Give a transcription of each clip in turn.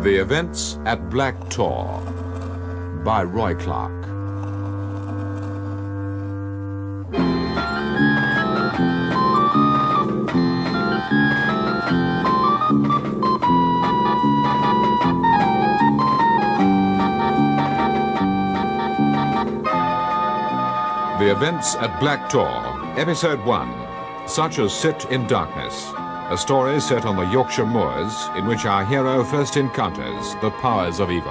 The Events at Black Tor by Roy Clarke. The Events at Black Tor, Episode 1, Such as Sit in Darkness. A story set on the Yorkshire Moors in which our hero first encounters the powers of evil.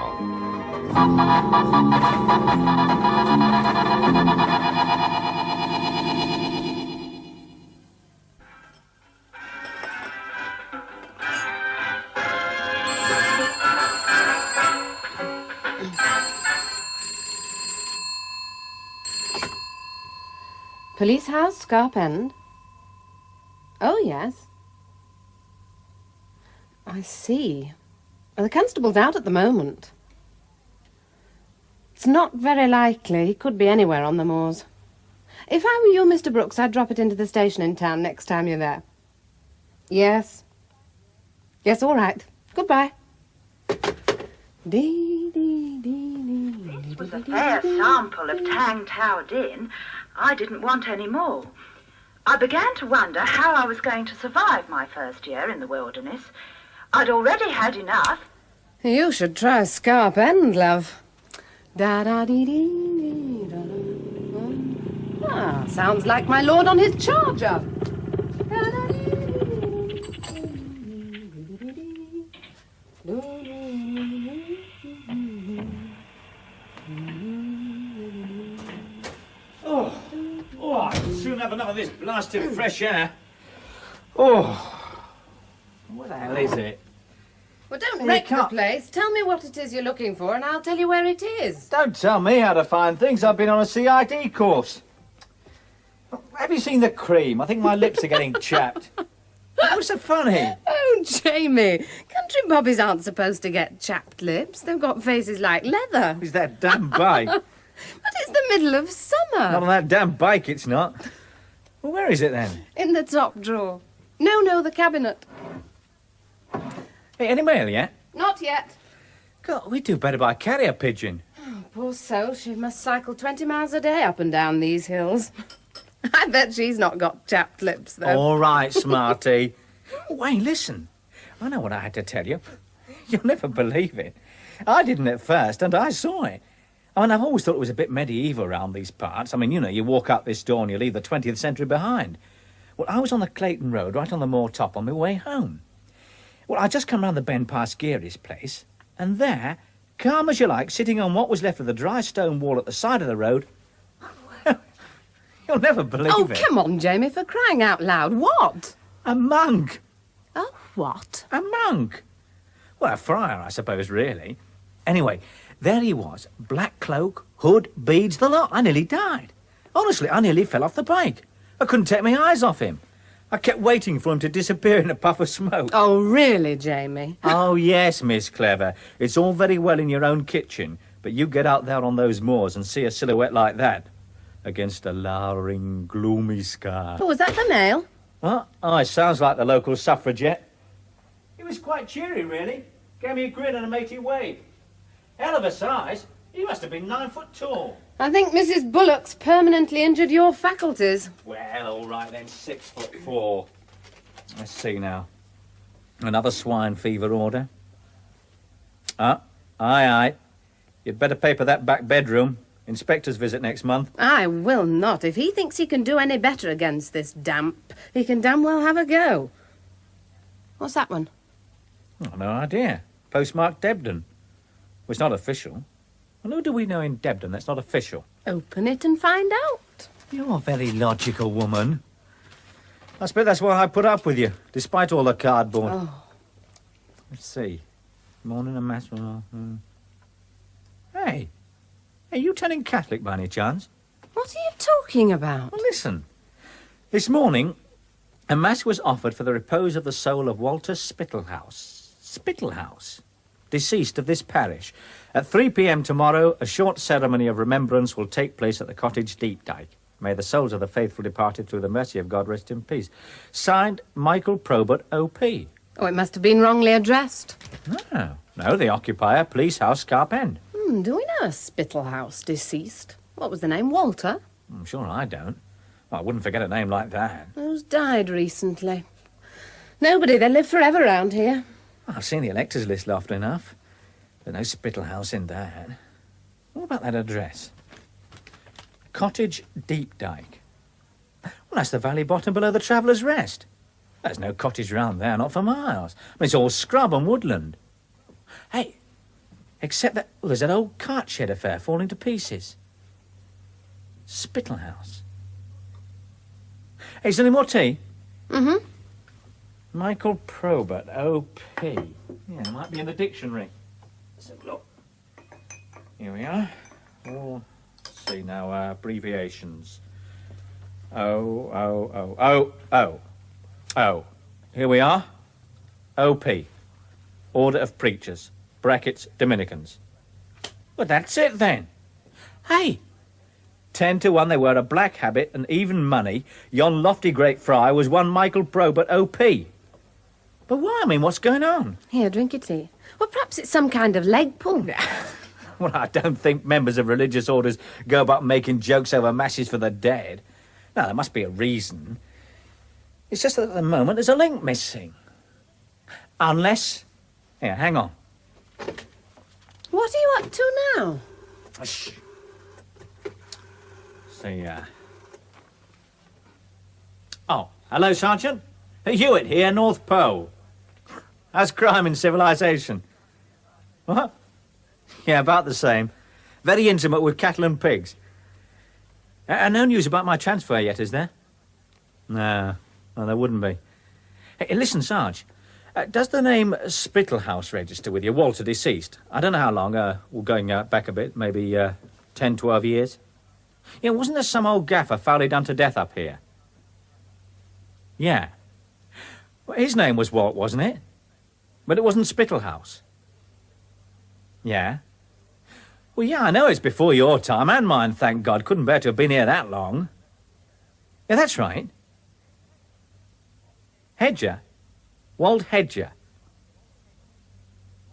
Police house, Scarp End? Oh, yes. I see. Well, the constable's out at the moment. It's not very likely. He could be anywhere on the moors. If I were you, Mr. Brooks, I'd drop it into the station in town next time you're there. Yes. Yes, all right. Goodbye. This was a fair sample of Tang Tao Din. I didn't want any more. I began to wonder how I was going to survive my first year in the wilderness. I'd already had enough. You should try Scarp End, love. Da-da-dee-dee-dee-da-da. Ah, sounds like my lord on his charger. Oh, I'd soon have enough of this blasted fresh air. Oh, what the hell is it? Well, don't wreck the place. Tell me what it is you're looking for, and I'll tell you where it is. Don't tell me how to find things. I've been on a CID course. Have you seen the cream? I think my lips are getting chapped. What's so funny? Oh, Jamie, country bobbies aren't supposed to get chapped lips. They've got faces like leather. It's that damn bike. But it's the middle of summer. Not on that damn bike, it's not. Well, where is it then? In the top drawer. No, the cabinet. Hey, any mail yet? Not yet. God, we'd do better by carrier pigeon. Oh, poor soul, she must cycle 20 miles a day up and down these hills. I bet she's not got chapped lips, though. All right, smarty. Wayne, listen. I know what I had to tell you. You'll never believe it. I didn't at first, and I saw it. I mean, I've always thought it was a bit medieval around these parts. I mean, you know, you walk up this door and you leave the 20th century behind. Well, I was on the Clayton Road, right on the moor top, on my way home. Well, I just come round the bend past Geary's place, and there, calm as you like, sitting on what was left of the dry stone wall at the side of the road, you'll never believe it. Oh, come on, Jamie, for crying out loud. What? A monk. Oh, what? A monk. Well, a friar, I suppose, really. Anyway, there he was, black cloak, hood, beads, the lot. I nearly died. Honestly, I nearly fell off the bike. I couldn't take my eyes off him. I kept waiting for him to disappear in a puff of smoke. Oh, really, Jamie? Oh, yes, Miss Clever. It's all very well in your own kitchen, but you get out there on those moors and see a silhouette like that against a lowering, gloomy sky. Oh, was that the mail? What? Oh, it sounds like the local suffragette. He was quite cheery, really. Gave me a grin and a matey wave. Hell of a size. He must have been 9 foot tall. I think Mrs. Bullock's permanently injured your faculties. Well, all right then, 6'4". Let's see now. Another swine fever order. Aye. You'd better paper that back bedroom. Inspector's visit next month. I will not. If he thinks he can do any better against this damp, he can damn well have a go. What's that one? Oh, no idea. Postmarked Debden. Well, it's not official. Well, who do we know in Debden that's not official? Open it and find out. You're a very logical woman. I suppose that's why I put up with you, despite all the cardboard. Oh. Let's see. Morning and mass. Hey, are you turning Catholic by any chance? What are you talking about? Well, listen. This morning, a mass was offered for the repose of the soul of Walter Spittlehouse, deceased of this parish. At 3 p.m. tomorrow, a short ceremony of remembrance will take place at the cottage Deep Dyke. May the souls of the faithful departed through the mercy of God rest in peace. Signed, Michael Probert, O.P. Oh, it must have been wrongly addressed. No, the occupier, Police House, Scarp End. Do we know a Spittlehouse deceased? What was the name, Walter? I'm sure I don't. I wouldn't forget a name like that. Who's died recently? Nobody, they live forever round here. I've seen the electors' list often enough. There's no Spittlehouse in that. What about that address? Cottage Deep Dyke. Well, that's the valley bottom below the Traveller's Rest. There's no cottage round there, not for miles. I mean, it's all scrub and woodland. Hey, except that there's that old cart shed affair falling to pieces. Spittlehouse. Hey, is there any more tea? Mm-hmm. Michael Probert, O.P. Yeah, it might be in the dictionary. Let's have a look. Here we are. Oh, let's see now, abbreviations. Oh. Here we are. O.P. Order of Preachers. Brackets, Dominicans. Well, that's it then. Hey! 10 to 1 they wear a black habit and even money. Yon lofty great friar was one Michael Probert, O.P. But why? I mean, what's going on? Here, drink your tea. Well, perhaps it's some kind of leg pull. Well, I don't think members of religious orders go about making jokes over masses for the dead. No, there must be a reason. It's just that at the moment there's a link missing. Unless... Here, hang on. What are you up to now? Shh. See, Oh, hello, Sergeant. Hewitt here, North Pole. How's crime and civilization? What? Yeah, about the same. Very intimate with cattle and pigs. And no news about my transfer yet, is there? No, there wouldn't be. Hey, listen, Sarge. Does the name Spittlehouse register with you, Walter deceased? I don't know how long. We're going back a bit, maybe 10, 12 years. Yeah, wasn't there some old gaffer foully done to death up here? Yeah. Well, his name was Walt, wasn't it? But it wasn't Spittlehouse. Yeah. Well, yeah, I know it's before your time, and mine, thank God. Couldn't bear to have been here that long. Yeah, that's right. Hedger? Walt Hedger.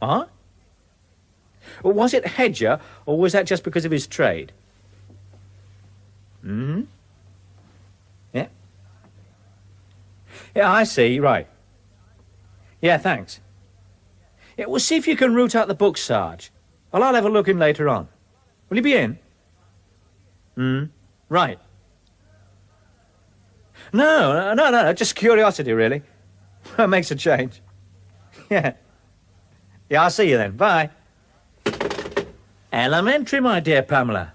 What? Well, was it Hedger, or was that just because of his trade? Hmm? Yeah. Yeah, I see, right. Yeah, thanks. Yeah, well, see if you can root out the book, Sarge. Well, I'll have a look in later on. Will you be in? Right. No, just curiosity, really. It makes a change. Yeah. Yeah, I'll see you then. Bye. Elementary, my dear Pamela.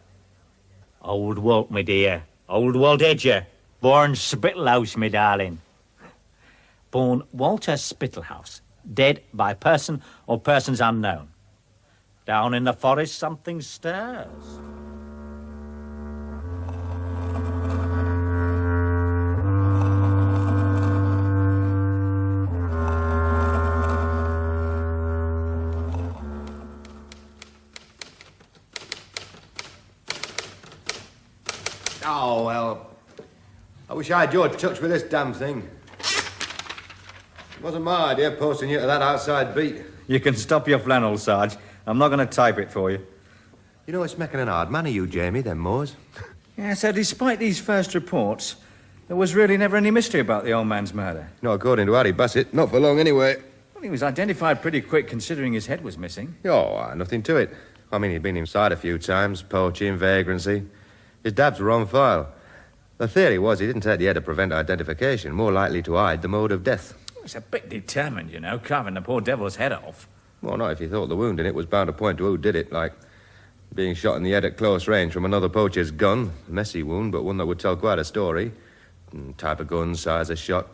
Old Walt, my dear. Old Walt Hedger. Born Spittlehouse, my darling. Born Walter Spittlehouse. Dead by person or persons unknown. Down in the forest something stirs. Oh, well, I wish I had your touch with this damn thing. It wasn't my idea posting you to that outside beat. You can stop your flannel, Sarge. I'm not going to type it for you. You know, it's making an hard man of you, Jamie, them Moors. Yeah, so despite these first reports, there was really never any mystery about the old man's murder. Not according to Harry Bassett. Not for long, anyway. Well, he was identified pretty quick, considering his head was missing. Oh, nothing to it. I mean, he'd been inside a few times, poaching, vagrancy. His dabs were on file. The theory was he didn't take the head to prevent identification, more likely to hide the mode of death. It's a bit determined, you know, carving the poor devil's head off. Well, not if you thought the wound in it was bound to point to who did it, like being shot in the head at close range from another poacher's gun. Messy wound, but one that would tell quite a story. Type of gun, size of shot.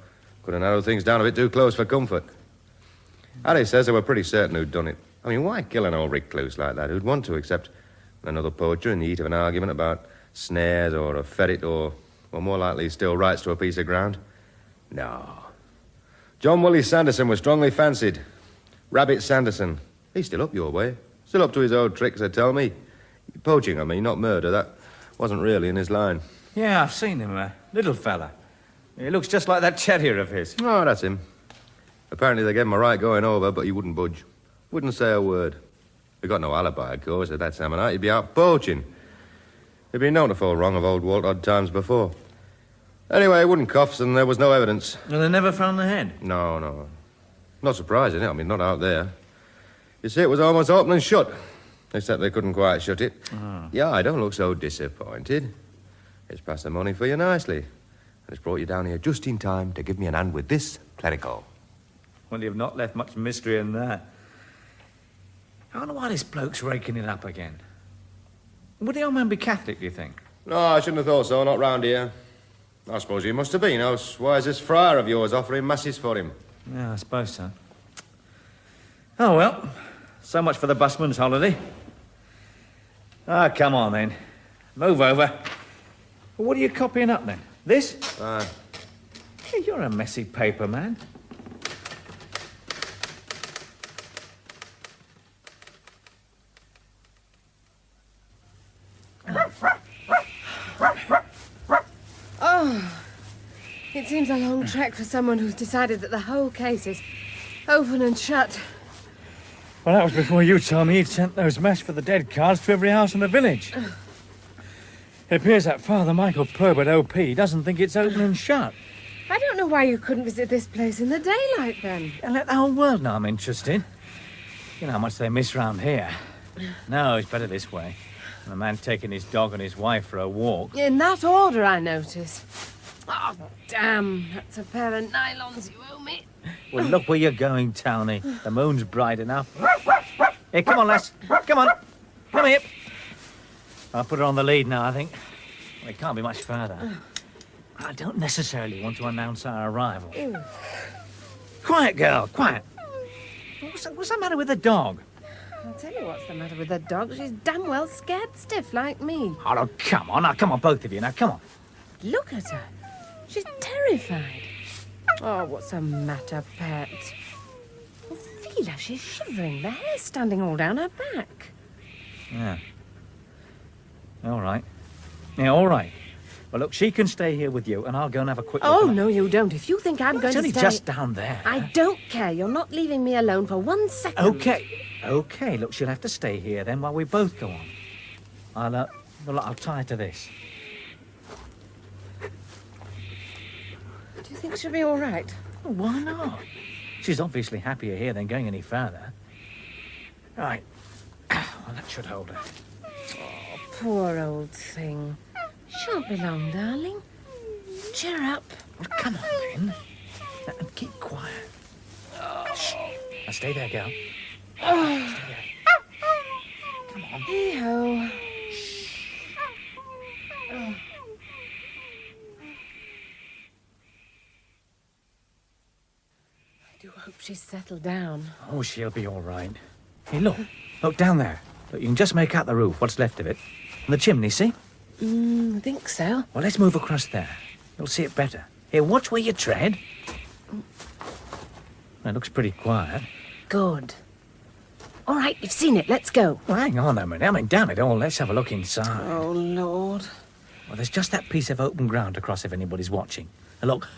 Could have narrowed things down a bit too close for comfort. Harry says they were pretty certain who'd done it. I mean, why kill an old recluse like that? Who'd want to, except another poacher in the heat of an argument about snares or a ferret or more likely still, rights to a piece of ground? No. John Woolley Sanderson was strongly fancied. Rabbit Sanderson. He's still up your way. Still up to his old tricks, they tell me. Poaching, I mean, not murder. That Wasn't really in his line. Yeah, I've seen him, little fella. He looks just like that terrier of his. Oh, that's him. Apparently they gave him a right going over, but he wouldn't budge. Wouldn't say a word. He got no alibi, of course. At that time of night, he'd be out poaching. He'd been known to fall wrong of old Walt odd times before. Anyway, he wouldn't cuffs, and there was no evidence. And they never found the head? No. Not surprising, I mean, not out there. You see, it was almost open and shut. Except they couldn't quite shut it. Oh. Yeah, I don't look so disappointed. It's passed the money for you nicely. And it's brought you down here just in time to give me an hand with this clerical. Well, you've not left much mystery in that. I wonder why this bloke's raking it up again. Would the old man be Catholic, do you think? No, I shouldn't have thought so, not round here. I suppose he must have been, else why is this friar of yours offering masses for him? Yeah, I suppose so. Oh, well, so much for the busman's holiday. Ah, come on, then. Move over. Well, what are you copying up, then? This? Aye. Hey, you're a messy paper man. Oh, it seems a long trek for someone who's decided that the whole case is open and shut. Well, that was before you told me he'd sent those mass for the dead cards to every house in the village. It appears that Father Michael Probert, OP, doesn't think it's open and shut. I don't know why you couldn't visit this place in the daylight, then. And let the whole world know I'm interested. You know how much they miss round here. No, it's better this way. A man taking his dog and his wife for a walk. In that order, I notice. Oh, damn. That's a pair of nylons you owe me. Well, look where you're going, Townie. The moon's bright enough. Here, come on, lass. Come on. Come here. I'll put her on the lead now, I think. Well, it can't be much further. I don't necessarily want to announce our arrival. Quiet, girl, quiet. What's the matter with the dog? I'll tell you what's the matter with the dog. She's damn well scared stiff like me. Oh, no, come on. Now, come on, both of you. Now, come on. Look at her. She's terrified. Oh, what's the matter, Pet? Oh, feel her. She's shivering. The hair's standing all down her back. Yeah. All right. Yeah, all right. Well, look, she can stay here with you, and I'll go and have a quick look. Oh, no, you don't. If you think I'm going It's to only stay... just down there. I don't care. You're not leaving me alone for 1 second. Okay, look, she'll have to stay here then while we both go on. I'll tie her to this. Do you think she'll be all right? Well, why not? She's obviously happier here than going any further. Right. Well, that should hold her. Oh, poor old thing. Shan't be long, darling. Cheer up. Well, come on, then. Now, and keep quiet. Shh. Now, stay there, girl. Stay there. Come on. Hey-ho. I do hope she's settled down. Oh, she'll be all right. Hey, look. Look down there. Look, you can just make out the roof, what's left of it. And the chimney, see? I think so. Well, let's move across there. You'll see it better. Here, watch where you tread. It looks pretty quiet. Good. All right, you've seen it. Let's go. Well, hang on a minute. I mean, damn it all. Let's have a look inside. Oh, Lord. Well, there's just that piece of open ground across if anybody's watching. And look,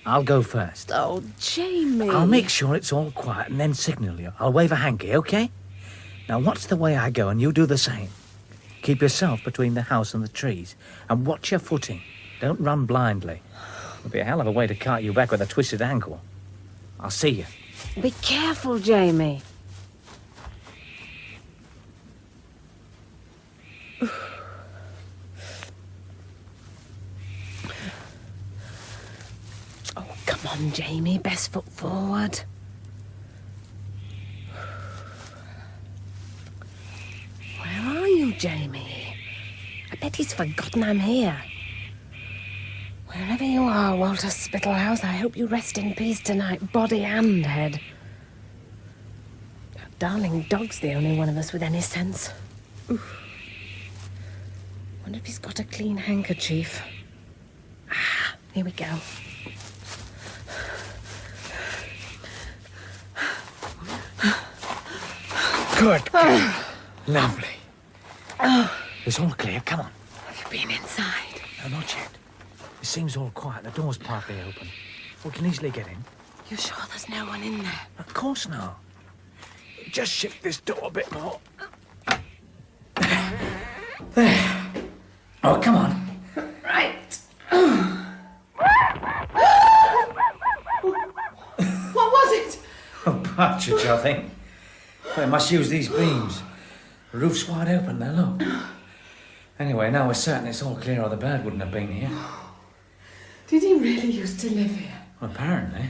I'll go first. Oh, Jamie. I'll make sure it's all quiet and then signal you. I'll wave a hanky, okay? Now, watch the way I go and you do the same. Keep yourself between the house and the trees. And watch your footing. Don't run blindly. It'll be a hell of a way to cart you back with a twisted ankle. I'll see you. Be careful, Jamie. Oh, come on, Jamie. Best foot forward. Where are you, Jamie? I bet he's forgotten I'm here. Wherever you are, Walter Spittlehouse, I hope you rest in peace tonight, body and head. That darling dog's the only one of us with any sense. Oof. Wonder if he's got a clean handkerchief. Ah, here we go. Good. Lovely. It's all clear. Come on. been inside? No, not yet. It seems all quiet. The door's partly open. We can easily get in. You sure there's no one in there? Of course not. Just shift this door a bit more. There. Oh, come on. Right. What was it? Oh, partridge, I think. They must use these beams. The roof's wide open there, look. Anyway, now we're certain it's all clear or the bird wouldn't have been here. Did he really used to live here? Well, apparently.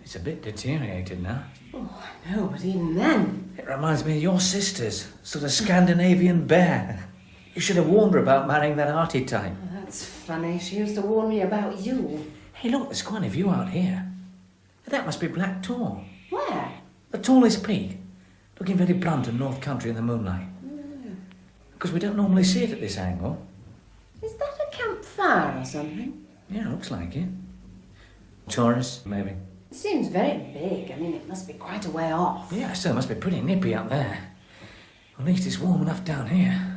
It's a bit deteriorated now. Oh, I know, but even then... It reminds me of your sister's, sort of Scandinavian bear. You should have warned her about marrying that arty type. Oh, that's funny. She used to warn me about you. Hey, look, there's quite a view out here. That must be Black Tor. Where? The tallest peak. Looking very blunt and North Country in the moonlight. Because we don't normally see it at this angle. Is that a campfire or something? Yeah, looks like it. Tourists, maybe. It seems very big. I mean, it must be quite a way off. Yeah, still must be pretty nippy up there. At least it's warm enough down here.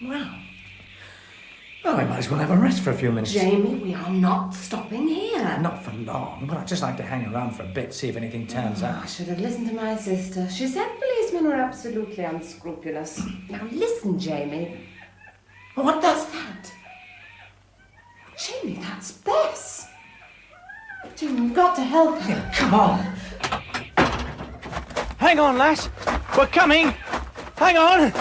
Well, we might as well have a rest for a few minutes. Jamie, we are not stopping here. Not for long, but I'd just like to hang around for a bit, see if anything turns I out. should have listened to my sister. She said policemen were absolutely unscrupulous. Now listen, Jamie. What's that? Jamie, that's Bess. Jamie, you've got to help her. Come on. Hang on, lass. We're coming. Hang on.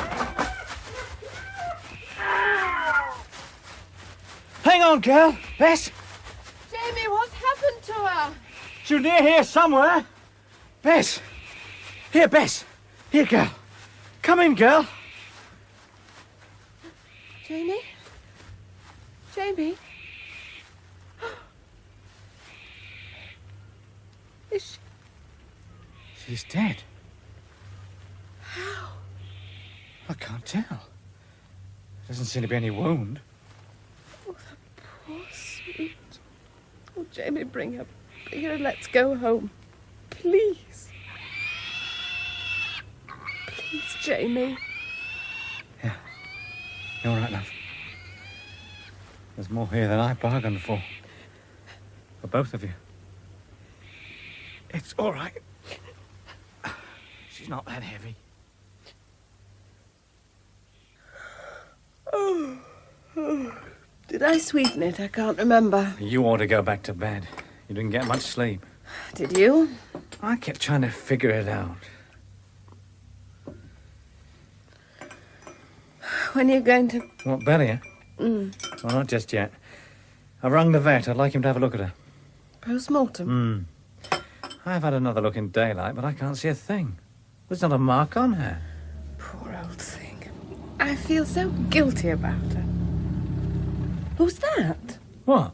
Hang on, girl. Bess. Jamie, what's happened to her? She's near here somewhere. Bess. Here, Bess. Here, girl. Come in, girl. Jamie? Jamie? Is she... She's dead. How? I can't tell. Doesn't seem to be any wound. Oh, the poor sweet. Oh, Jamie, bring her and let's go home. Please. Please, Jamie. Yeah. You're all right, love. There's more here than I bargained for. For both of you. It's all right. She's not that heavy. Did I sweeten it? I can't remember. You ought to go back to bed. You didn't get much sleep. Did you? I kept trying to figure it out. When are you going to... What, bury her? Well, not just yet. I rung the vet. I'd like him to have a look at her. Post-mortem? I've had another look in daylight, but I can't see a thing. There's not a mark on her. Poor old thing. I feel so guilty about her. Who's that? What?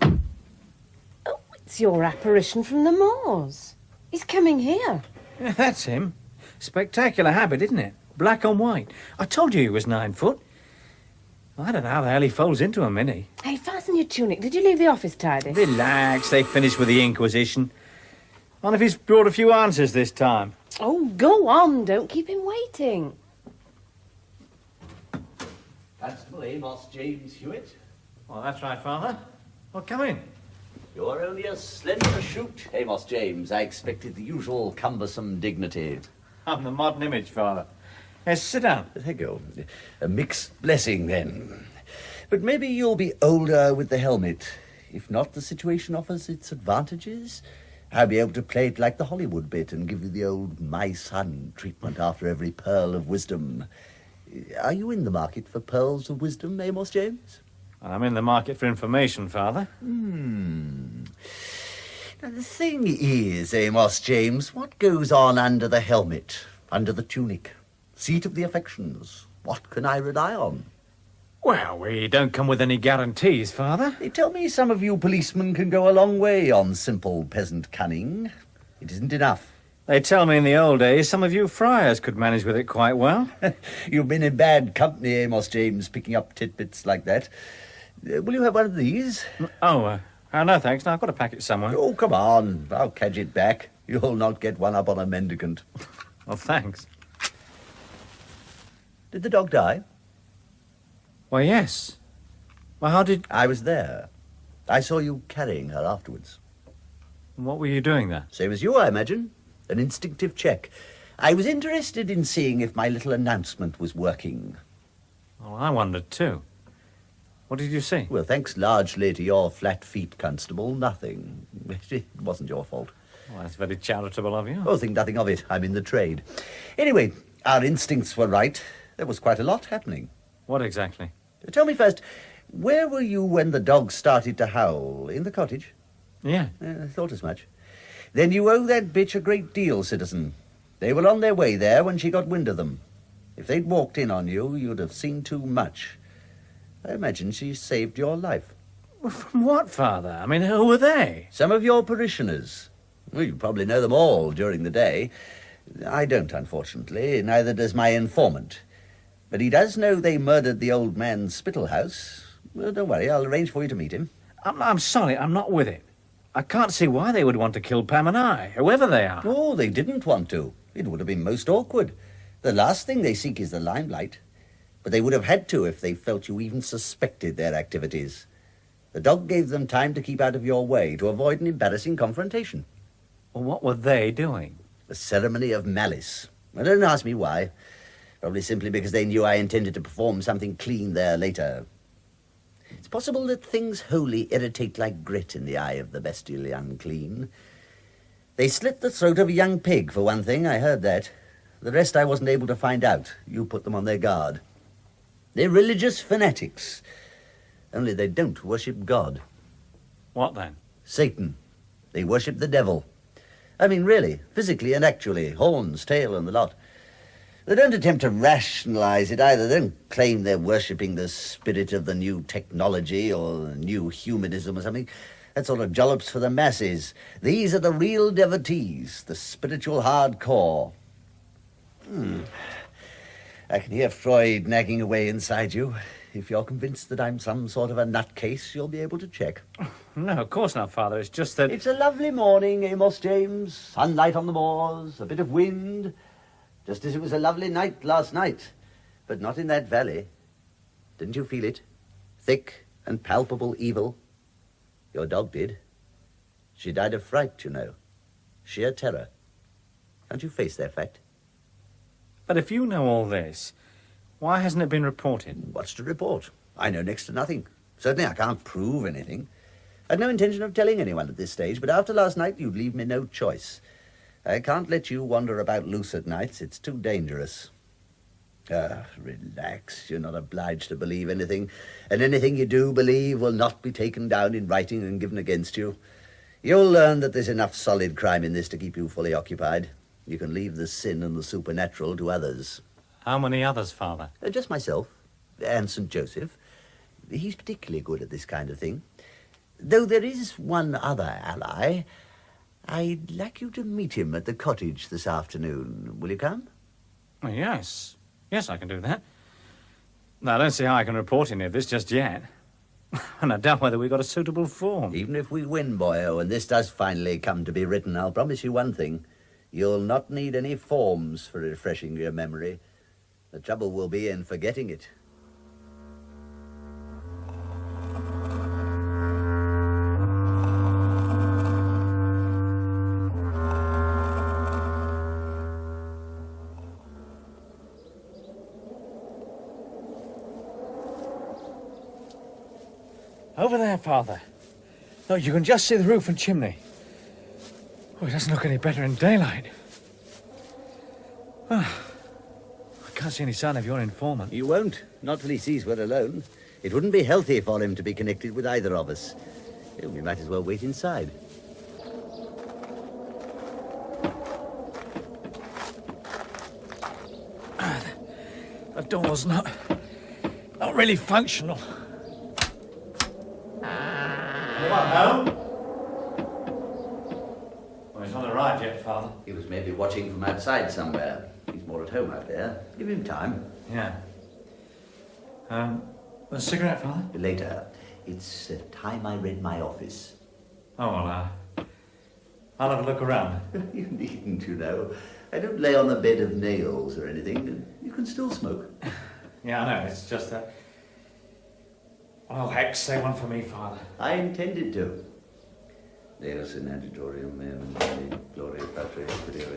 Oh, it's your apparition from the moors. He's coming here. Yeah, that's him. Spectacular habit, isn't it? Black on white. I told you he was 9 foot. I don't know how the hell he folds into a mini. Hey, fasten your tunic. Did you leave the office tidy? Relax, they finished with the Inquisition. Wonder if he's brought a few answers this time. Oh, go on. Don't keep him waiting. Constable Amos James Hewitt. Well, that's right, Father. Well, come in. You're only a slender shoot, Amos James. I expected the usual cumbersome dignity. I'm the modern image, Father. Yes, sit down. Thank you. A mixed blessing, then. But maybe you'll be older with the helmet. If not, the situation offers its advantages. I'll be able to play it like the Hollywood bit and give you the old my son treatment after every pearl of wisdom. Are you in the market for pearls of wisdom, Amos James? I'm in the market for information, Father. Now, the thing is, Amos James, what goes on under the helmet, under the tunic? Seat of the affections. What can I rely on? Well, we don't come with any guarantees, Father. They tell me some of you policemen can go a long way on simple peasant cunning. It isn't enough. They tell me in the old days some of you friars could manage with it quite well. You've been in bad company, Amos James, picking up tidbits like that. Will you have one of these? Oh, no, thanks. No, I've got a packet somewhere. Oh, come on. I'll cadge it back. You'll not get one up on a mendicant. Well, thanks. Did the dog die? Why, yes. Well, how did... I was there. I saw you carrying her afterwards. What were you doing there? Same as you, I imagine. An instinctive check. I was interested in seeing if my little announcement was working. Well, I wondered too. What did you see? Well, thanks largely to your flat feet, Constable, nothing. It wasn't your fault. Well, that's very charitable of you. Oh, think nothing of it. I'm in the trade. Anyway, our instincts were right. There was quite a lot happening. What exactly? Tell me first, where were you when the dog started to howl? In the cottage? Yeah. I thought as much. Then you owe that bitch a great deal, citizen. They were on their way there when she got wind of them. If they'd walked in on you, you'd have seen too much. I imagine she saved your life. Well, from what, Father? I mean, who were they? Some of your parishioners. Well, you probably know them all during the day. I don't, unfortunately. Neither does my informant. But he does know they murdered the old man's Spittle house. Well, don't worry, I'll arrange for you to meet him. I'm sorry, I'm not with it. I can't see why they would want to kill Pam and I, whoever they are. Oh, they didn't want to. It would have been most awkward. The last thing they seek is the limelight. But they would have had to if they felt you even suspected their activities. The dog gave them time to keep out of your way to avoid an embarrassing confrontation. Well, what were they doing? A ceremony of malice. Well, don't ask me why. Probably simply because they knew I intended to perform something clean there later. It's possible that things holy irritate like grit in the eye of the bestially unclean. They slit the throat of a young pig, for one thing, I heard that. The rest I wasn't able to find out. You put them on their guard. They're religious fanatics. Only they don't worship God. What then? Satan. They worship the devil. I mean, really, physically and actually. Horns, tail, and the lot. They don't attempt to rationalize it either. They don't claim they're worshipping the spirit of the new technology or new humanism or something. That sort of jollops for the masses. These are the real devotees, the spiritual hardcore. I can hear Freud nagging away inside you. If you're convinced that I'm some sort of a nutcase, you'll be able to check. No, of course not, Father. It's just that... It's a lovely morning, Amos James. Sunlight on the moors, a bit of wind. Just as it was a lovely night last night. But not in that valley. Didn't you feel it? Thick and palpable evil. Your dog did. She died of fright, you know. Sheer terror. Can't you face that fact? But if you know all this, why hasn't it been reported? What's to report? I know next to nothing. Certainly I can't prove anything. I'd no intention of telling anyone at this stage, but after last night you'd leave me no choice. I can't let you wander about loose at nights. It's too dangerous. Relax. You're not obliged to believe anything. And anything you do believe will not be taken down in writing and given against you. You'll learn that there's enough solid crime in this to keep you fully occupied. You can leave the sin and the supernatural to others. How many others, Father? Just myself and St. Joseph. He's particularly good at this kind of thing. Though there is one other ally. I'd like you to meet him at the cottage this afternoon. Will you come? Well, yes. Yes, I can do that. Now, I don't see how I can report any of this just yet. And I doubt whether we've got a suitable form. Even if we win, boyo, and this does finally come to be written, I'll promise you one thing. You'll not need any forms for refreshing your memory. The trouble will be in forgetting it. Over there, Father. No, you can just see the roof and chimney. Oh, it doesn't look any better in daylight. I can't see any sign of your informant. You won't, not till he sees we're alone. It wouldn't be healthy for him to be connected with either of us. We might as well wait inside. The door's not really functional. Anyone home? Well, he's not arrived yet, Father. He was maybe watching from outside somewhere. He's more at home out there. Give him time. Yeah. A cigarette, Father? Later. It's time I read my office. Oh, well, I'll have a look around. You needn't, you know. I don't lay on a bed of nails or anything. You can still smoke. Yeah, I know. It's just that Oh, heck, say one for me, Father. I intended to. Deus in adiutorium meum in gloria Patri et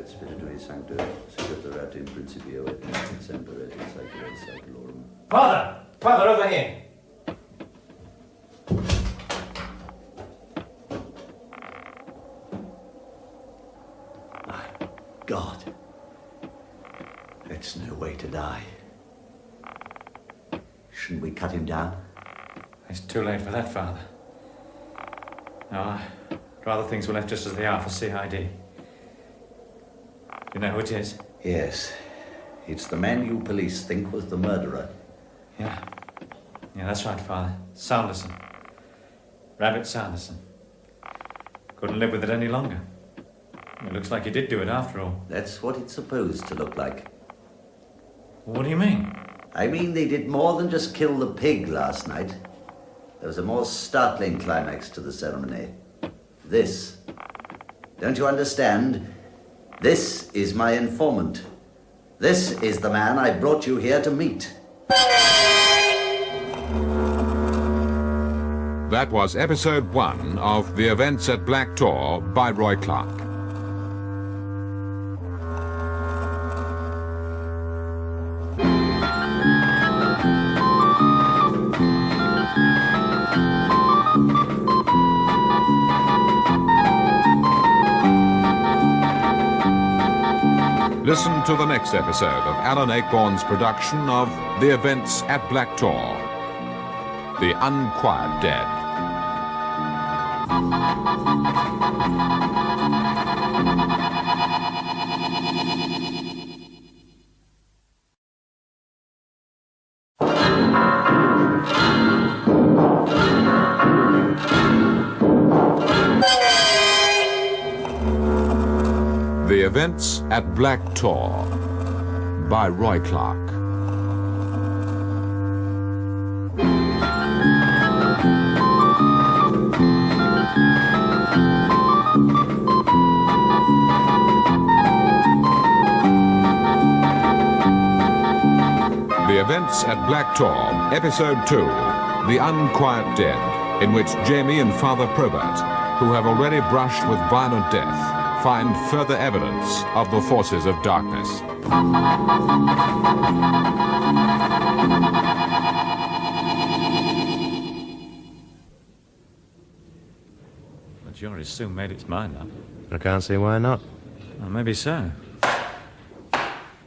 Spiritui Sancto, sicut erat in principio et nunc et semper et in saecula saeculorum. Father! Father, over here! My God. It's no way to die. Shouldn't we cut him down? It's too late for that, Father. No, I'd rather things were left just as they are for CID. You know who it is? Yes. It's the man you police think was the murderer. Yeah. Yeah, that's right, Father. Sanderson. Rabbit Sanderson. Couldn't live with it any longer. It looks like he did do it after all. That's what it's supposed to look like. What do you mean? I mean, they did more than just kill the pig last night. There was a more startling climax to the ceremony. This. Don't you understand? This is my informant. This is the man I brought you here to meet. That was episode 1 of The Events at Black Tor by Roy Clarke. Listen to the next episode of Alan Ayckbourn's production of The Events at Black Tor, The Unquiet Dead. The Events at Black Tor by Roy Clarke. The Events at Black Tor, Episode 2, The Unquiet Dead, in which Jamie and Fr Probert, who have already brushed with violent death, find further evidence of the forces of darkness. The jury's soon made its mind up. I can't see why not. Well, maybe so.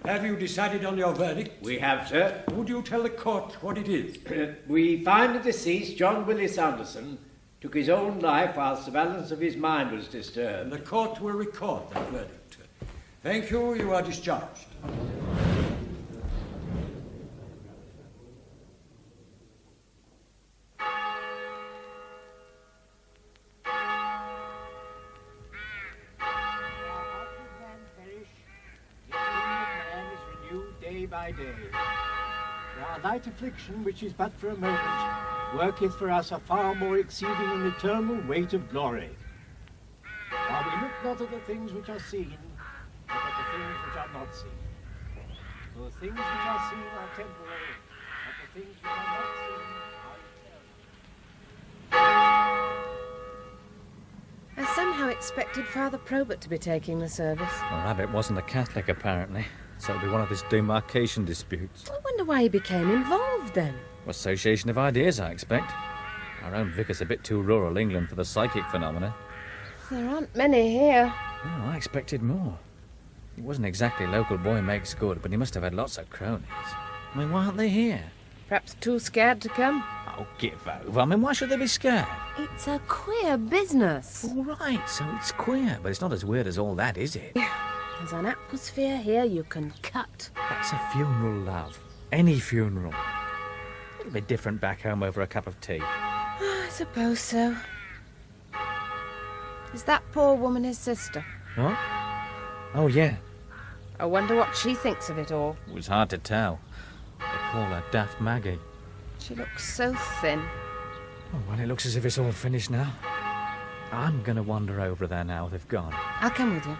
Have you decided on your verdict? We have, sir. Would you tell the court what it is? We find the deceased, John Willis Anderson, took his own life whilst the balance of his mind was disturbed. The court will record that verdict. Thank you. You are discharged. By day. For our light affliction, which is but for a moment, worketh for us a far more exceeding and eternal weight of glory. While we look not at the things which are seen, but at the things which are not seen. For the things which are seen are temporary, but the things which are not seen are eternal. I somehow expected Fr Probert to be taking the service. Well, Rabbit wasn't a Catholic, apparently. So it'll be one of his demarcation disputes. I wonder why he became involved then. Association of ideas, I expect. Our own Vicar's a bit too rural England for the psychic phenomena. There aren't many here. Oh, I expected more. He wasn't exactly local boy makes good, but he must have had lots of cronies. I mean, why aren't they here? Perhaps too scared to come. Oh, give over. I mean, why should they be scared? It's a queer business. All right, so it's queer, but it's not as weird as all that, is it? There's an atmosphere here you can cut. That's a funeral, love. Any funeral. It'll be different back home over a cup of tea. I suppose so. Is that poor woman his sister? What? Oh, yeah. I wonder what she thinks of it all. It was hard to tell. They call her Daft Maggie. She looks so thin. Oh, well, it looks as if it's all finished now. I'm going to wander over there now they've gone. I'll come with you.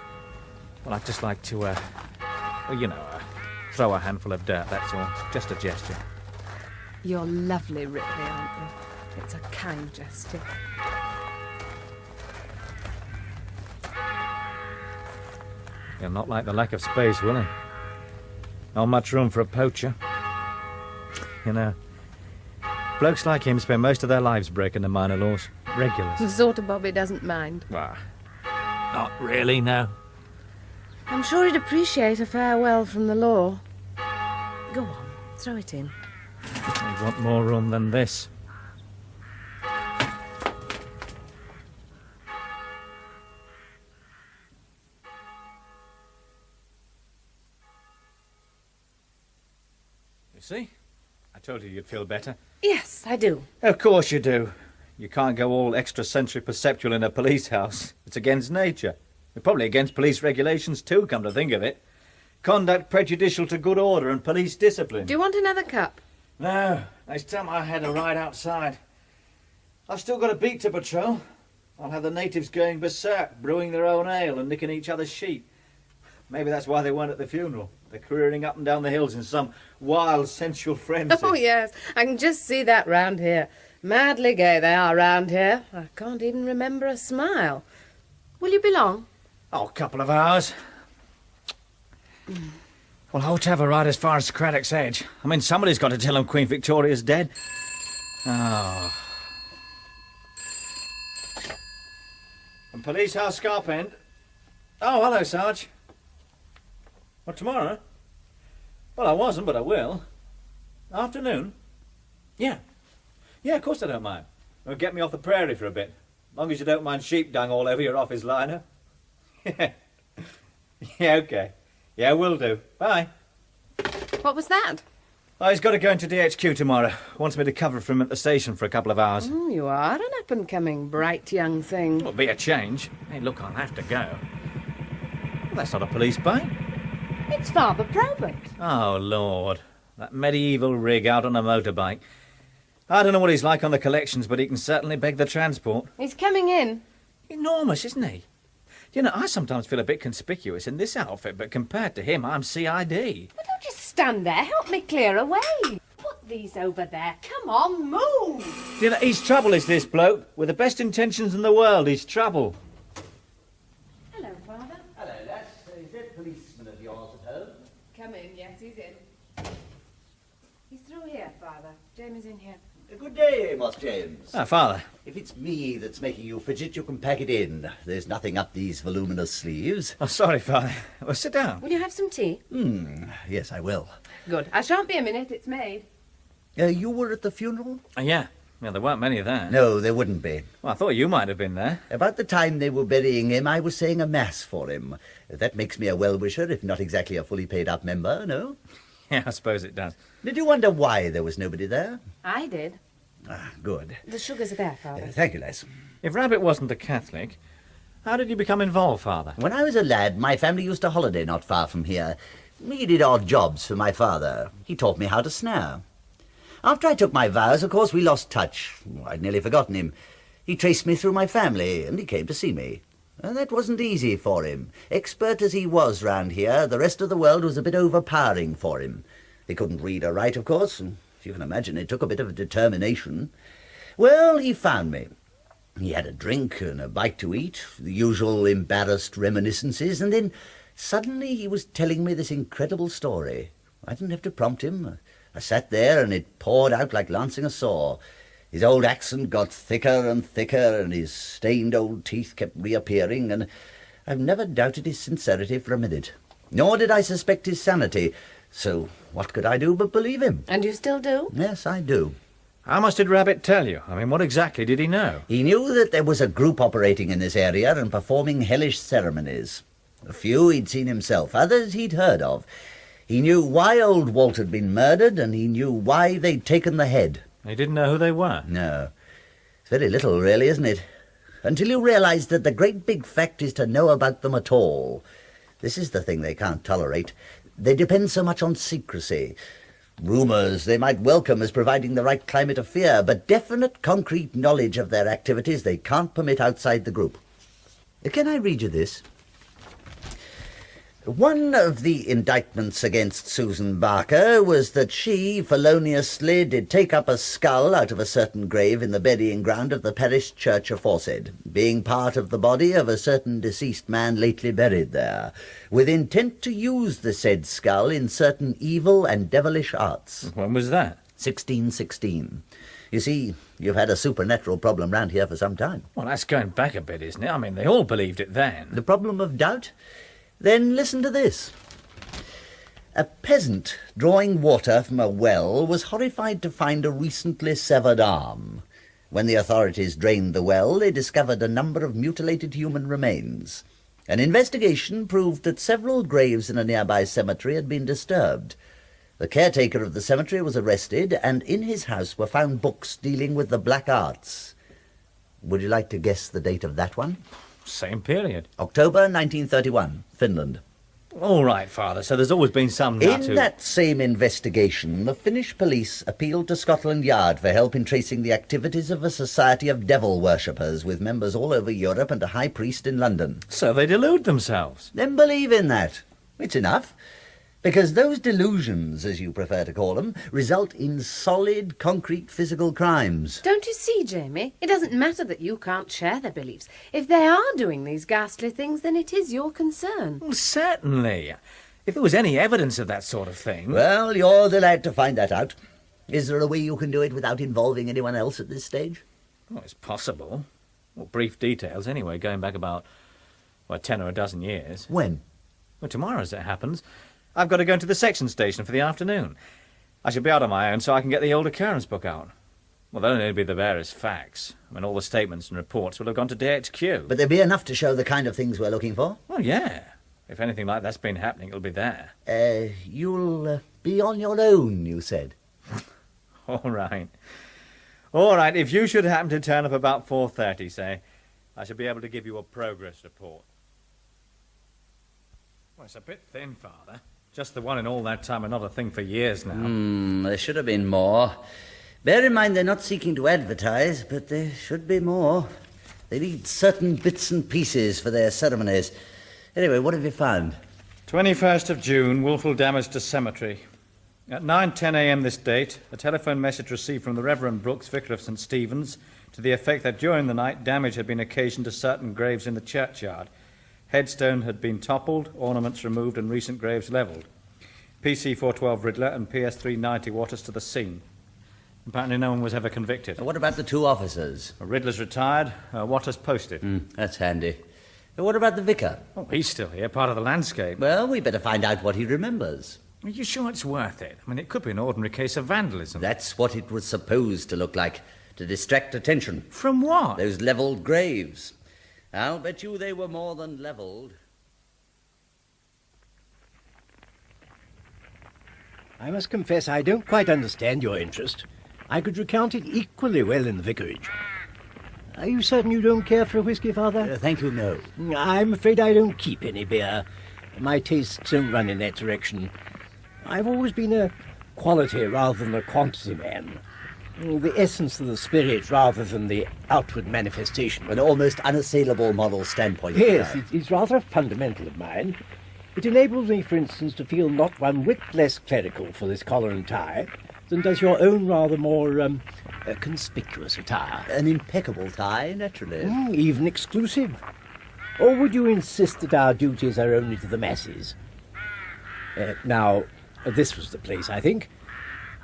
Well, I'd just like to, throw a handful of dirt, that's all. Just a gesture. You're lovely, Ripley, aren't you? That's a kind gesture. He'll not like the lack of space, will he? Not much room for a poacher. You know, blokes like him spend most of their lives breaking the minor laws. Regulars. The sort of Bobby doesn't mind. Well, not really, no. I'm sure he'd appreciate a farewell from the law. Go on, throw it in. He'd want more room than this. You see? I told you you'd feel better. Yes, I do. Of course you do. You can't go all extrasensory perceptual in a police house. It's against nature. And probably against police regulations too, come to think of it. Conduct prejudicial to good order and police discipline. Do you want another cup? No, next time I had a ride outside. I've still got a beat to patrol. I'll have the natives going berserk, brewing their own ale and nicking each other's sheep. Maybe that's why they weren't at the funeral. They're careering up and down the hills in some wild, sensual frenzy. Oh, yes. I can just see that round here. Madly gay they are round here. I can't even remember a smile. Will you be long? Oh, a couple of hours. We'll hope to have a ride as far as Craddock's Edge. I mean, somebody's got to tell them Queen Victoria's dead. Oh. And Police House Scarpend. Oh, hello, Sarge. What, tomorrow? Well, I wasn't, but I will. Afternoon? Yeah. Yeah, of course I don't mind. It'll get me off the prairie for a bit. As long as you don't mind sheep dung all over your office liner. Yeah. Yeah, OK. Yeah, will do. Bye. What was that? Oh, he's got to go into DHQ tomorrow. Wants me to cover for him at the station for a couple of hours. Oh, you are an up-and-coming, bright young thing. It'll be a change. Hey, look, I'll have to go. Well, that's not a police bike. It's Fr Probert. Oh, Lord. That medieval rig out on a motorbike. I don't know what he's like on the collections, but he can certainly beg the transport. He's coming in. Enormous, isn't he? You know, I sometimes feel a bit conspicuous in this outfit, but compared to him, I'm CID. Well, don't just stand there. Help me clear away. Put these over there. Come on, move. You know, he's trouble, is this bloke. With the best intentions in the world, he's trouble. Hello, Father. Hello, lass. Is that policeman of yours at home? Come in. Yes, he's in. He's through here, Father. James is in here. Good day, Master James. Ah, Father. If it's me that's making you fidget, you can pack it in. There's nothing up these voluminous sleeves. Oh, sorry, Father. Well, sit down. Will you have some tea? Yes, I will. Good. I shan't be a minute. It's made. You were at the funeral? Yeah. Yeah, there weren't many there. No, there wouldn't be. Well, I thought you might have been there. About the time they were burying him, I was saying a mass for him. That makes me a well-wisher, if not exactly a fully paid-up member, no? Yeah, I suppose it does. Did you wonder why there was nobody there? I did. Ah, good. The sugars are there, Father. Thank you, lass. If Rabbit wasn't a Catholic, how did you become involved, Father? When I was a lad, my family used to holiday not far from here. We did odd jobs for my father. He taught me how to snare. After I took my vows, of course, we lost touch. I'd nearly forgotten him. He traced me through my family, and he came to see me. And that wasn't easy for him. Expert as he was round here, the rest of the world was a bit overpowering for him. He couldn't read or write, of course, and you can imagine it took a bit of determination. Well, he found me. He had a drink and a bite to eat, the usual embarrassed reminiscences, and then suddenly he was telling me this incredible story. I didn't have to prompt him. I sat there and it poured out like lancing a saw. His old accent got thicker and thicker, and his stained old teeth kept reappearing, and I've never doubted his sincerity for a minute. Nor did I suspect his sanity. So what could I do but believe him? And you still do? Yes, I do. How much did Rabbit tell you? I mean, what exactly did he know? He knew that there was a group operating in this area and performing hellish ceremonies. A few he'd seen himself, others he'd heard of. He knew why old Walt had been murdered, and he knew why they'd taken the head. He didn't know who they were? No. It's very little, really, isn't it? Until you realise that the great big fact is to know about them at all. This is the thing they can't tolerate. They depend so much on secrecy. Rumours they might welcome as providing the right climate of fear, but definite, concrete knowledge of their activities they can't permit outside the group. Can I read you this? One of the indictments against Susan Barker was that she feloniously did take up a skull out of a certain grave in the burying ground of the parish church aforesaid, being part of the body of a certain deceased man lately buried there, with intent to use the said skull in certain evil and devilish arts. When was that? 1616. You see, you've had a supernatural problem round here for some time. Well, that's going back a bit, isn't it? I mean, they all believed it then. The problem of doubt? Then listen to this. A peasant drawing water from a well was horrified to find a recently severed arm. When the authorities drained the well, they discovered a number of mutilated human remains. An investigation proved that several graves in a nearby cemetery had been disturbed. The caretaker of the cemetery was arrested, and in his house were found books dealing with the black arts. Would you like to guess the date of that one? Same period. October 1931, Finland. All right, Father, so there's always been some nut In that same investigation, the Finnish police appealed to Scotland Yard for help in tracing the activities of a society of devil worshippers with members all over Europe and a high priest in London. So they delude themselves. Then believe in that. It's enough. Because those delusions, as you prefer to call them, result in solid, concrete physical crimes. Don't you see, Jamie? It doesn't matter that you can't share their beliefs. If they are doing these ghastly things, then it is your concern. Well, certainly. If there was any evidence of that sort of thing... Well, you're the lad to find that out. Is there a way you can do it without involving anyone else at this stage? Well, it's possible. Well, brief details, anyway, going back about, 10 or a dozen years. When? Well, tomorrow, as it happens. I've got to go into the section station for the afternoon. I shall be out on my own so I can get the old occurrence book out. Well, there'll only be the various facts. I mean, all the statements and reports will have gone to DHQ. But there'll be enough to show the kind of things we're looking for? Well, yeah. If anything like that's been happening, it'll be there. You'll be on your own, you said. All right. All right, if you should happen to turn up about 4:30, say, I shall be able to give you a progress report. Well, it's a bit thin, Father. Just the one in all that time and not a thing for years now. There should have been more. Bear in mind they're not seeking to advertise, but there should be more. They need certain bits and pieces for their ceremonies. Anyway, what have you found? 21st of June, wilful damage to cemetery. At 9:10 a.m. this date, a telephone message received from the Reverend Brooks, Vicar of St. Stephen's, to the effect that during the night damage had been occasioned to certain graves in the churchyard. Headstone had been toppled, ornaments removed and recent graves levelled. PC 412 Riddler and PS 390 Waters to the scene. Apparently no one was ever convicted. What about the two officers? Riddler's retired, Waters posted. That's handy. What about the vicar? Oh, he's still here, part of the landscape. Well, we better find out what he remembers. Are you sure it's worth it? I mean, it could be an ordinary case of vandalism. That's what it was supposed to look like, to distract attention. From what? Those levelled graves. I'll bet you they were more than levelled. I must confess I don't quite understand your interest. I could recount it equally well in the vicarage. Are you certain you don't care for a whisky, Father? Thank you, no. I'm afraid I don't keep any beer. My tastes don't run in that direction. I've always been a quality rather than a quantity man. The essence of the spirit rather than the outward manifestation. An almost unassailable moral standpoint. Yes, it's rather a fundamental of mine. It enables me, for instance, to feel not one whit less clerical for this collar and tie than does your own rather more conspicuous attire. An impeccable tie, naturally. Even exclusive. Or would you insist that our duties are only to the masses? Now, this was the place, I think.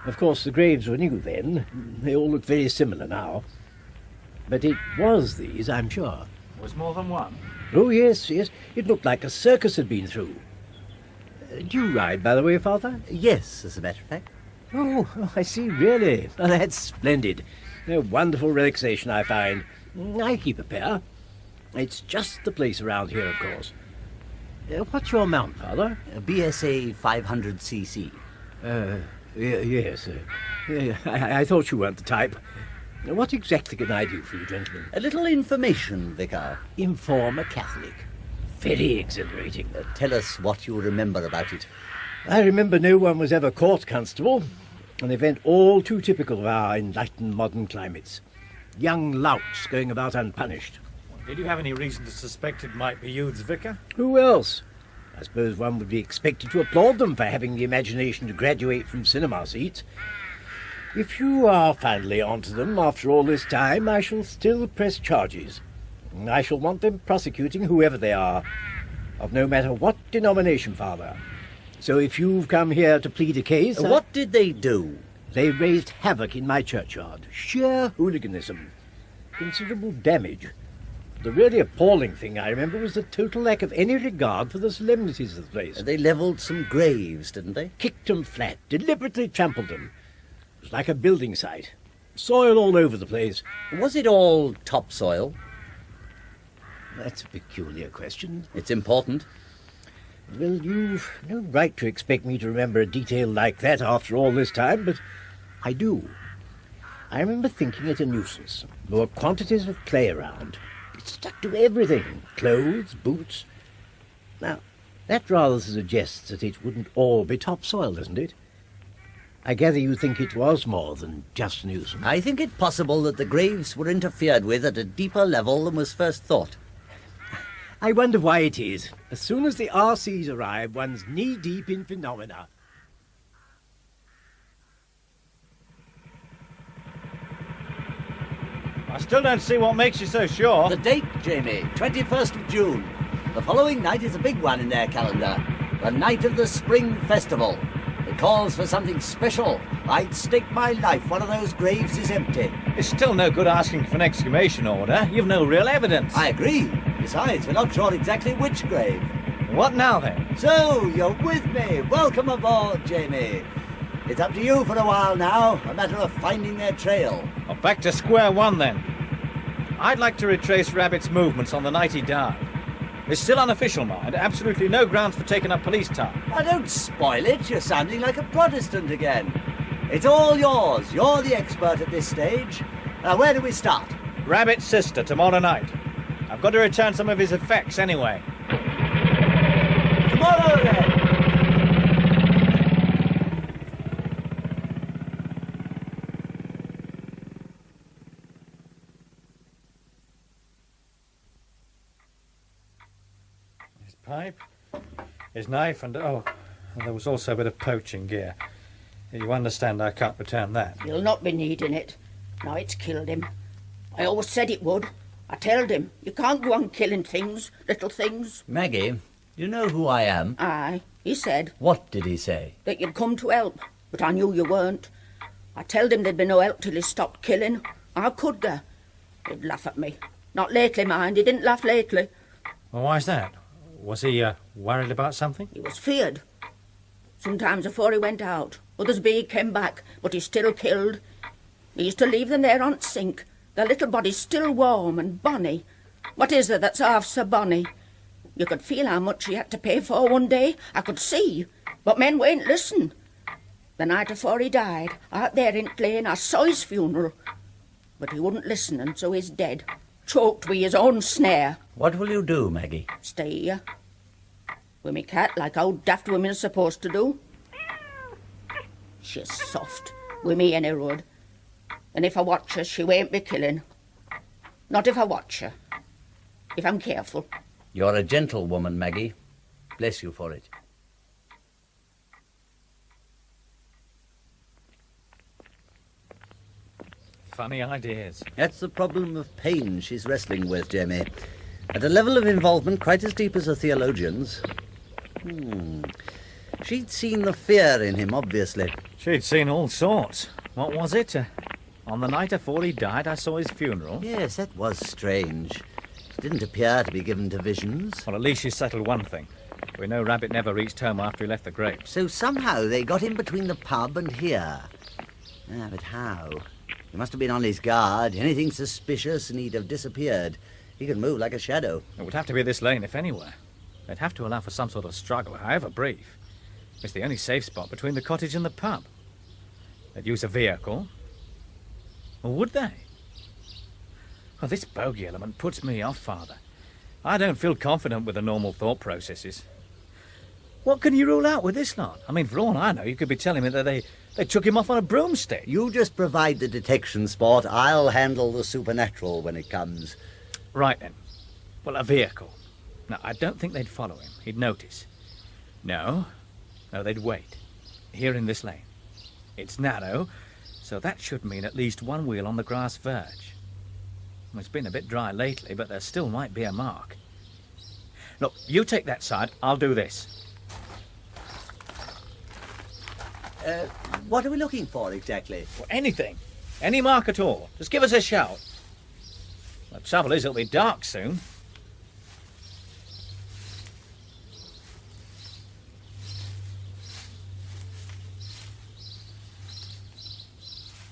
Of course, the graves were new then. They all look very similar now. But it was these, I'm sure. Was more than one? Oh, yes, yes. It looked like a circus had been through. Do you ride, by the way, Father? Yes, as a matter of fact. Oh, I see, really. Oh, that's splendid. A wonderful relaxation, I find. I keep a pair. It's just the place around here, of course. What's your mount, Father? A BSA 500cc. Yes. I thought you weren't the type. What exactly can I do for you, gentlemen? A little information, Vicar. Inform a Catholic. Very exhilarating. Tell us what you remember about it. I remember no one was ever caught, Constable. An event all too typical of our enlightened modern climates. Young louts going about unpunished. Did you have any reason to suspect it might be youth's vicar? Who else? I suppose one would be expected to applaud them for having the imagination to graduate from cinema seats. If you are finally onto them after all this time, I shall still press charges. I shall want them prosecuting whoever they are, of no matter what denomination, Father. So if you've come here to plead a case... What did they do? They raised havoc in my churchyard. Sheer hooliganism. Considerable damage. The really appalling thing, I remember, was the total lack of any regard for the solemnities of the place. They levelled some graves, didn't they? Kicked them flat, deliberately trampled them. It was like a building site. Soil all over the place. Was it all topsoil? That's a peculiar question. It's important. Well, you've no right to expect me to remember a detail like that after all this time, but I do. I remember thinking it a nuisance. There were quantities of clay around. It stuck to everything. Clothes, boots. Now, that rather suggests that it wouldn't all be topsoil, doesn't it? I gather you think it was more than just a nuisance. I think it possible that the graves were interfered with at a deeper level than was first thought. I wonder why it is. As soon as the RCs arrive, one's knee-deep in phenomena. I still don't see what makes you so sure. The date, Jamie, 21st of June. The following night is a big one in their calendar. The night of the Spring Festival. It calls for something special. I'd stake my life one of those graves is empty. It's still no good asking for an exhumation order. You've no real evidence. I agree. Besides, we're not sure exactly which grave. What now, then? So, you're with me. Welcome aboard, Jamie. It's up to you for a while now. A matter of finding their trail. Well, back to square one, then. I'd like to retrace Rabbit's movements on the night he died. It's still unofficial, mind. Absolutely no grounds for taking up police time. Now, don't spoil it. You're sounding like a Protestant again. It's all yours. You're the expert at this stage. Now, where do we start? Rabbit's sister, tomorrow night. I've got to return some of his effects anyway. Tomorrow, then. His pipe, his knife, and and there was also a bit of poaching gear. You understand I can't return that. You'll not be needing it. Now it's killed him. I always said it would. I told him, you can't go on killing things, little things. Maggie, you know who I am? Aye, he said. What did he say? That you'd come to help, but I knew you weren't. I told him there'd be no help till he stopped killing. How could there? He'd laugh at me. Not lately, mind, he didn't laugh lately. Well, why's that? Was he worried about something? He was feared. Sometimes afore he went out, others be he came back, but he still killed. He used to leave them there on sink. Their little bodies still warm and bonny. What is there that's half so bonny? You could feel how much he had to pay for one day. I could see. But men won't listen. The night afore he died, out there in Lane, I saw his funeral. But he wouldn't listen, and so he's dead. Choked with his own snare. What will you do, Maggie? Stay here. With me cat, like old daft women are supposed to do. She's soft. With me any road. And if I watch her, she won't be killing. Not if I watch her. If I'm careful. You're a gentlewoman, Maggie. Bless you for it. Funny ideas. That's the problem of pain she's wrestling with, Jamie. At a level of involvement quite as deep as a theologian's. She'd seen the fear in him, obviously. She'd seen all sorts. What was it? On the night afore he died, I saw his funeral. Yes, that was strange. She didn't appear to be given to visions. Well, at least she settled one thing. We know Rabbit never reached home after he left the grave. So somehow they got in between the pub and here. But how? He must have been on his guard. Anything suspicious and he'd have disappeared. He could move like a shadow. It would have to be this lane, if anywhere. They'd have to allow for some sort of struggle, however brief. It's the only safe spot between the cottage and the pub. They'd use a vehicle. Or would they? Well, this bogey element puts me off, Father. I don't feel confident with the normal thought processes. What can you rule out with this lot? I mean, for all I know, you could be telling me that they took him off on a broomstick. You just provide the detection spot. I'll handle the supernatural when it comes. Right, then. Well, a vehicle. Now, I don't think they'd follow him. He'd notice. No, they'd wait. Here in this lane. It's narrow, so that should mean at least one wheel on the grass verge. It's been a bit dry lately, but there still might be a mark. Look, you take that side, I'll do this. What are we looking for exactly? Well, anything. Any mark at all. Just give us a shout. The trouble is, it'll be dark soon.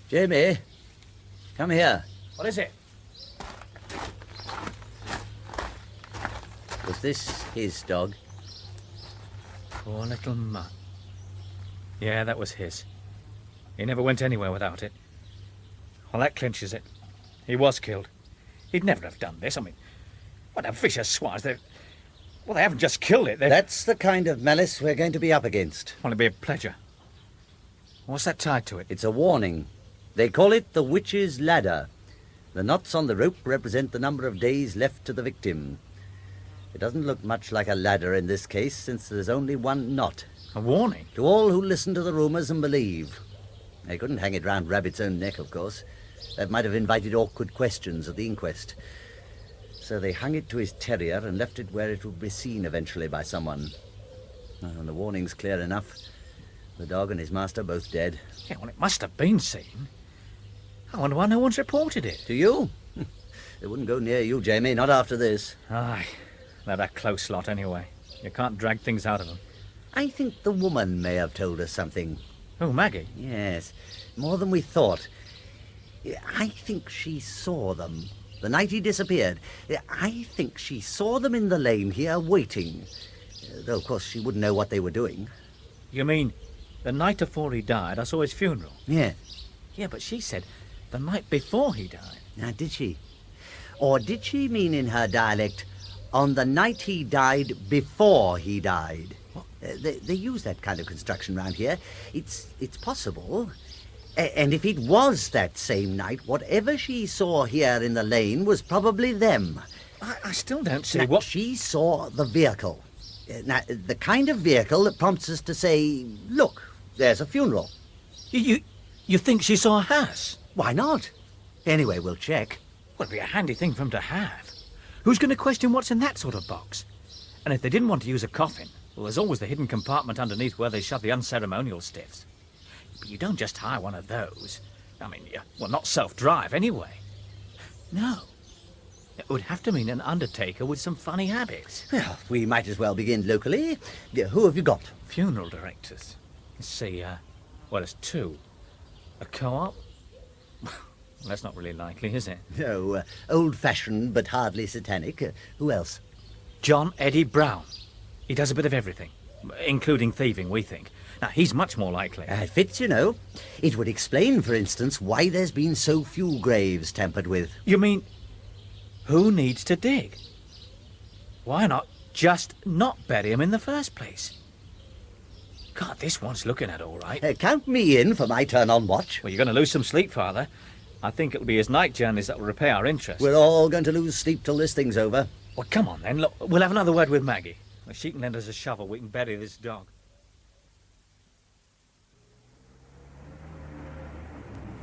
Jamie, come here. What is it? Was this his dog? Poor little mutt. Yeah, that was his. He never went anywhere without it. Well, that clinches it. He was killed. He'd never have done this. I mean, what a vicious swines. They haven't just killed it. That's the kind of malice we're going to be up against. Well, it'd be a pleasure. What's that tied to it? It's a warning. They call it the witch's ladder. The knots on the rope represent the number of days left to the victim. It doesn't look much like a ladder in this case, since there's only one knot. A warning? To all who listen to the rumours and believe. They couldn't hang it round Rabbit's own neck, of course. That might have invited awkward questions at the inquest. So they hung it to his terrier and left it where it would be seen eventually by someone. And the warning's clear enough. The dog and his master both dead. Yeah, well, it must have been seen. I wonder why no one's reported it. To you? They wouldn't go near you, Jamie, not after this. Aye, they're a close lot anyway. You can't drag things out of them. I think the woman may have told us something. Oh, Maggie? Yes, more than we thought. I think she saw them the night he disappeared. I think she saw them in the lane here waiting. Though, of course, she wouldn't know what they were doing. You mean the night before he died, I saw his funeral? Yeah. Yeah, but she said the night before he died. Now, did she? Or did she mean in her dialect, on the night he died before he died? What? They use that kind of construction round here. It's possible. And if it was that same night, whatever she saw here in the lane was probably them. I still don't see Now, what... She saw the vehicle. Now, the kind of vehicle that prompts us to say, look, there's a funeral. You think she saw a hearse? Why not? Anyway, we'll check. Well, it'd be a handy thing for him to have. Who's going to question what's in that sort of box? And if they didn't want to use a coffin, well, there's always the hidden compartment underneath where they shove the unceremonial stiffs. But you don't just hire one of those. I mean, well, not self-drive anyway. No. It would have to mean an undertaker with some funny habits. Well, we might as well begin locally. Who have you got? Funeral directors. Let's see, well, there's two. A co-op? Well, that's not really likely, is it? No, old-fashioned but hardly satanic. Who else? John Eddie Brown. He does a bit of everything, including thieving, we think. Now, he's much more likely. It fits, you know. It would explain, for instance, why there's been so few graves tampered with. You mean, who needs to dig? Why not just not bury him in the first place? God, this one's looking at all right. Count me in for my turn on watch. Well, you're going to lose some sleep, Father. I think it'll be his night journeys that will repay our interest. We're all going to lose sleep till this thing's over. Well, come on then. Look, we'll have another word with Maggie. If she can lend us a shovel, we can bury this dog.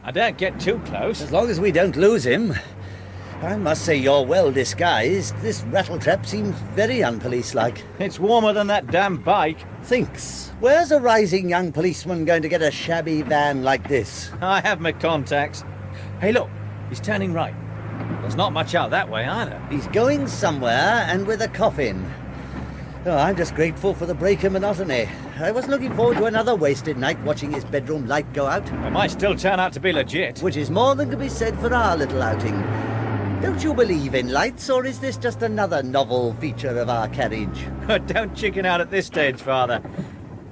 I daren't get too close. As long as we don't lose him. I must say you're well disguised. This rattletrap seems very unpolice-like. It's warmer than that damn bike. Thinks. Where's a rising young policeman going to get a shabby van like this? I have my contacts. Hey, look, he's turning right. There's not much out that way either. He's going somewhere, and with a coffin. Oh, I'm just grateful for the break in monotony. I was looking forward to another wasted night watching his bedroom light go out. It might still turn out to be legit. Which is more than can be said for our little outing. Don't you believe in lights, or is this just another novel feature of our carriage? Don't chicken out at this stage, Father.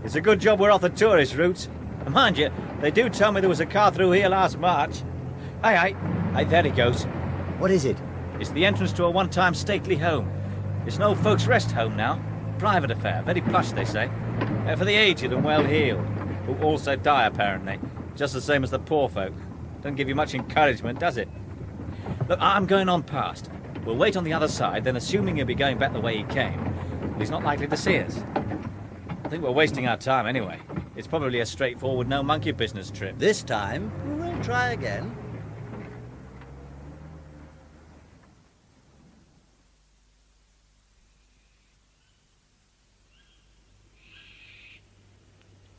It's a good job we're off the tourist routes. And mind you, they do tell me there was a car through here last March. Aye, there he goes. What is it? It's the entrance to a one-time stately home. It's an old folks' rest home now. Private affair, very plush, they say. For the aged and well-heeled, who also die, apparently. Just the same as the poor folk. Doesn't give you much encouragement, does it? Look, I'm going on past. We'll wait on the other side, then assuming he'll be going back the way he came, he's not likely to see us. think we're wasting our time anyway. It's probably a straightforward no-monkey business trip. This time, we'll try again.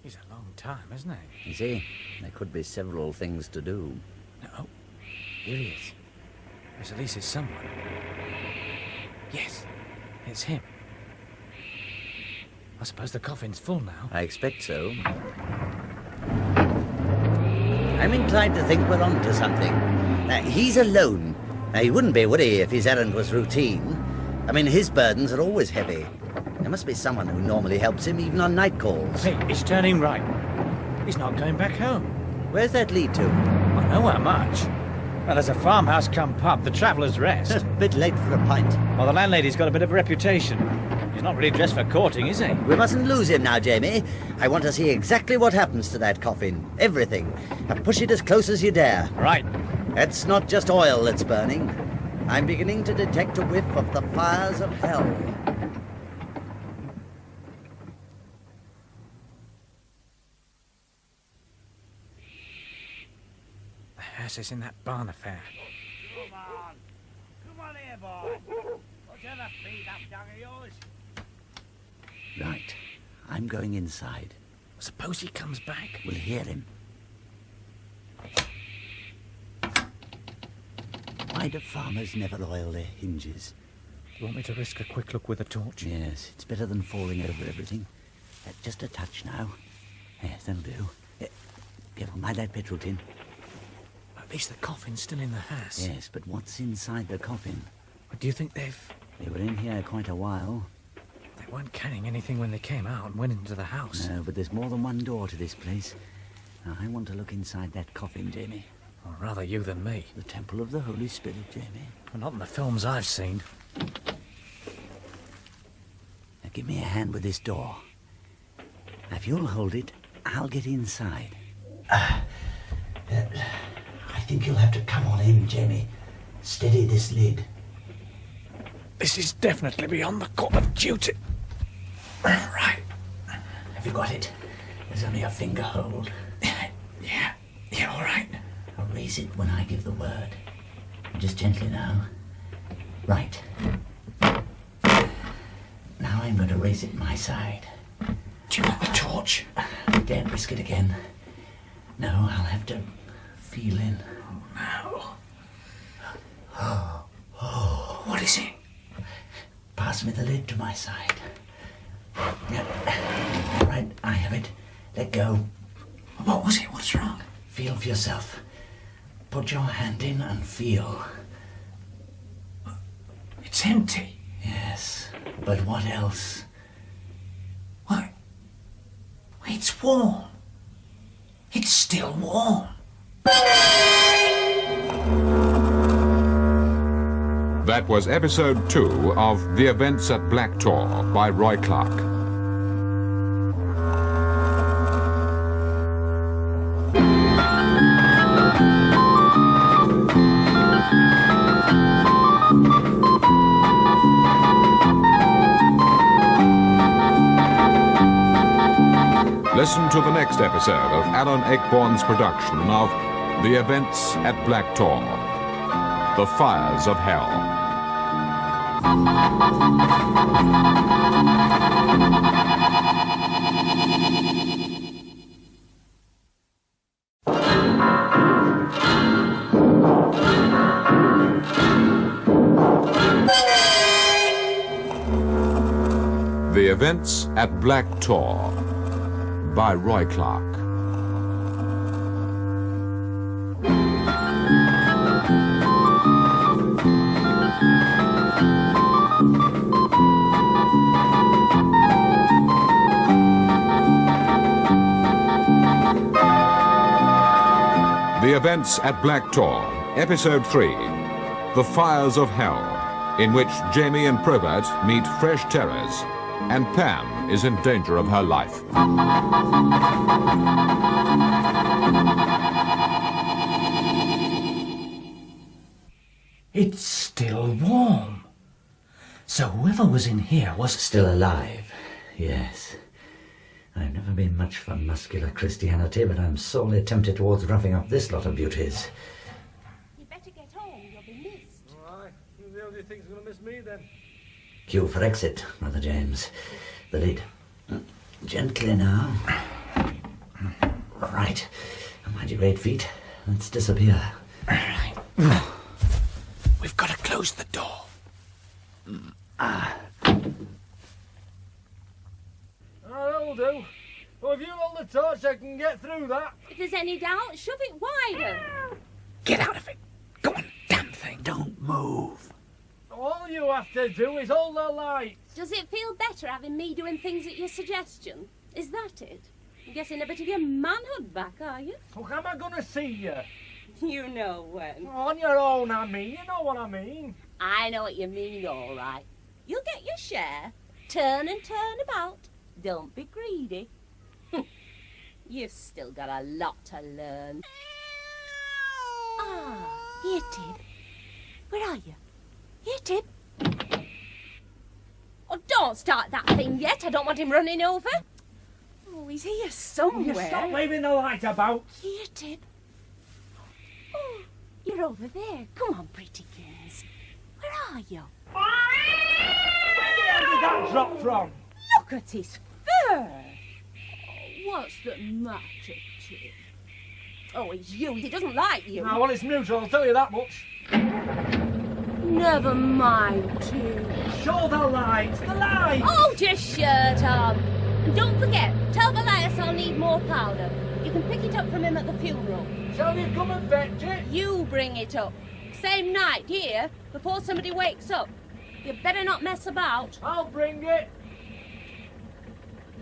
He's a long time, isn't he? You see, there could be several things to do. No. Here he is. There's at least his someone. Yes, it's him. I suppose the coffin's full now. I expect so. I'm inclined to think we're on to something. Now, he's alone. Now, he wouldn't be, would he, if his errand was routine? I mean, his burdens are always heavy. There must be someone who normally helps him, even on night calls. Hey, he's turning right. He's not going back home. Where's that lead to? Well, nowhere much. Well, there's a farmhouse come pub, the Traveller's Rest. Bit late for a pint. Well, the landlady's got a bit of a reputation. He's not really dressed for courting, is he? We mustn't lose him now, Jamie. I want to see exactly what happens to that coffin. Everything. And push it as close as you dare. Right. It's not just oil that's burning. I'm beginning to detect a whiff of the fires of hell. The hearse is in that barn affair. Come on here, boy. What's on the feed up dog of yours? Right. I'm going inside. Suppose he comes back. We'll hear him. Why do farmers never oil their hinges? Do you want me to risk a quick look with a torch? Yes, it's better than falling over everything. Just a touch now. Yes, that'll do. Careful, mind that petrol tin. At least the coffin's still in the hearse. Yes, but what's inside the coffin? But do you think they've... They were in here quite a while. They weren't carrying anything when they came out and went into the house. No, but there's more than one door to this place. Now, I want to look inside that coffin, Jamie. Or rather you than me. The Temple of the Holy Spirit, Jamie. Well, not in the films I've seen. Now, give me a hand with this door. Now, if you'll hold it, I'll get inside. I think you'll have to come on in, Jamie. Steady this lid. This is definitely beyond the call of duty. Right. Have you got it? There's only a finger hold. Yeah, all right. I'll raise it when I give the word. Just gently now. Right. Now I'm going to raise it my side. Do you want the torch? I daren't risk it again. No, I'll have to feel in. Oh, no. Oh, what is it? Pass me the lid to my side. Yeah. Right, I have it. Let go. What was it? What's wrong? Feel for yourself. Put your hand in and feel. It's empty. Yes, but what else? What? It's warm. It's still warm. That was episode 2 of The Events at Black Tor by Roy Clarke. Listen to the next episode of Alan Ayckbourn's production of The Events at Black Tor, The Fires of Hell. The Events at Black Tor by Roy Clarke. The Events at Black Tor, Episode 3, The Fires of Hell, in which Jamie and Probert meet fresh terrors, and Pam is in danger of her life. It's still warm. So whoever was in here was... Still alive, yes. I've never been much for muscular Christianity, but I'm sorely tempted towards roughing up this lot of beauties. You better get home, you'll be missed. All right. Who the hell do you think's going to miss me, then? Cue for exit, Brother James. The lead. Gently now. Right. Mind your great feet. Let's disappear. All right. We've got to close the door. That'll do. Well, if you hold the torch, I can get through that. If there's any doubt, shove it wider. Get out of it. Go on, damn thing. Don't move. All you have to do is hold the light. Does it feel better having me doing things at your suggestion? Is that it? You're getting a bit of your manhood back, are you? So how am I going to see you? You know when. On your own, I mean. You know what I mean. I know what you mean, all right. You'll get your share. Turn and turn about. Don't be greedy. You've still got a lot to learn. Ah, here, Tib. Where are you? Here, Tib. Oh, don't start that thing yet. I don't want him running over. Oh, he's here somewhere. You stop waving the light about. Here, Tib. Oh, you're over there. Come on, prettykins. Where are you? Where did that drop from? Look at his fur. Oh, what's the matter, Tib? Oh, it's you. He doesn't like you. Ah, well, it's mutual, I'll tell you that much. Never mind, Tib. Show the light. The light. Hold your shirt on. And don't forget, tell Wallace I'll need more powder. You can pick it up from him at the funeral. Shall you come and fetch it? You bring it up. Same night, here, before somebody wakes up. You better not mess about. I'll bring it.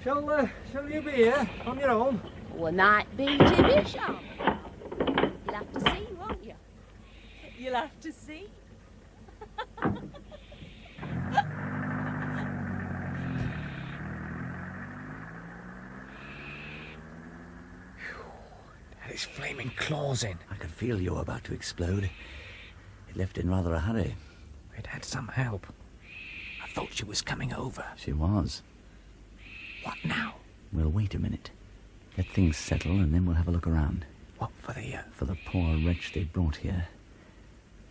Shall you be here on your own? Well, might be Jimmy Sharp. You'll have to see, won't you? You'll have to see. Had his flaming claws in. I could feel you were about to explode. It left in rather a hurry. We'd had some help. I thought she was coming over. She was. What now? We'll wait a minute. Let things settle, and then we'll have a look around. What for the... For the poor wretch they brought here.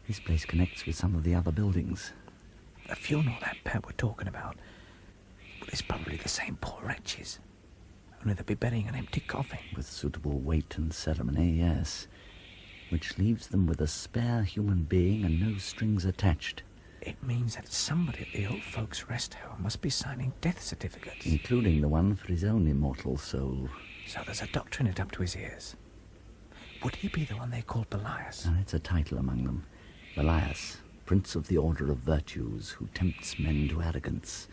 This place connects with some of the other buildings. The funeral that Peck were talking about. Well, it's probably the same poor wretches. Only they'll be burying an empty coffin. With suitable weight and ceremony, yes. Which leaves them with a spare human being and no strings attached. It means that somebody at the old folks' rest home must be signing death certificates. Including the one for his own immortal soul. So there's a doctor in it up to his ears. Would he be the one they called Belias? And it's a title among them. Belias, Prince of the Order of Virtues, who tempts men to arrogance.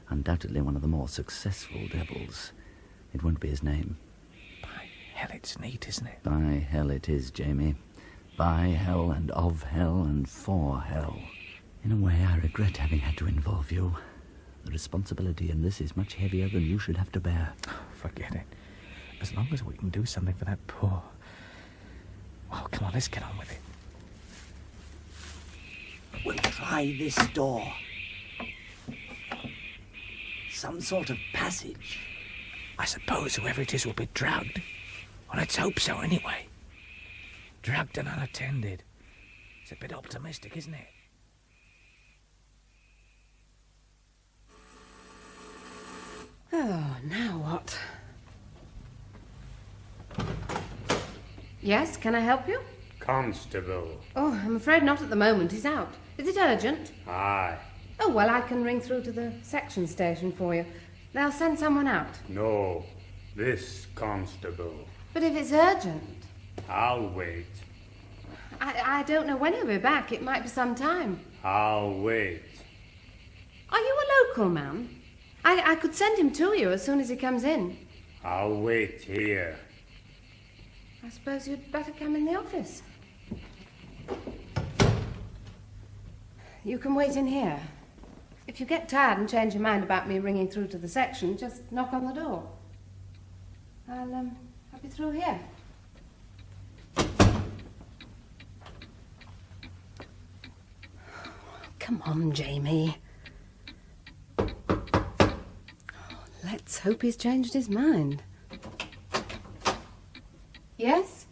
Undoubtedly one of the more successful devils. It won't be his name. By hell, it's neat, isn't it? By hell it is, Jamie. By hell and of hell and for hell. In a way, I regret having had to involve you. The responsibility in this is much heavier than you should have to bear. Oh, forget it. As long as we can do something for that poor... Oh, come on, let's get on with it. We'll try this door. Some sort of passage. I suppose whoever it is will be drugged. Well, let's hope so, anyway. Drugged and unattended. It's a bit optimistic, isn't it? Oh, now what? Yes, can I help you? Constable. Oh, I'm afraid not at the moment. He's out. Is it urgent? Aye. Oh, well, I can ring through to the section station for you. They'll send someone out. No, this constable. But if it's urgent... I'll wait. I don't know when he'll be back. It might be some time. I'll wait. Are you a local man? I could send him to you as soon as he comes in. I'll wait here. I suppose you'd better come in the office. You can wait in here. If you get tired and change your mind about me ringing through to the section, just knock on the door. I'll be through here. Come on, Jamie. Let's Let's hope he's changed his mind. Yes?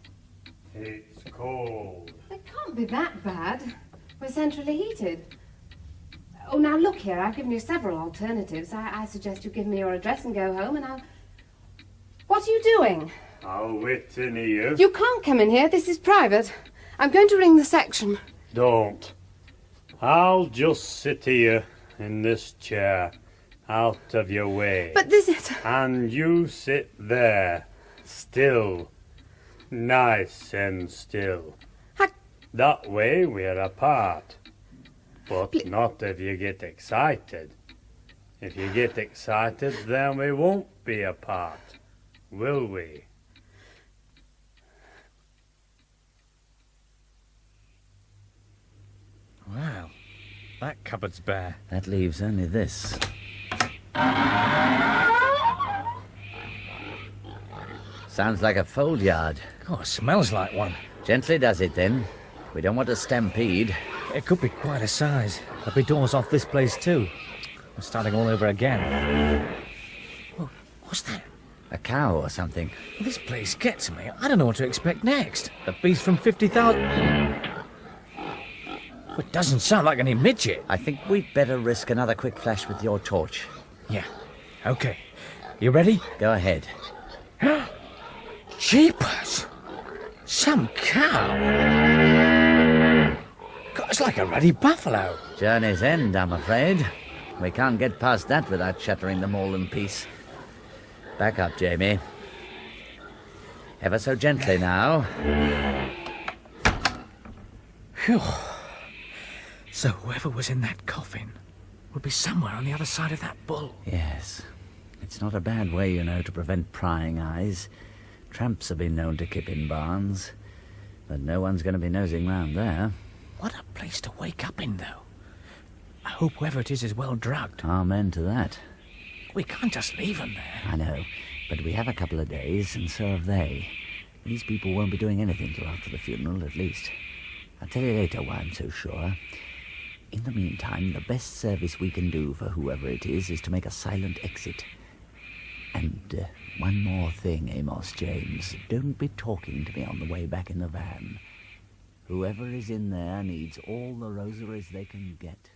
It's cold. It can't be that bad. We're centrally heated. Oh, now look here, I've given you several alternatives. I suggest you give me your address and go home, and I'll... What are you doing? I'll wait in here. You can't come in here. This is private. I'm going to ring the section. Don't. I'll just sit here in this chair, out of your way. But this is... And you sit there, still. Nice and still. That way we're apart. But not if you get excited. If you get excited, then we won't be apart, will we? Wow, that cupboard's bare. That leaves only this. Sounds like a fold yard. Oh, it smells like one. Gently does it, then. We don't want a stampede. It could be quite a size. There'll be doors off this place, too. We're starting all over again. Oh, what's that? A cow or something. This place gets me. I don't know what to expect next. The beast from 50,000... It doesn't sound like any midget. I think we'd better risk another quick flash with your torch. Yeah. Okay. You ready? Go ahead. Jeepers! Some cow! God, it's like a ruddy buffalo. Journey's end, I'm afraid. We can't get past that without shattering them all in piece. Back up, Jamie. Ever so gently now. Phew. So whoever was in that coffin would be somewhere on the other side of that bull. Yes. It's not a bad way, you know, to prevent prying eyes. Tramps have been known to kip in barns. But no one's going to be nosing round there. What a place to wake up in, though. I hope whoever it is well drugged. Amen to that. We can't just leave them there. I know, but we have a couple of days, and so have they. These people won't be doing anything till after the funeral, at least. I'll tell you later why I'm so sure. In the meantime, the best service we can do for whoever it is to make a silent exit. And one more thing, Amos James. Don't be talking to me on the way back in the van. Whoever is in there needs all the rosaries they can get.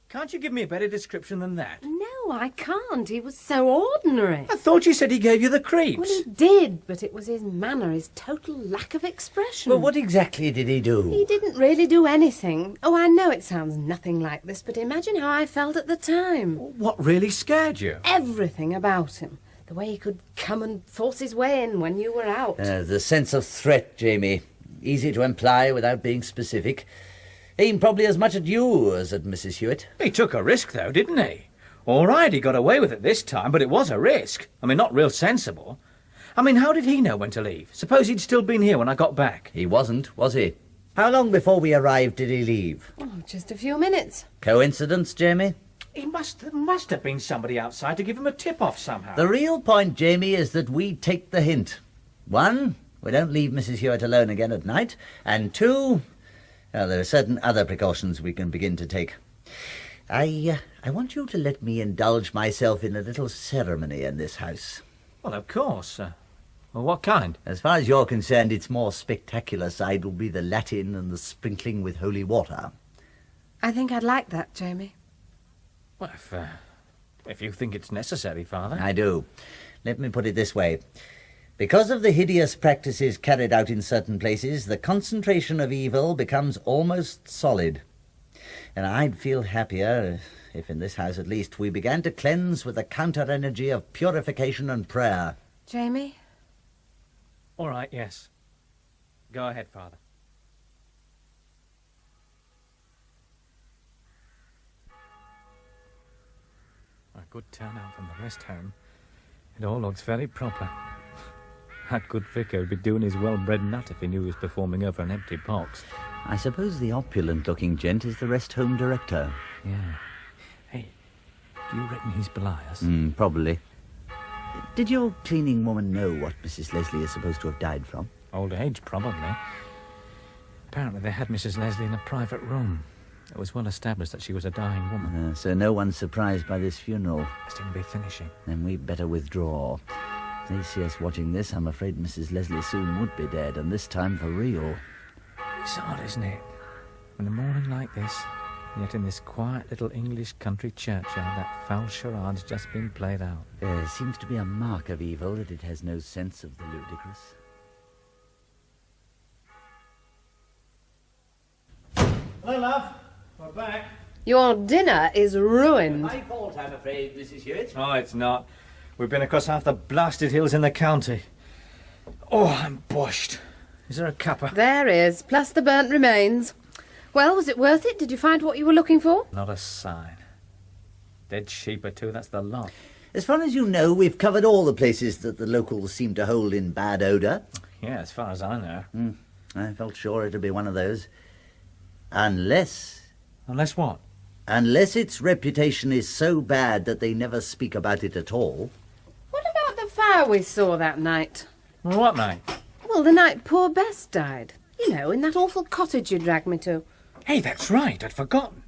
Can't you give me a better description than that? No, I can't. He was so ordinary. I thought you said he gave you the creeps. Well, he did, but it was his manner, his total lack of expression. Well, what exactly did he do? He didn't really do anything. Oh, I know it sounds nothing like this, but imagine how I felt at the time. What really scared you? Everything about him. The way he could come and force his way in when you were out. The sense of threat, Jamie. Easy to imply without being specific. Aimed probably as much at you as at Mrs. Hewitt. He took a risk, though, didn't he? All right, he got away with it this time, but it was a risk. I mean, not real sensible. I mean, how did he know when to leave? Suppose he'd still been here when I got back. He wasn't, was he? How long before we arrived did he leave? Oh, just a few minutes. Coincidence, Jamie? There must have been somebody outside to give him a tip-off somehow. The real point, Jamie, is that we take the hint. 1, we don't leave Mrs. Hewitt alone again at night. And 2... Well, there are certain other precautions we can begin to take. I want you to let me indulge myself in a little ceremony in this house. Well, of course. Well, what kind? As far as you're concerned, its more spectacular side will be the Latin and the sprinkling with holy water. I think I'd like that, Jamie. Well, if you think it's necessary, Father. I do. Let me put it this way. Because of the hideous practices carried out in certain places, the concentration of evil becomes almost solid. And I'd feel happier if, in this house at least, we began to cleanse with the counter-energy of purification and prayer. Jamie? All right, yes. Go ahead, Father. A good turnout from the rest home. It all looks very proper. That good vicar would be doing his well-bred nut if he knew he was performing over an empty box. I suppose the opulent-looking gent is the rest home director. Yeah. Hey, do you reckon he's Belias? Probably. Did your cleaning woman know what Mrs. Leslie is supposed to have died from? Old age, probably. Apparently they had Mrs. Leslie in a private room. It was well established that she was a dying woman. So no one's surprised by this funeral. Must even be finishing. Then we'd better withdraw. If they see us watching this, I'm afraid Mrs. Leslie soon would be dead, and this time for real. It's odd, isn't it? On a morning like this, yet in this quiet little English country churchyard, that foul charade's just been played out. There seems to be a mark of evil that it has no sense of the ludicrous. Hello, love. We're back. Your dinner is ruined. My fault, I'm afraid, Mrs. Hewitt. Oh, it's not. We've been across half the blasted hills in the county. Oh, I'm bushed. Is there a cuppa? There is, plus the burnt remains. Well, was it worth it? Did you find what you were looking for? Not a sign. Dead sheep or two, that's the lot. As far as you know, we've covered all the places that the locals seem to hold in bad odour. Yeah, as far as I know. I felt sure it'd be one of those. Unless... Unless what? Unless its reputation is so bad that they never speak about it at all. What about the fire we saw that night? What night? Well, the night poor Bess died. You know, in that awful cottage you dragged me to. Hey, that's right. I'd forgotten.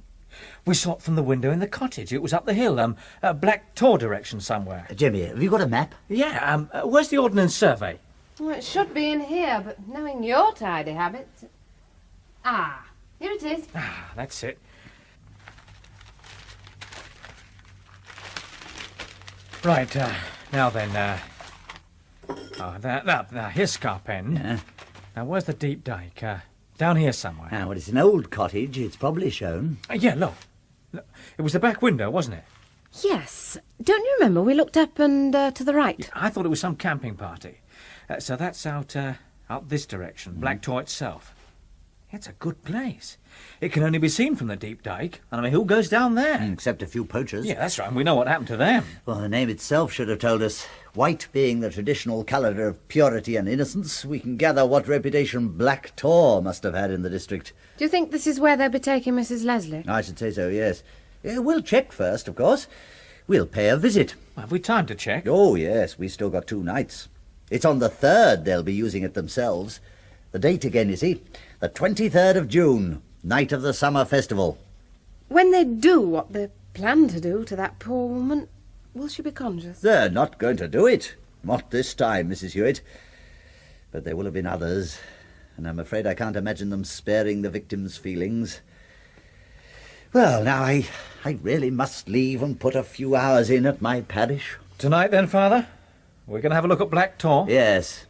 We saw it from the window in the cottage. It was up the hill, Black Tor direction somewhere. Jimmy, have you got a map? Yeah, where's the Ordnance Survey? Well, it should be in here, but knowing your tidy habits... Ah, here it is. Ah, that's it. Right, now then, now, here's Scarp End. Yeah. Now, where's the deep dyke? Down here somewhere. Well, it's an old cottage. It's probably shown. Yeah, look. It was the back window, wasn't it? Yes. Don't you remember we looked up and to the right? I thought it was some camping party. So that's out this direction, Black Tor itself. It's a good place. It can only be seen from the deep dyke. And I mean, who goes down there? Except a few poachers. Yeah, that's right. And we know what happened to them. Well, the name itself should have told us. White being the traditional colour of purity and innocence, we can gather what reputation Black Tor must have had in the district. Do you think this is where they'll be taking Mrs. Leslie? I should say so, yes. We'll check first, of course. We'll pay a visit. Have we time to check? Oh, yes, we still got 2 nights. It's on the 3rd they'll be using it themselves. The date again, you see, the 23rd of June, night of the summer festival. When they do what they plan to do to that poor woman, will she be conscious? They're not going to do it. Not this time, Mrs. Hewitt. But there will have been others, and I'm afraid I can't imagine them sparing the victim's feelings. Well, now, I really must leave and put a few hours in at my parish. Tonight, then, Father? We're going to have a look at Black Tor? Yes.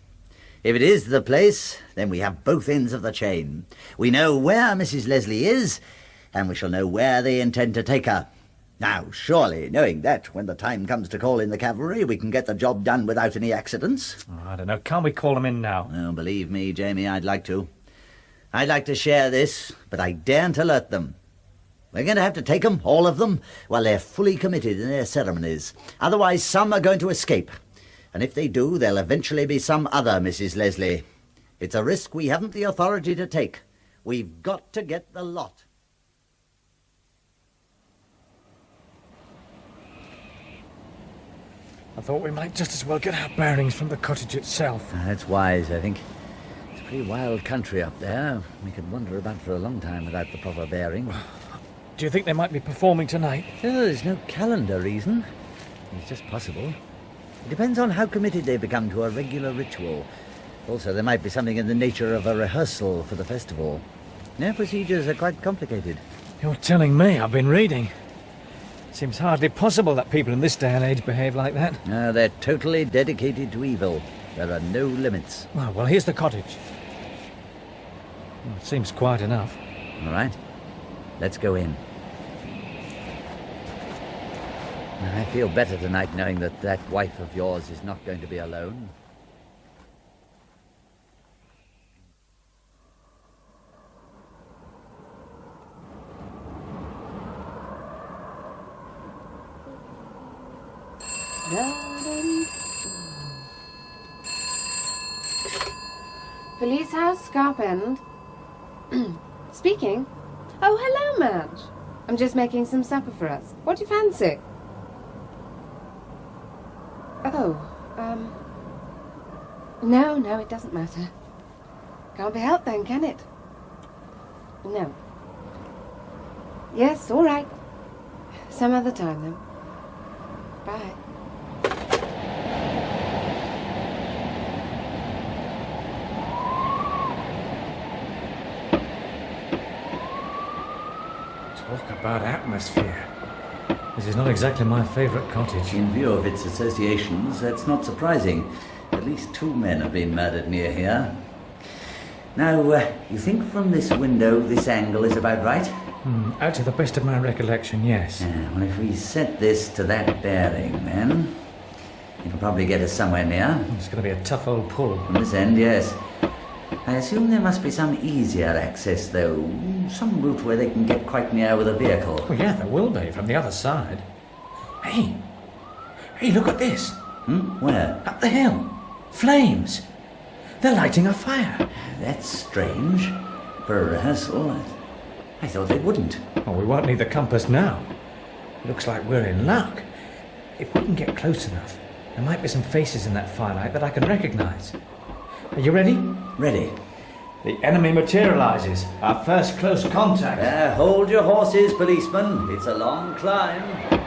If it is the place, then we have both ends of the chain. We know where Mrs. Leslie is, and we shall know where they intend to take her. Now, surely, knowing that, when the time comes to call in the cavalry, we can get the job done without any accidents. Oh, I don't know. Can't we call them in now? Oh, believe me, Jamie, I'd like to. I'd like to share this, but I daren't alert them. We're going to have to take them, all of them, while they're fully committed in their ceremonies. Otherwise, some are going to escape. And if they do, there'll eventually be some other Mrs. Leslie. It's a risk we haven't the authority to take. We've got to get the lot. I thought we might just as well get our bearings from the cottage itself. That's wise, I think. It's a pretty wild country up there. We could wander about for a long time without the proper bearing. Do you think they might be performing tonight? There's no calendar reason. It's just possible. It depends on how committed they become to a regular ritual. Also, there might be something in the nature of a rehearsal for the festival. Their procedures are quite complicated. You're telling me. I've been reading. Seems hardly possible that people in this day and age behave like that. No, they're totally dedicated to evil. There are no limits. Oh, well, here's the cottage. Well, it seems quiet enough. All right. Let's go in. I feel better tonight knowing that that wife of yours is not going to be alone. Police House, Scarp End. Speaking. Oh, hello, Madge. I'm just making some supper for us. What do you fancy? Oh, no, it doesn't matter. Can't be helped then, can it? No. Yes, all right. Some other time, then. Bye. Talk about atmosphere. This is not exactly my favourite cottage. In view of its associations, that's not surprising. At least 2 men have been murdered near here. Now, you think from this window this angle is about right? Out to the best of my recollection, yes. Well, if we set this to that bearing, then it'll probably get us somewhere near. It's going to be a tough old pull. From this end, yes. I assume there must be some easier access, though. Some route where they can get quite near with a vehicle. Well, yeah, there will be, from the other side. Hey, look at this. Where? Up the hill. Flames. They're lighting a fire. That's strange. For a rehearsal, I thought they wouldn't. Well, we won't need the compass now. Looks like we're in luck. If we can get close enough, there might be some faces in that firelight that I can recognise. Are you ready? Ready. The enemy materialises. Our first close contact. Hold your horses, policeman. It's a long climb.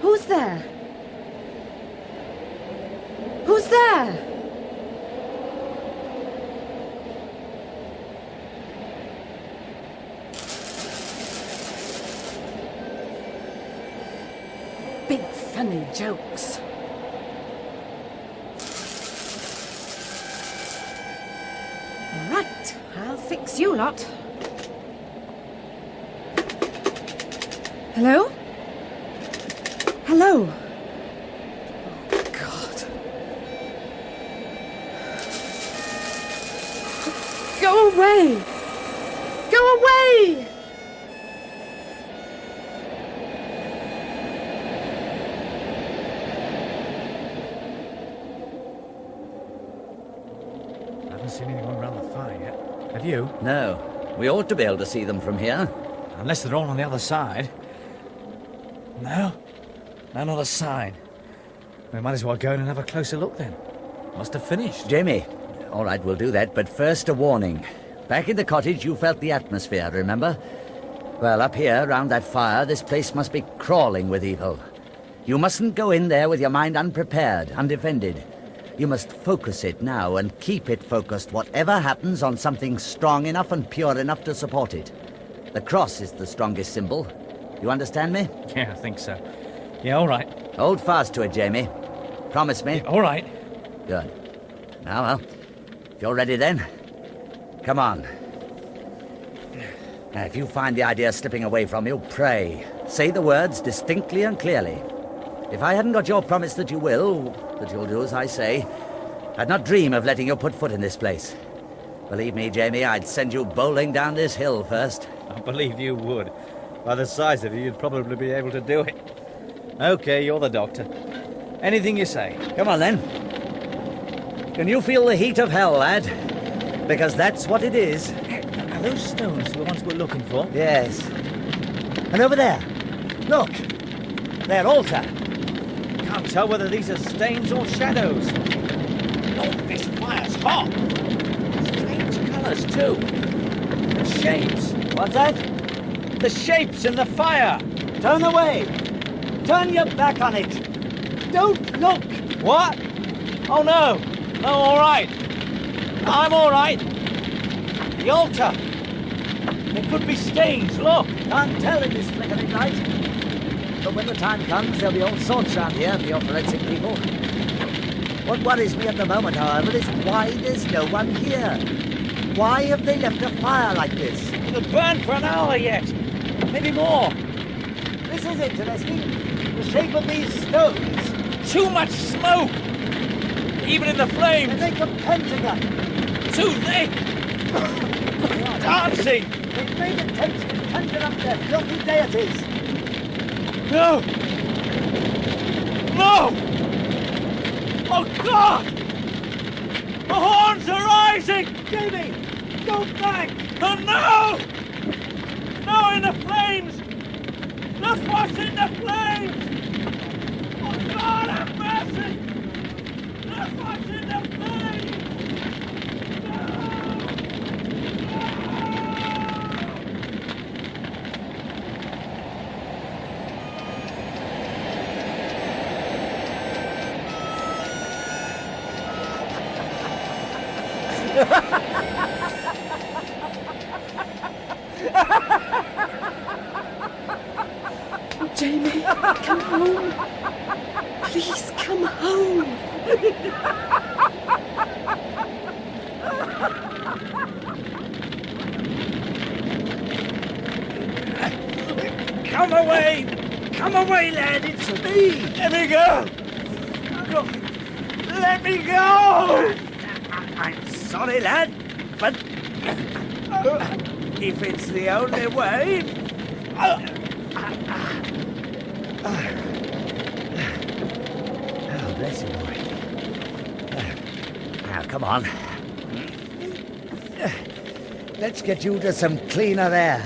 Who's there? Who's there? Big funny jokes. Right, I'll fix you lot. Hello? Hello? Oh, God. Go away! Go away! I haven't seen anyone around the fire yet. Have you? No. We ought to be able to see them from here. Unless they're all on the other side. No? No, not a sign. We might as well go in and have a closer look then. Must have finished. Jamie. All right, we'll do that, but first a warning. Back in the cottage, you felt the atmosphere, remember? Well, up here, round that fire, this place must be crawling with evil. You mustn't go in there with your mind unprepared, undefended. You must focus it now and keep it focused, whatever happens, on something strong enough and pure enough to support it. The cross is the strongest symbol. You understand me? Yeah, I think so. Yeah, all right. Hold fast to it, Jamie. Promise me. Yeah, all right. Good. Now, well, if you're ready then, come on. Now, if you find the idea slipping away from you, pray. Say the words distinctly and clearly. If I hadn't got your promise that you will, that you'll do as I say, I'd not dream of letting you put foot in this place. Believe me, Jamie, I'd send you bowling down this hill first. I believe you would. By the size of you, you'd probably be able to do it. Okay, you're the doctor. Anything you say. Come on, then. Can you feel the heat of hell, lad? Because that's what it is. Are those stones the ones we're looking for? Yes. And over there. Look. Their altar. Can't tell whether these are stains or shadows. Oh, this fire's hot. Strange colours, too. The shapes. What's that? The shapes in the fire. Turn away. Turn your back on it. Don't look. What? Oh, no. No, all right. I'm all right. The altar. There could be stains, look. Can't tell in this flickering light. But when the time comes, there'll be all sorts around here for your forensic people. What worries me at the moment, however, is why there's no one here. Why have they left a fire like this? It'll burn for an hour yet. Maybe more. This is interesting. The shape of these stones. Too much smoke. Even in the flames. They make a pentagon. Too thick. Dancing. They've made attempts to conjure up their filthy deities. No. No. Oh, God! The horns are rising! Jamie, go back! Oh, no! No, in the flames! Look what's in the flames! Oh, God, have mercy! Look what's in the flames! Jamie, come home. Please come home. Come away! Come away, lad! It's me! Let me go! Let me go! I'm sorry, lad, but if it's the only way... Oh, bless you, boy. Now, come on. Let's get you to some cleaner air.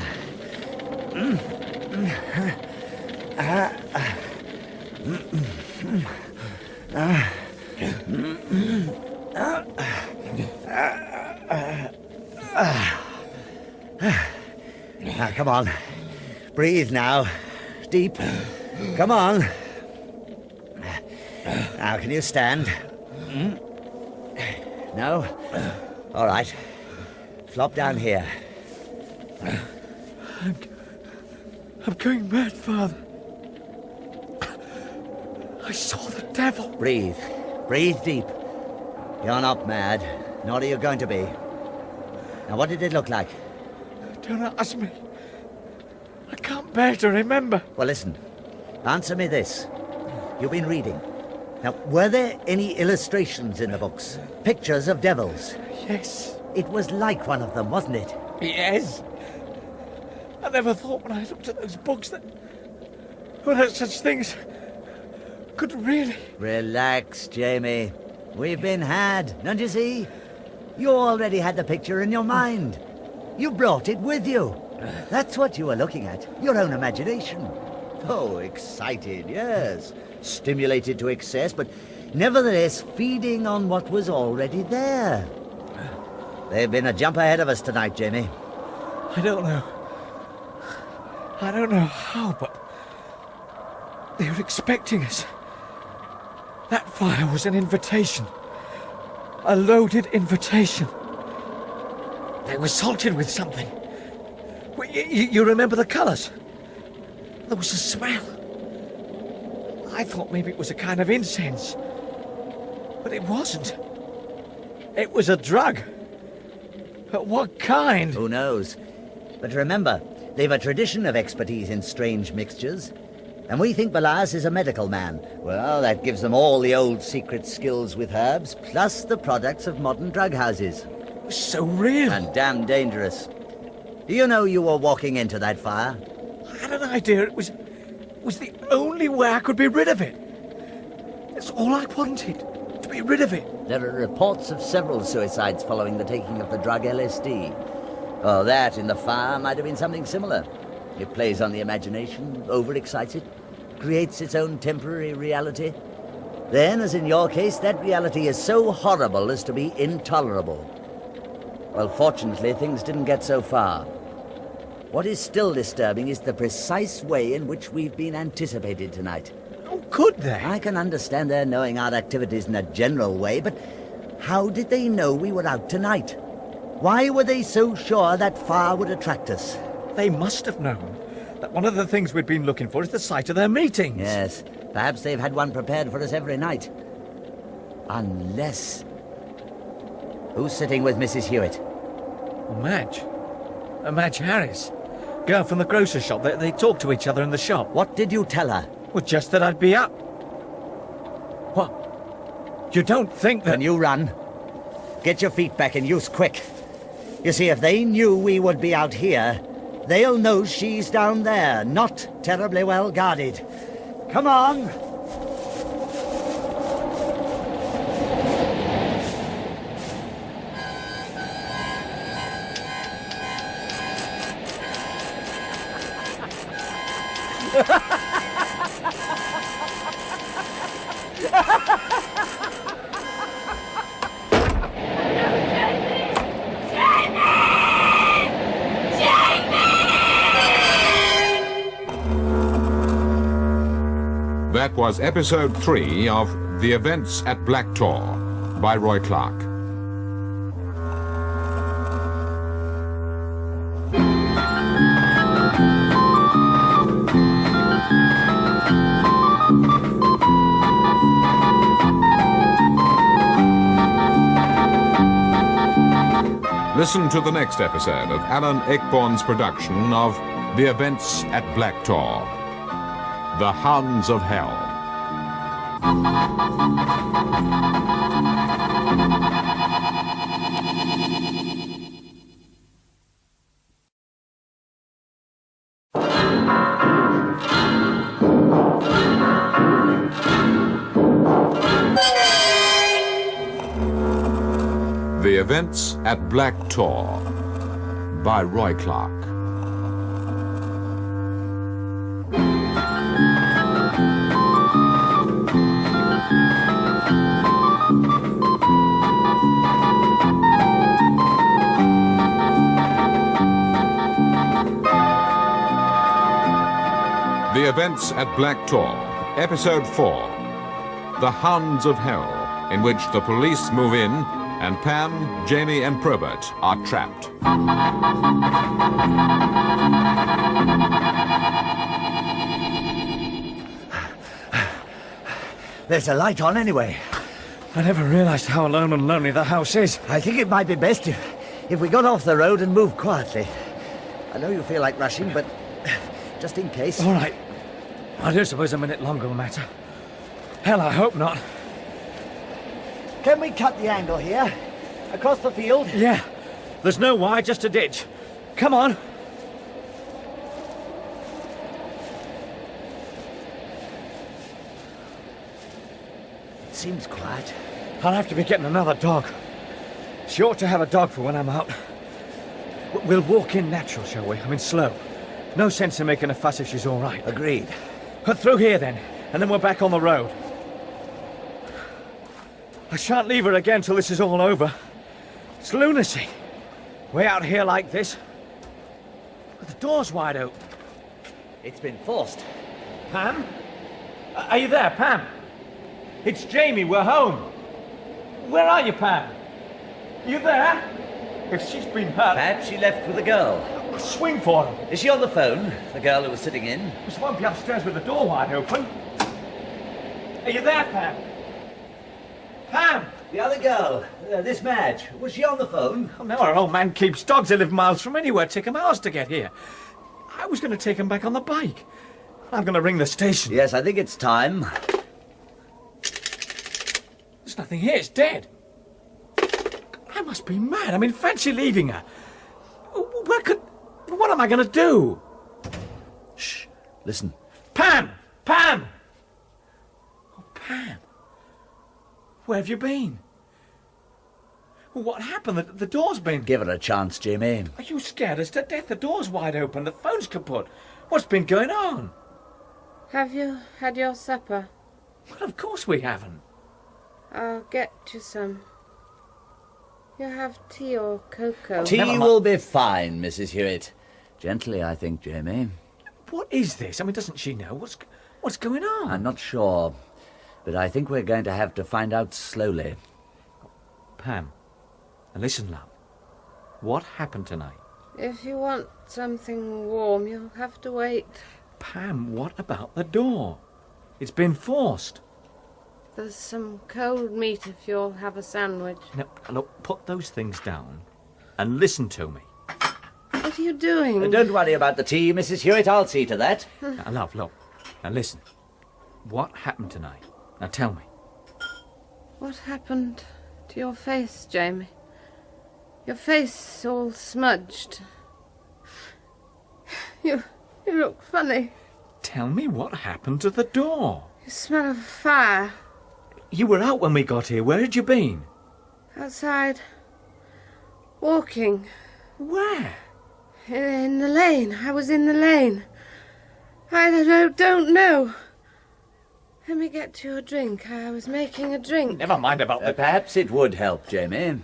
Now, come on. Breathe now. Deep. Come on. Now, can you stand? No? All right. Flop down here. I'm going mad, Father. I saw the devil. Breathe. Breathe deep. You're not mad, nor are you going to be. Now, what did it look like? Don't ask me. I can't bear to remember. Well, listen. Answer me this. You've been reading. Now, were there any illustrations in the books? Pictures of devils? Yes. It was like one of them, wasn't it? Yes. I never thought when I looked at those books that such things could really... Relax, Jamie. We've been had, don't you see? You already had the picture in your mind. You brought it with you. That's what you were looking at, your own imagination. Oh, excited, yes. Stimulated to excess, but nevertheless feeding on what was already there. They've been a jump ahead of us tonight, Jamie. I don't know how, but they were expecting us. That fire was an invitation. A loaded invitation. They were salted with something. You remember the colours? There was a smell. I thought maybe it was a kind of incense. But it wasn't. It was a drug. But what kind? Who knows? But remember, they've a tradition of expertise in strange mixtures. And we think Wallace is a medical man. Well, that gives them all the old secret skills with herbs, plus the products of modern drug houses. So real. And damn dangerous. Do you know you were walking into that fire? I had an idea it was the only way I could be rid of it. That's all I wanted, to be rid of it. There are reports of several suicides following the taking of the drug LSD. Oh, that in the fire might have been something similar. It plays on the imagination, overexcites it, creates its own temporary reality. Then, as in your case, that reality is so horrible as to be intolerable. Well, fortunately, things didn't get so far. What is still disturbing is the precise way in which we've been anticipated tonight. How could they? I can understand their knowing our activities in a general way, but how did they know we were out tonight? Why were they so sure that fire would attract us? They must have known that one of the things we'd been looking for is the site of their meetings. Yes, perhaps they've had one prepared for us every night. Unless... Who's sitting with Mrs. Hewitt? Madge. Madge Harris. Girl from the grocer's shop. They talk to each other in the shop. What did you tell her? Well, just that I'd be up. What? You don't think that... Can you run? Get your feet back in use, quick. You see, if they knew we would be out here, they'll know she's down there, not terribly well guarded. Come on! That was episode 3 of The Events at Black Tor by Roy Clarke. Listen to the next episode of Alan Ayckbourn's production of The Events at Black Tor, The Hounds of Hell. The Events at Black Tor by Roy Clarke. The Events at Black Tor, Episode 4, The Hounds of Hell, in which the police move in and Pam, Jamie and Probert are trapped. There's a light on anyway. I never realised how alone and lonely the house is. I think it might be best if we got off the road and moved quietly. I know you feel like rushing, but just in case. All right. I don't suppose a minute longer will matter. Hell, I hope not. Can we cut the angle here? Across the field? Yeah. There's no why, just a ditch. Come on. It seems quiet. I'll have to be getting another dog. She ought to have a dog for when I'm out. We'll walk in natural, shall we? I mean, slow. No sense in making a fuss if she's all right. Agreed. Through here, then, and then we're back on the road. I shan't leave her again till this is all over. It's lunacy. Way out here like this. But the door's wide open. It's been forced. Pam? Are you there, Pam? It's Jamie, we're home. Where are you, Pam? You there? If she's been hurt... Perhaps she left with a girl. Swing for her. Is she on the phone, the girl who was sitting in? She won't be upstairs with the door wide open. Are you there, Pam? Pam! The other girl, this Madge, was she on the phone? Oh, no, our old man keeps dogs that live miles from anywhere. Take 'em hours to get here. I was going to take him back on the bike. I'm going to ring the station. Yes, I think it's time. There's nothing here. It's dead. I must be mad. I mean, fancy leaving her. What am I going to do? Shh. Listen. Pam! Pam! Oh, Pam. Where have you been? What happened? The door's been... Give her a chance, Jamie. Are you scared us to death? The door's wide open. The phone's kaput. What's been going on? Have you had your supper? Well, of course we haven't. I'll get you some. You have tea or cocoa? Tea will be fine, Mrs. Hewitt. Gently, I think, Jamie. What is this? I mean, doesn't she know? What's going on? I'm not sure, but I think we're going to have to find out slowly. Pam, now listen, love. What happened tonight? If you want something warm, you'll have to wait. Pam, what about the door? It's been forced. There's some cold meat if you'll have a sandwich. Now, look, put those things down and listen to me. What are you doing? Don't worry about the tea, Mrs. Hewitt. I'll see to that. Now, love, look. Now, listen. What happened tonight? Now, tell me. What happened to your face, Jamie? Your face all smudged. You look funny. Tell me what happened to the door. You smell of fire. You were out when we got here. Where had you been? Outside. Walking. Where? In the lane. I was in the lane. I don't know. Let me get you a drink. I was making a drink. Never mind about the... Perhaps it would help, Jamie.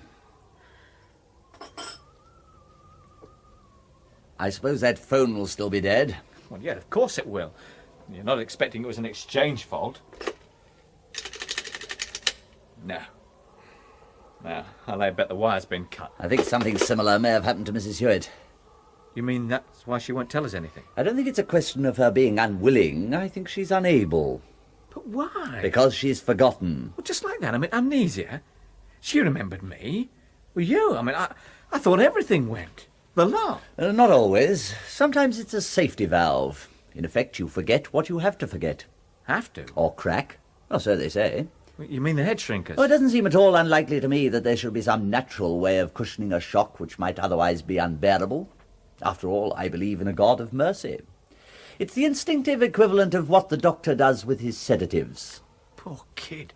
I suppose that phone will still be dead. Well, yeah, of course it will. You're not expecting it was an exchange fault. No. No, I lay a bet the wire's been cut. I think something similar may have happened to Mrs. Hewitt. You mean that's why she won't tell us anything? I don't think it's a question of her being unwilling. I think she's unable. But why? Because she's forgotten. Well, just like that. I mean, amnesia. She remembered me. Well, you. I mean, I thought everything went. The lot. Not always. Sometimes it's a safety valve. In effect, you forget what you have to forget. Have to? Or crack. Or so they say. You mean the head shrinkers? Well, it doesn't seem at all unlikely to me that there should be some natural way of cushioning a shock which might otherwise be unbearable. After all, I believe in a God of mercy. It's the instinctive equivalent of what the doctor does with his sedatives. Poor kid.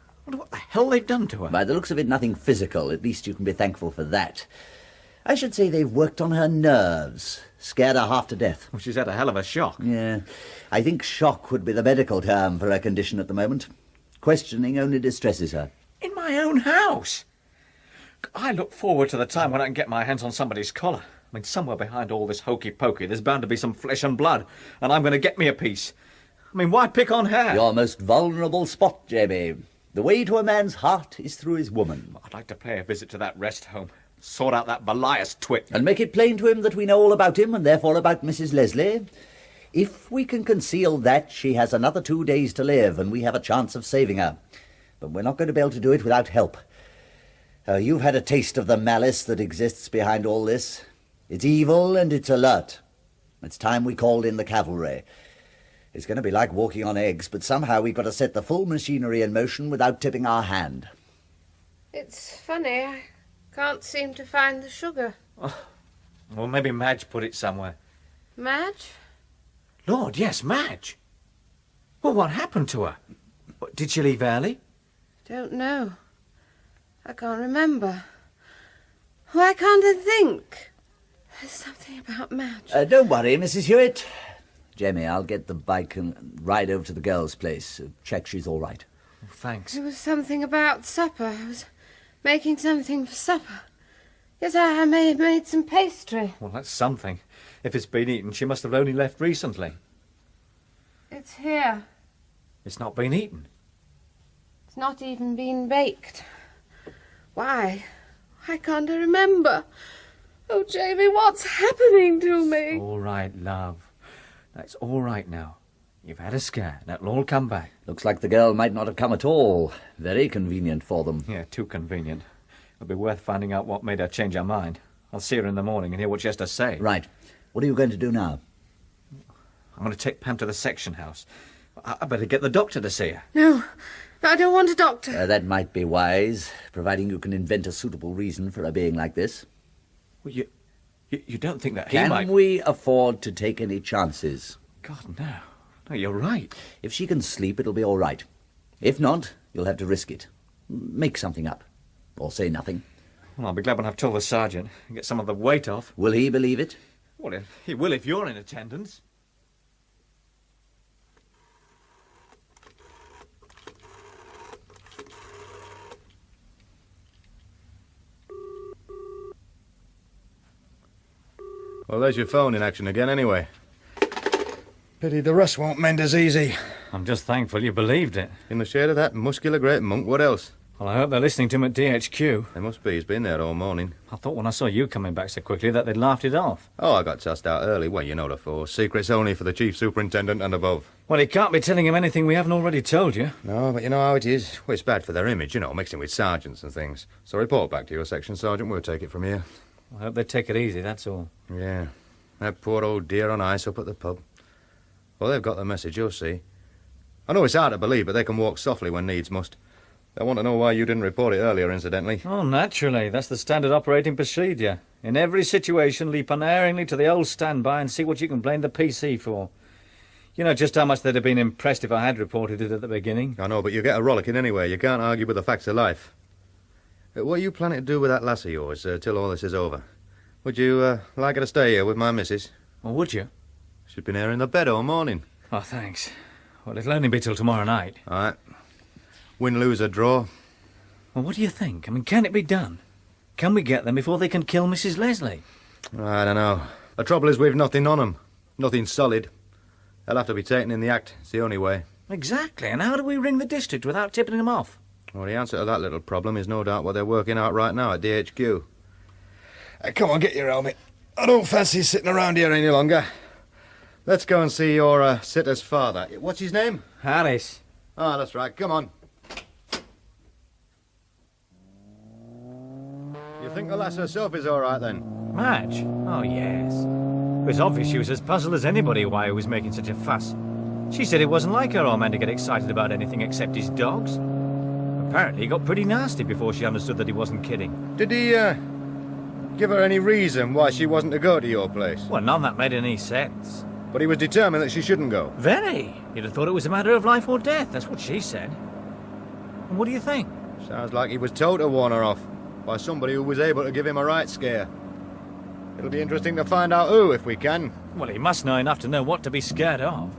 I wonder what the hell they've done to her. By the looks of it, nothing physical. At least you can be thankful for that. I should say they've worked on her nerves. Scared her half to death. Well, she's had a hell of a shock. Yeah. I think shock would be the medical term for her condition at the moment. Questioning only distresses her. In my own house? I look forward to the time when I can get my hands on somebody's collar. I mean, somewhere behind all this hokey-pokey, there's bound to be some flesh and blood, and I'm going to get me a piece. I mean, why pick on her? Your most vulnerable spot, Jamie. The way to a man's heart is through his woman. I'd like to pay a visit to that rest home, sort out that Belias twit. And make it plain to him that we know all about him, and therefore about Mrs. Leslie. If we can conceal that, she has another 2 days to live, and we have a chance of saving her. But we're not going to be able to do it without help. You've had a taste of the malice that exists behind all this. It's evil and it's alert. It's time we called in the cavalry. It's going to be like walking on eggs, but somehow we've got to set the full machinery in motion without tipping our hand. It's funny, I can't seem to find the sugar. Oh, well, maybe Madge put it somewhere. Madge? Lord, yes, Madge. Well, what happened to her? Did she leave early? Don't know. I can't remember. Why can't I think? There's something about Madge. Don't worry, Mrs. Hewitt. Jamie, I'll get the bike and ride over to the girls' place. Check she's all right. Oh, thanks. It was something about supper. I was making something for supper. Yes, I may have made some pastry. Well, that's something. If it's been eaten, she must have only left recently. It's here. It's not been eaten. It's not even been baked. Why? Why can't I remember? Oh, Jamie, what's happening to me? All right, love. That's all right now. You've had a scare, and it'll all come back. Looks like the girl might not have come at all. Very convenient for them. Yeah, too convenient. It'll be worth finding out what made her change her mind. I'll see her in the morning and hear what she has to say. Right. What are you going to do now? I'm going to take Pam to the section house. I better get the doctor to see her. No, I don't want a doctor. That might be wise, providing you can invent a suitable reason for her being like this. Well, you don't think that Can we afford to take any chances? God, no. No, you're right. If she can sleep, it'll be all right. If not, you'll have to risk it. Make something up. Or say nothing. Well, I'll be glad when I've told the sergeant and get some of the weight off. Will he believe it? Well, he will if you're in attendance. Well, there's your phone in action again, anyway. Pity the rust won't mend as easy. I'm just thankful you believed it. In the shade of that muscular great monk, what else? Well, I hope they're listening to him at DHQ. They must be. He's been there all morning. I thought when I saw you coming back so quickly that they'd laughed it off. Oh, I got tossed out early. Well, you know the force. Secrets only for the chief superintendent and above. Well, he can't be telling him anything we haven't already told you. No, but you know how it is. Well, it's bad for their image, you know, mixing with sergeants and things. So report back to your section, Sergeant. We'll take it from here. I hope they take it easy, that's all. Yeah. That poor old dear on ice up at the pub. Well, they've got the message, you'll see. I know it's hard to believe, but they can walk softly when needs must. They want to know why you didn't report it earlier, incidentally. Oh, naturally. That's the standard operating procedure. In every situation, leap unerringly to the old standby and see what you can blame the PC for. You know just how much they'd have been impressed if I had reported it at the beginning. I know, but you get a rollicking anyway. You can't argue with the facts of life. What are you planning to do with that lass of yours till all this is over? Would you like her to stay here with my missus? Well, would you? She's been here in the bed all morning. Oh, thanks. Well, it'll only be till tomorrow night. All right. Win, lose, or draw. Well, what do you think? I mean, can it be done? Can we get them before they can kill Mrs. Leslie? I don't know. The trouble is we've nothing on them. Nothing solid. They'll have to be taken in the act. It's the only way. Exactly. And how do we ring the district without tipping them off? Well, the answer to that little problem is no doubt what they're working out right now at DHQ. Come on, get your helmet. I don't fancy sitting around here any longer. Let's go and see your sitter's father. What's his name? Harris. Ah, that's right. Come on. You think the lass herself is all right, then? Madge? Oh, yes. It was obvious she was as puzzled as anybody why he was making such a fuss. She said it wasn't like her old man to get excited about anything except his dogs. Apparently he got pretty nasty before she understood that he wasn't kidding. Did he, give her any reason why she wasn't to go to your place? Well, none that made any sense. But he was determined that she shouldn't go. Very. You'd have thought it was a matter of life or death. That's what she said. And what do you think? Sounds like he was told to warn her off by somebody who was able to give him a right scare. It'll be interesting to find out who, if we can. Well, he must know enough to know what to be scared of.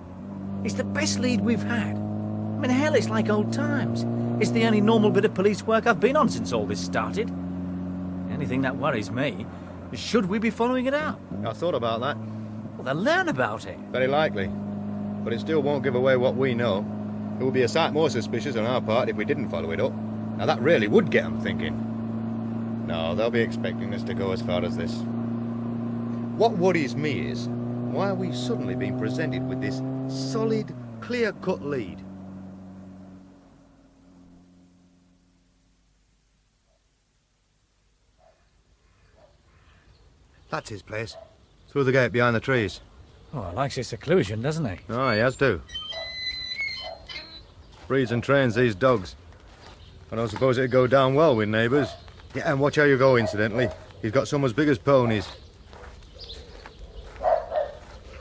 He's the best lead we've had. I mean, hell, it's like old times. It's the only normal bit of police work I've been on since all this started. The only thing that worries me is should we be following it out? I thought about that. Well, they'll learn about it. Very likely. But it still won't give away what we know. It would be a sight more suspicious on our part if we didn't follow it up. Now, that really would get them thinking. No, they'll be expecting us to go as far as this. What worries me is why are we suddenly being presented with this solid, clear-cut lead? That's his place. Through the gate behind the trees. Oh, he likes his seclusion, doesn't he? Oh, he has too. Breeds and trains these dogs. I don't suppose it'd go down well with neighbours. Yeah, and watch how you go, incidentally. He's got some as big as ponies.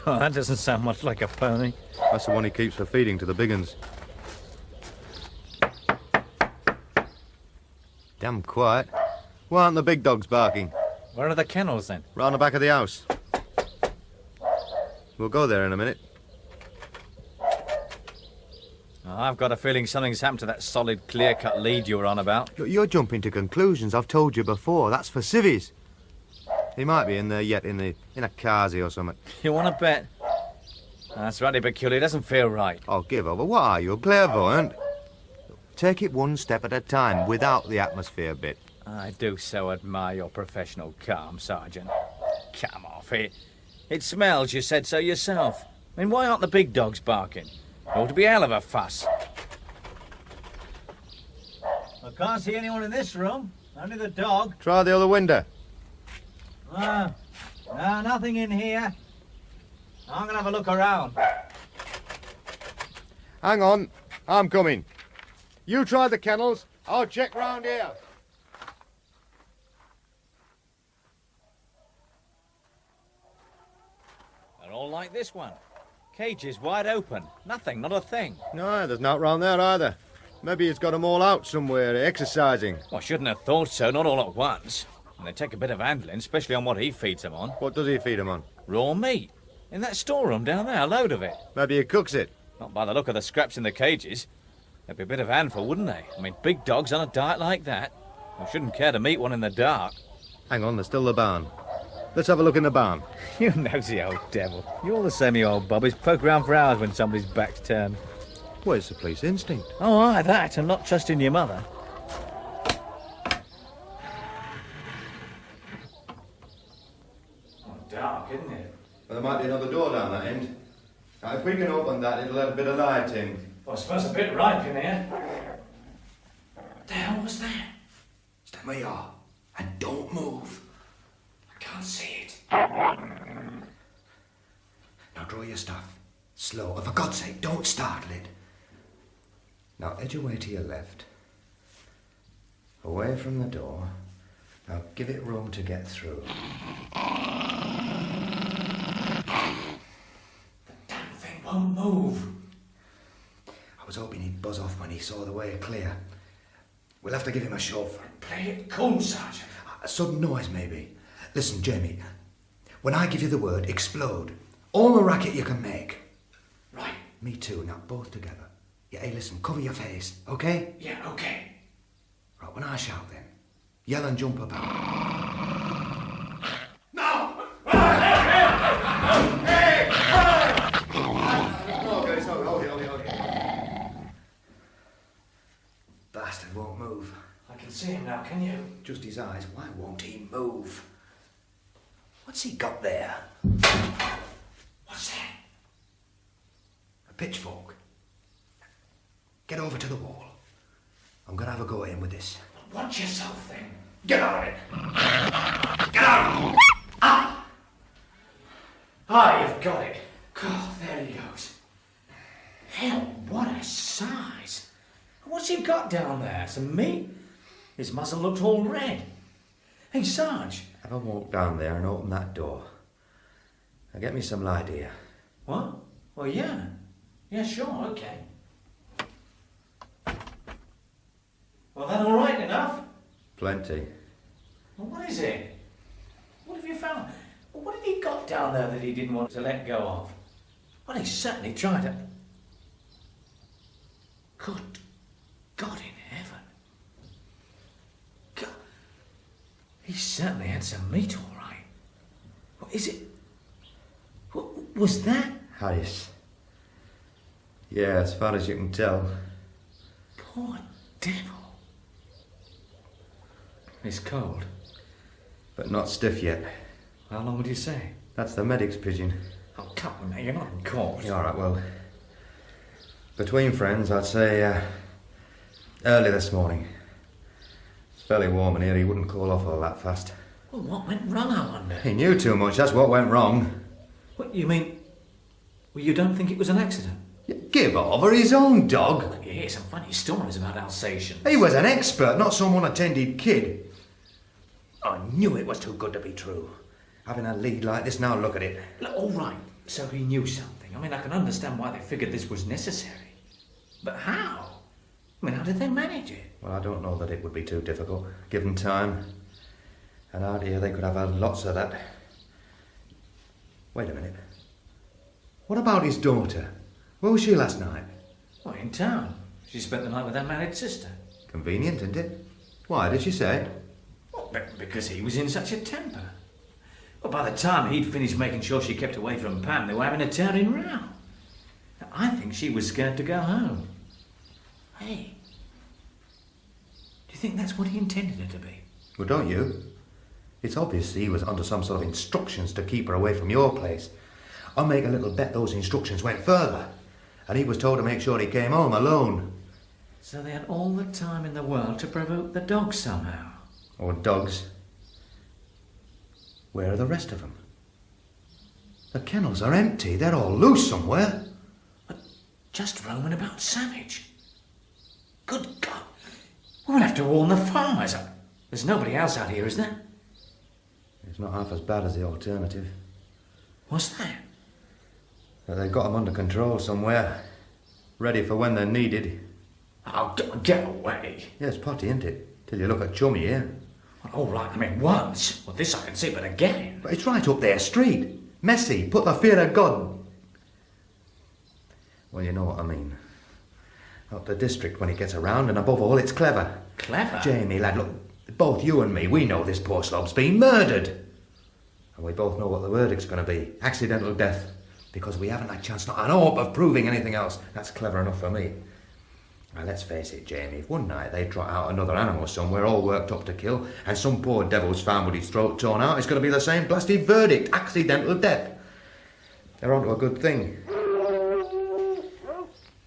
Oh, that doesn't sound much like a pony. That's the one he keeps for feeding to the big uns. Damn quiet. Why aren't the big dogs barking? Where are the kennels, then? Round the back of the house. We'll go there in a minute. Oh, I've got a feeling something's happened to that solid, clear-cut lead you were on about. Look, you're jumping to conclusions. I've told you before. That's for civvies. He might be in there yet, in a carsy or something. You want to bet? That's rather peculiar. It doesn't feel right. Oh, give over. What are you, a clairvoyant? Take it one step at a time, without the atmosphere bit. I do so admire your professional calm, Sergeant. Come off it. It smells, you said so yourself. I mean, why aren't the big dogs barking? There ought to be a hell of a fuss. I can't see anyone in this room. Only the dog. Try the other window. No, nothing in here. I'm going to have a look around. Hang on. I'm coming. You try the kennels. I'll check round here. They're all like this one. Cages wide open. Nothing, not a thing. No, there's not round there either. Maybe he's got them all out somewhere, exercising. Well, I shouldn't have thought so, not all at once. And they take a bit of handling, especially on what he feeds them on. What does he feed them on? Raw meat. In that storeroom down there, a load of it. Maybe he cooks it. Not by the look of the scraps in the cages. They'd be a bit of a handful, wouldn't they? I mean, big dogs on a diet like that. I shouldn't care to meet one in the dark. Hang on, there's still the barn. Let's have a look in the barn. You nosy old devil. You're the same, you old bobbies. Poke around for hours when somebody's back's turned. Where's the police instinct? Oh, aye, that, and not trusting your mother. Oh, dark, isn't it? Well, there might be another door down that end. Now, if we can open that, it'll let a bit of light in. Well, I suppose a bit ripe in here. What the hell was that? Stand where you are, and don't move. I can't see it. Now draw your stuff. Slow, and for God's sake, don't startle it. Now edge away to your left. Away from the door. Now give it room to get through. The damn thing won't move. I was hoping he'd buzz off when he saw the way clear. We'll have to give him a chauffeur. Play it cool, Sergeant. A sudden noise, maybe. Listen, Jamie. When I give you the word, explode. All the racket you can make. Right. Me too, now both together. Yeah, hey, listen, cover your face, okay? Yeah, okay. Right, when I shout then, yell and jump about. No! Hold it. Bastard won't move. I can see him now, can you? Just his eyes. Why won't he move? What's he got there? What's that? A pitchfork. Get over to the wall. I'm gonna have a go at him with this. Watch yourself then. Get out of it! Get out! Ah! Ah, you've got it. Oh, there he goes. Hell, what a size. What's he got down there? Some meat? His muzzle looks all red. Hey, Sarge. Have a walk down there and open that door. Now get me some light here. What? Well, yeah. Yeah, sure, okay. Well, that all right enough? Plenty. Well, what is it? What have you found? What have he got down there that he didn't want to let go of? Well, he certainly tried to... Good God in heaven. God. He certainly had some meat, all right. What is it? What was that? Harris. Yeah, as far as you can tell. Poor devil. He's cold. But not stiff yet. How long would you say? That's the medic's pigeon. Oh, come on, now, you're not in court. Yeah, all right, well, between friends, I'd say early this morning. It's fairly warm in here. He wouldn't cool off all that fast. Well, what went wrong, I wonder? He knew too much. That's what went wrong. What, you mean... Well, you don't think it was an accident? Give over his own dog. Well, you hear some funny stories about Alsatians. He was an expert, not some unattended kid. I knew it was too good to be true. Having a lead like this, now look at it. Look, all right, so he knew something. I mean, I can understand why they figured this was necessary. But how? I mean, how did they manage it? Well, I don't know that it would be too difficult, given time. And out here they could have had lots of that. Wait a minute. What about his daughter? Where was she last night? Oh, in town. She spent the night with her married sister. Convenient, isn't it? Why, did she say? Well, because he was in such a temper. Well, by the time he'd finished making sure she kept away from Pam, they were having a tearing row. Now, I think she was scared to go home. Hey, do you think that's what he intended her to be? Well, don't you? It's obvious he was under some sort of instructions to keep her away from your place. I'll make a little bet those instructions went further. And he was told to make sure he came home alone. So they had all the time in the world to provoke the dog somehow. Or dogs. Where are the rest of them? The kennels are empty. They're all loose somewhere. But just roaming about savage. Good God. We'll have to warn the farmers. There's nobody else out here, is there? It's not half as bad as the alternative. What's that? That they've got them under control somewhere. Ready for when they're needed. Oh, get away. Yeah, it's potty, isn't it? Till you look at Chummy here. All right, I mean, once. Well, this I can see, but again. But it's right up their street. Messy. Put the fear of God. Well, you know what I mean. Up the district when it gets around, and above all, it's clever. Clever? Jamie, lad, look, both you and me, we know this poor slob's been murdered. And we both know what the verdict's going to be. Accidental death. Because we haven't a chance, not an hope of proving anything else. That's clever enough for me. Now, let's face it, Jamie, if one night they trot out another animal somewhere all worked up to kill, and some poor devil's found with his throat torn out, it's going to be the same blasted verdict. Accidental death. They're onto a good thing.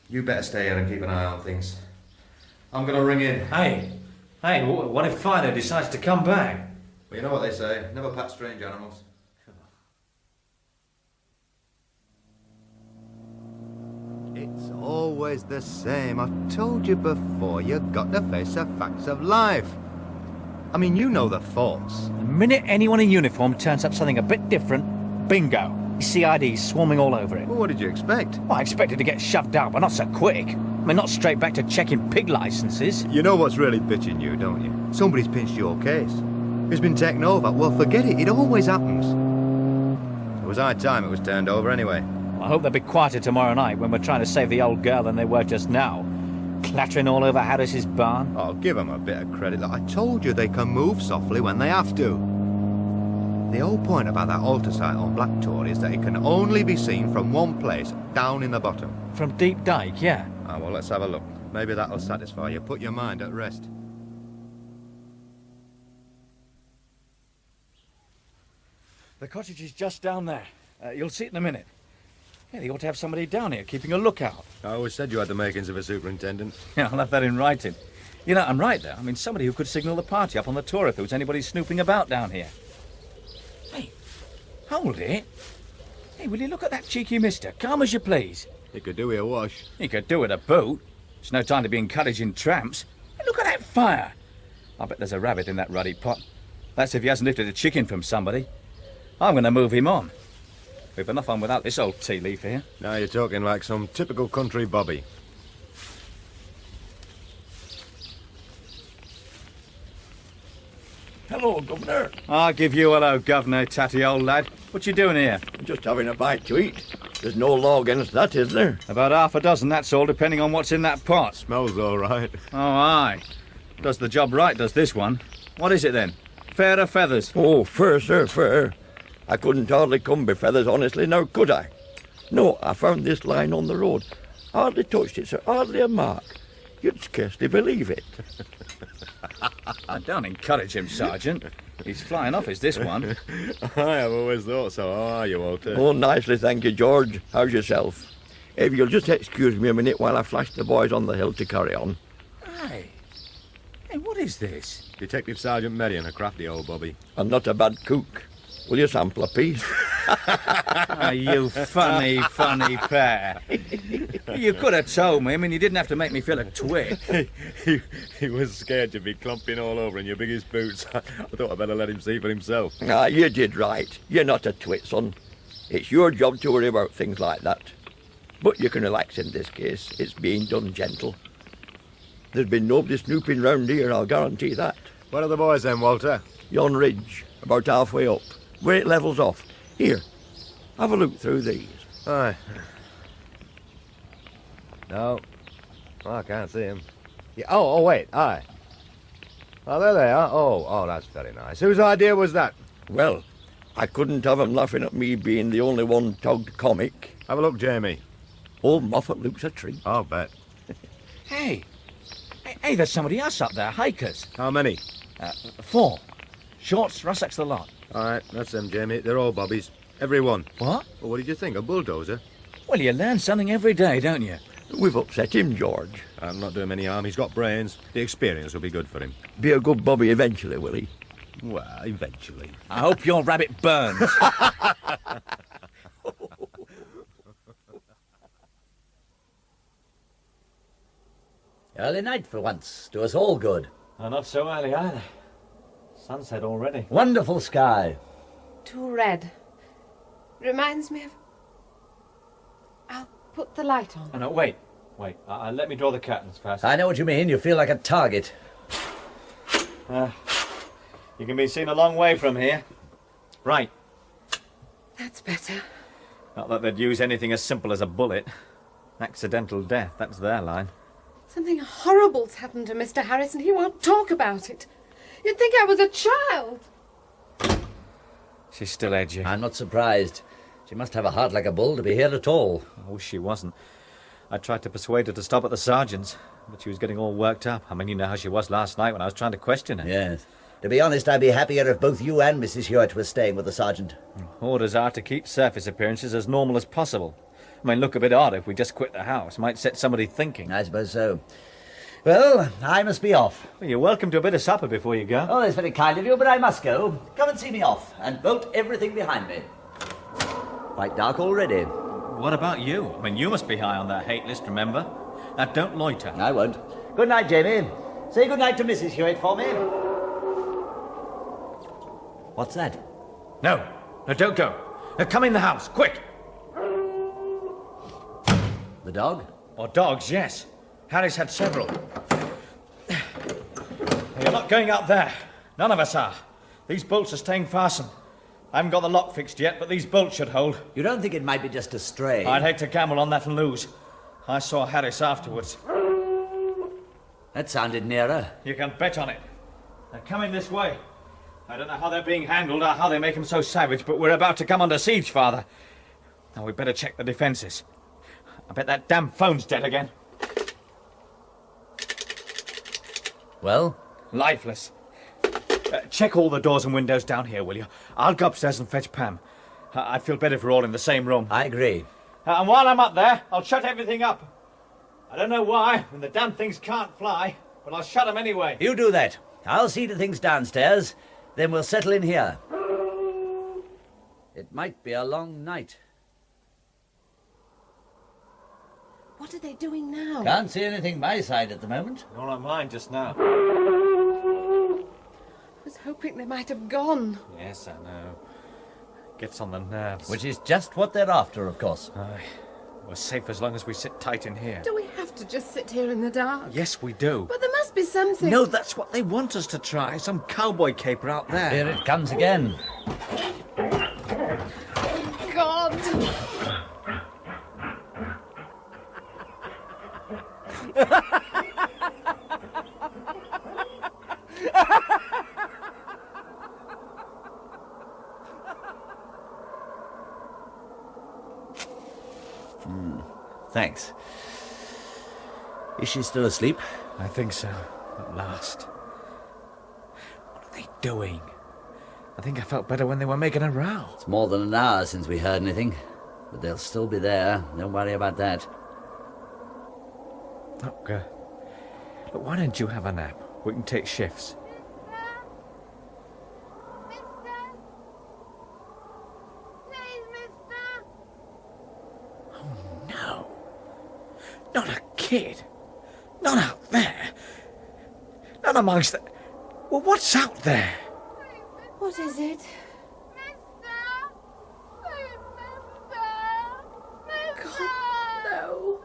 You better stay here and keep an eye on things. I'm going to ring in. Hey, what if Fido decides to come back? Well, you know what they say. Never pat strange animals. It's always the same. I've told you before, you've got to face the facts of life. I mean, you know the faults. The minute anyone in uniform turns up something a bit different, bingo. CID swarming all over it. Well, what did you expect? Well, I expected to get shoved out, but not so quick. I mean, not straight back to checking pig licenses. You know what's really bitching you, don't you? Somebody's pinched your case. It's been taken over. Well, forget it. It always happens. So was high time it was turned over anyway. I hope they'll be quieter tomorrow night when we're trying to save the old girl than they were just now. Clattering all over Harris's barn. Oh, give them a bit of credit. Like, I told you they can move softly when they have to. The whole point about that altar site on Black Tor is that it can only be seen from one place, down in the bottom. From Deep Dyke, yeah. Ah, well, let's have a look. Maybe that'll satisfy you. Put your mind at rest. The cottage is just down there. You'll see it in a minute. Yeah, they ought to have somebody down here keeping a lookout. I always said you had the makings of a superintendent. Yeah, I'll have that in writing. You know, I'm right there. I mean, somebody who could signal the party up on the Tor if there was anybody snooping about down here. Hey, hold it. Hey, will you look at that cheeky mister? Calm as you please. He could do with a wash. He could do with a boot. It's no time to be encouraging tramps. Hey, look at that fire. I bet there's a rabbit in that ruddy pot. That's if he hasn't lifted a chicken from somebody. I'm going to move him on. We've enough on without this old tea leaf here. Now you're talking like some typical country bobby. Hello, Governor. I'll give you hello, Governor, tatty old lad. What you doing here? Just having a bite to eat. There's no law against that, is there? About half a dozen, that's all, depending on what's in that pot. Smells all right. Oh, aye. Does the job right, does this one. What is it, then? Fair or feathers? Oh, fair, sir, fair. I couldn't hardly come by feathers, honestly, now could I? No, I found this lying on the road. Hardly touched it, sir, hardly a mark. You'd scarcely believe it. Don't encourage him, Sergeant. He's flying off, is this one? I have always thought so. How are you, Walter? Oh, nicely, thank you, George. How's yourself? If you'll just excuse me a minute while I flash the boys on the hill to carry on. Hey. Hey, what is this? Detective Sergeant Merrion, a crafty old bobby. And not a bad cook. Will you sample a piece? You funny, funny pair. You could have told me. I mean, you didn't have to make me feel a twit. He was scared to be clumping all over in your biggest boots. I thought I'd better let him see for himself. Ah, you did right. You're not a twit, son. It's your job to worry about things like that. But you can relax in this case. It's being done gentle. There's been nobody snooping round here, I'll guarantee that. Where are the boys then, Walter? Yon ridge, about halfway up, where it levels off. Here, have a look through these. Aye. No. Oh, I can't see him. Yeah. Oh, wait. Aye. Oh, there they are. Oh, that's very nice. Whose idea was that? Well, I couldn't have 'em laughing at me being the only one togged comic. Have a look, Jamie. Old Moffat looks a treat. I'll bet. Hey, there's somebody else up there, hikers. How many? 4. Shorts, Russacks the lot. All right, that's them, Jamie. They're all bobbies. Every one. What? Well, what did you think? A bulldozer? Well, you learn something every day, don't you? We've upset him, George. I'm not doing him any harm. He's got brains. The experience will be good for him. Be a good bobby eventually, will he? Well, eventually. I hope your rabbit burns. Early night for once. Do us all good. Not so early either. Sunset already. Wonderful sky. Too red. Reminds me of... I'll put the light on. Oh, no, wait. Let me draw the curtains first. I know what you mean. You feel like a target. You can be seen a long way from here. Right. That's better. Not that they'd use anything as simple as a bullet. Accidental death, that's their line. Something horrible's happened to Mr. Harris and he won't talk about it. You'd think I was a child. She's still edgy. I'm not surprised. She must have a heart like a bull to be here at all. I wish she wasn't. I tried to persuade her to stop at the sergeant's, but she was getting all worked up. I mean, you know how she was last night when I was trying to question her. Yes. To be honest, I'd be happier if both you and Mrs. Hewitt were staying with the sergeant. Orders are to keep surface appearances as normal as possible. I mean, look a bit odd if we just quit the house. Might set somebody thinking. I suppose so. Well, I must be off. Well, you're welcome to a bit of supper before you go. Oh, that's very kind of you, but I must go. Come and see me off, and bolt everything behind me. Quite dark already. What about you? I mean, you must be high on that hate list, remember? Now, don't loiter. I won't. Good night, Jamie. Say good night to Mrs. Hewitt for me. What's that? No, don't go. Now, come in the house, quick. The dog? Or dogs, yes. Harris had several. You're not going out there. None of us are. These bolts are staying fastened. I haven't got the lock fixed yet, but these bolts should hold. You don't think it might be just a stray? I'd hate to gamble on that and lose. I saw Harris afterwards. That sounded nearer. You can bet on it. They're coming this way. I don't know how they're being handled or how they make them so savage, but we're about to come under siege, Father. Now we'd better check the defences. I bet that damn phone's dead again. Well? Lifeless. Check all the doors and windows down here, will you? I'll go upstairs and fetch Pam. I'd feel better if we're all in the same room. I agree. And while I'm up there, I'll shut everything up. I don't know why, when the damn things can't fly, but I'll shut them anyway. You do that. I'll see to things downstairs, then we'll settle in here. It might be a long night. What are they doing now? Can't see anything my side at the moment. Nor on mine just now. I was hoping they might have gone. Yes, I know. Gets on the nerves. Which is just what they're after, of course. Aye. We're safe as long as we sit tight in here. Do we have to just sit here in the dark? Yes, we do. But there must be something. No, that's what they want us to try. Some cowboy caper out there. Here it comes again. God! Thanks. Is she still asleep? I think so, at last. What are they doing? I think I felt better when they were making a row. It's more than an hour since we heard anything, but they'll still be there. Don't worry about that. Look, why don't you have a nap? We can take shifts. Not a kid. Not out there. Not amongst the... Well, what's out there? What is it? God, no.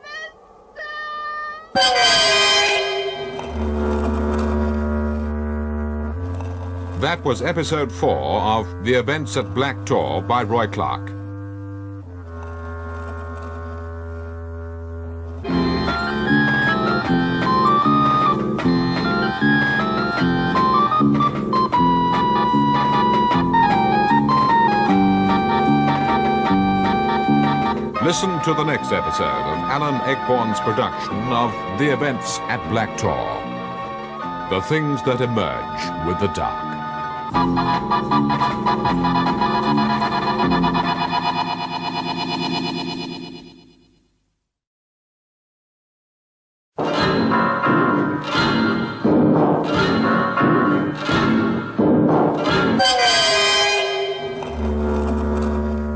That was episode 4 of The Events at Black Tor by Roy Clarke. Listen to the next episode of Alan Ayckbourn's production of The Events at Black Tor. The things that emerge with the dark.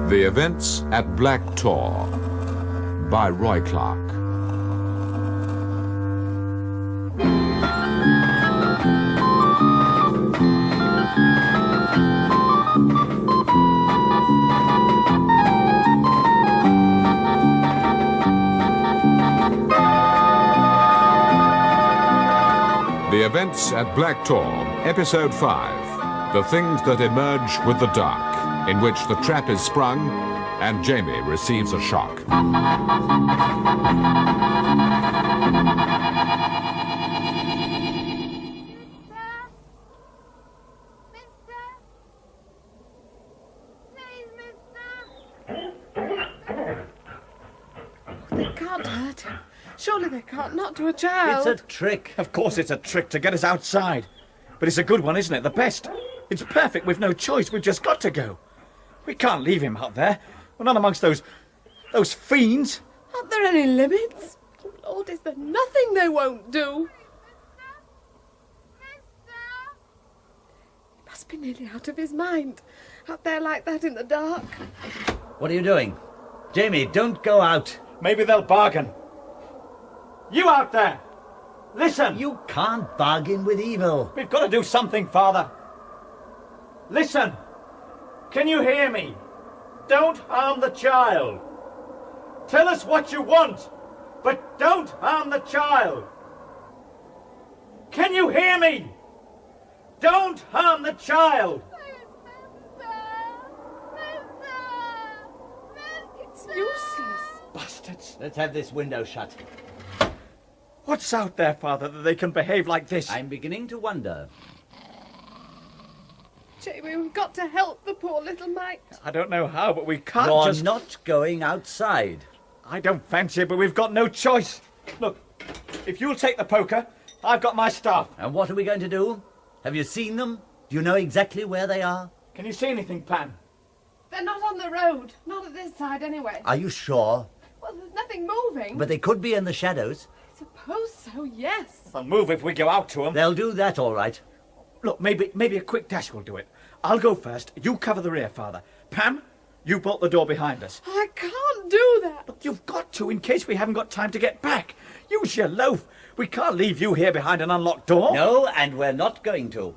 The Events at Black Tor by Roy Clarke. The Events at Black Tor, Episode 5, The Things That Emerge with the Dark, in which the trap is sprung and Jamie receives a shock. They can't hurt him. Surely they can't, not to a child. It's a trick. Of course it's a trick to get us outside. But it's a good one, isn't it? The best. It's perfect. We've no choice. We've just got to go. We can't leave him out there. We're not amongst those fiends. Aren't there any limits? Oh, Lord, is there nothing they won't do? He must be nearly out of his mind. Out there like that in the dark. What are you doing? Jamie, don't go out. Maybe they'll bargain. You out there! Listen! You can't bargain with evil. We've got to do something, Father. Listen! Can you hear me? Don't harm the child. Tell us what you want, but don't harm the child. Can you hear me? Don't harm the child. useless. Bastards. Let's have this window shut. What's out there, Father, that they can behave like this? I'm beginning to wonder. Jamie, we've got to help the poor little mite. I don't know how, but we can't You're just... not going outside. I don't fancy it, but we've got no choice. Look, if you'll take the poker, I've got my staff. And what are we going to do? Have you seen them? Do you know exactly where they are? Can you see anything, Pam? They're not on the road. Not at this side, anyway. Are you sure? Well, there's nothing moving. But they could be in the shadows. I suppose so, yes. They'll move if we go out to them. They'll do that, all right. Look, maybe a quick dash will do it. I'll go first. You cover the rear, Father. Pam, you bolt the door behind us. I can't do that. Look, you've got to, in case we haven't got time to get back. Use your loaf. We can't leave you here behind an unlocked door. No, and we're not going to.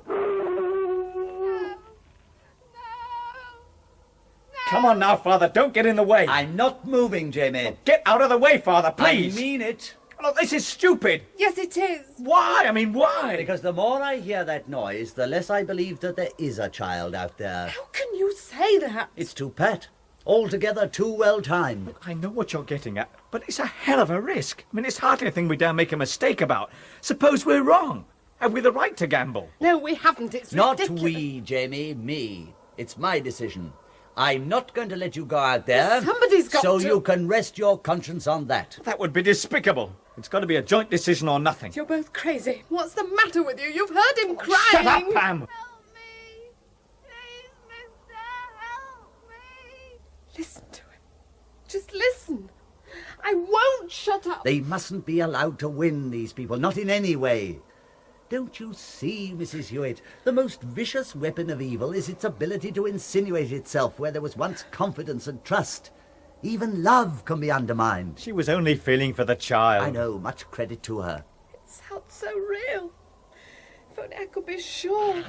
Come on now, Father. Don't get in the way. I'm not moving, Jamie. Get out of the way, Father, please. I mean it. Look, this is stupid. Yes, it is. Why? I mean, why? Because the more I hear that noise, the less I believe that there is a child out there. How can you say that? It's too pat. Altogether too well timed. Look, I know what you're getting at, but it's a hell of a risk. I mean, it's hardly a thing we dare make a mistake about. Suppose we're wrong. Have we the right to gamble? No, we haven't. It's Not ridiculous. we, Jamie, me. It's my decision. I'm not going to let you go out there. Somebody's got so to. you can rest your conscience on that. That would be despicable. It's got to be a joint decision or nothing. You're both crazy. What's the matter with you? You've heard him crying. Shut up, Pam. Help me. Please, mister, help me. Listen to him. Just listen. I won't shut up. They mustn't be allowed to win, these people, not in any way. Don't you see, Mrs. Hewitt? The most vicious weapon of evil is its ability to insinuate itself where there was once confidence and trust. Even love can be undermined. She was only feeling for the child. I know, much credit to her. It sounds so real. If only I could be sure.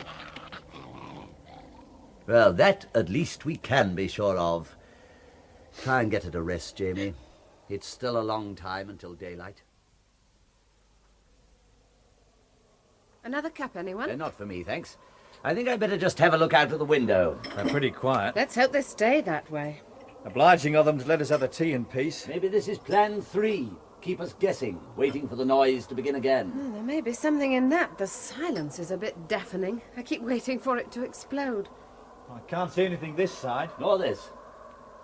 Well, that at least we can be sure of. Try and get her to rest, Jamie. It's still a long time until daylight. Another cup, anyone? Not for me, thanks. I think I'd better just have a look out of the window. They're pretty quiet. Let's hope they stay that way. Obliging of them to let us have the tea in peace. Maybe this is plan 3. Keep us guessing, waiting for the noise to begin again. Oh, there may be something in that. The silence is a bit deafening. I keep waiting for it to explode. I can't see anything this side. Nor this.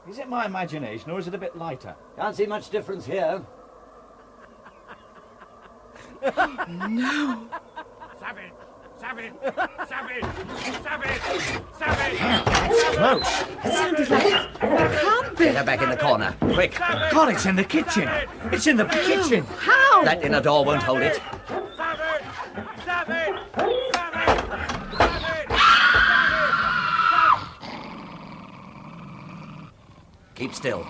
Is it my imagination, or is it a bit lighter? Can't see much difference here. No. Savage! Savage! Savage! Savage! Savage! Close. It sounded like it can't be. Get her back in the corner, quick. God, it's in the kitchen. It's in the kitchen. How? That inner door won't hold it. Savage! Savage! Savage! Keep still.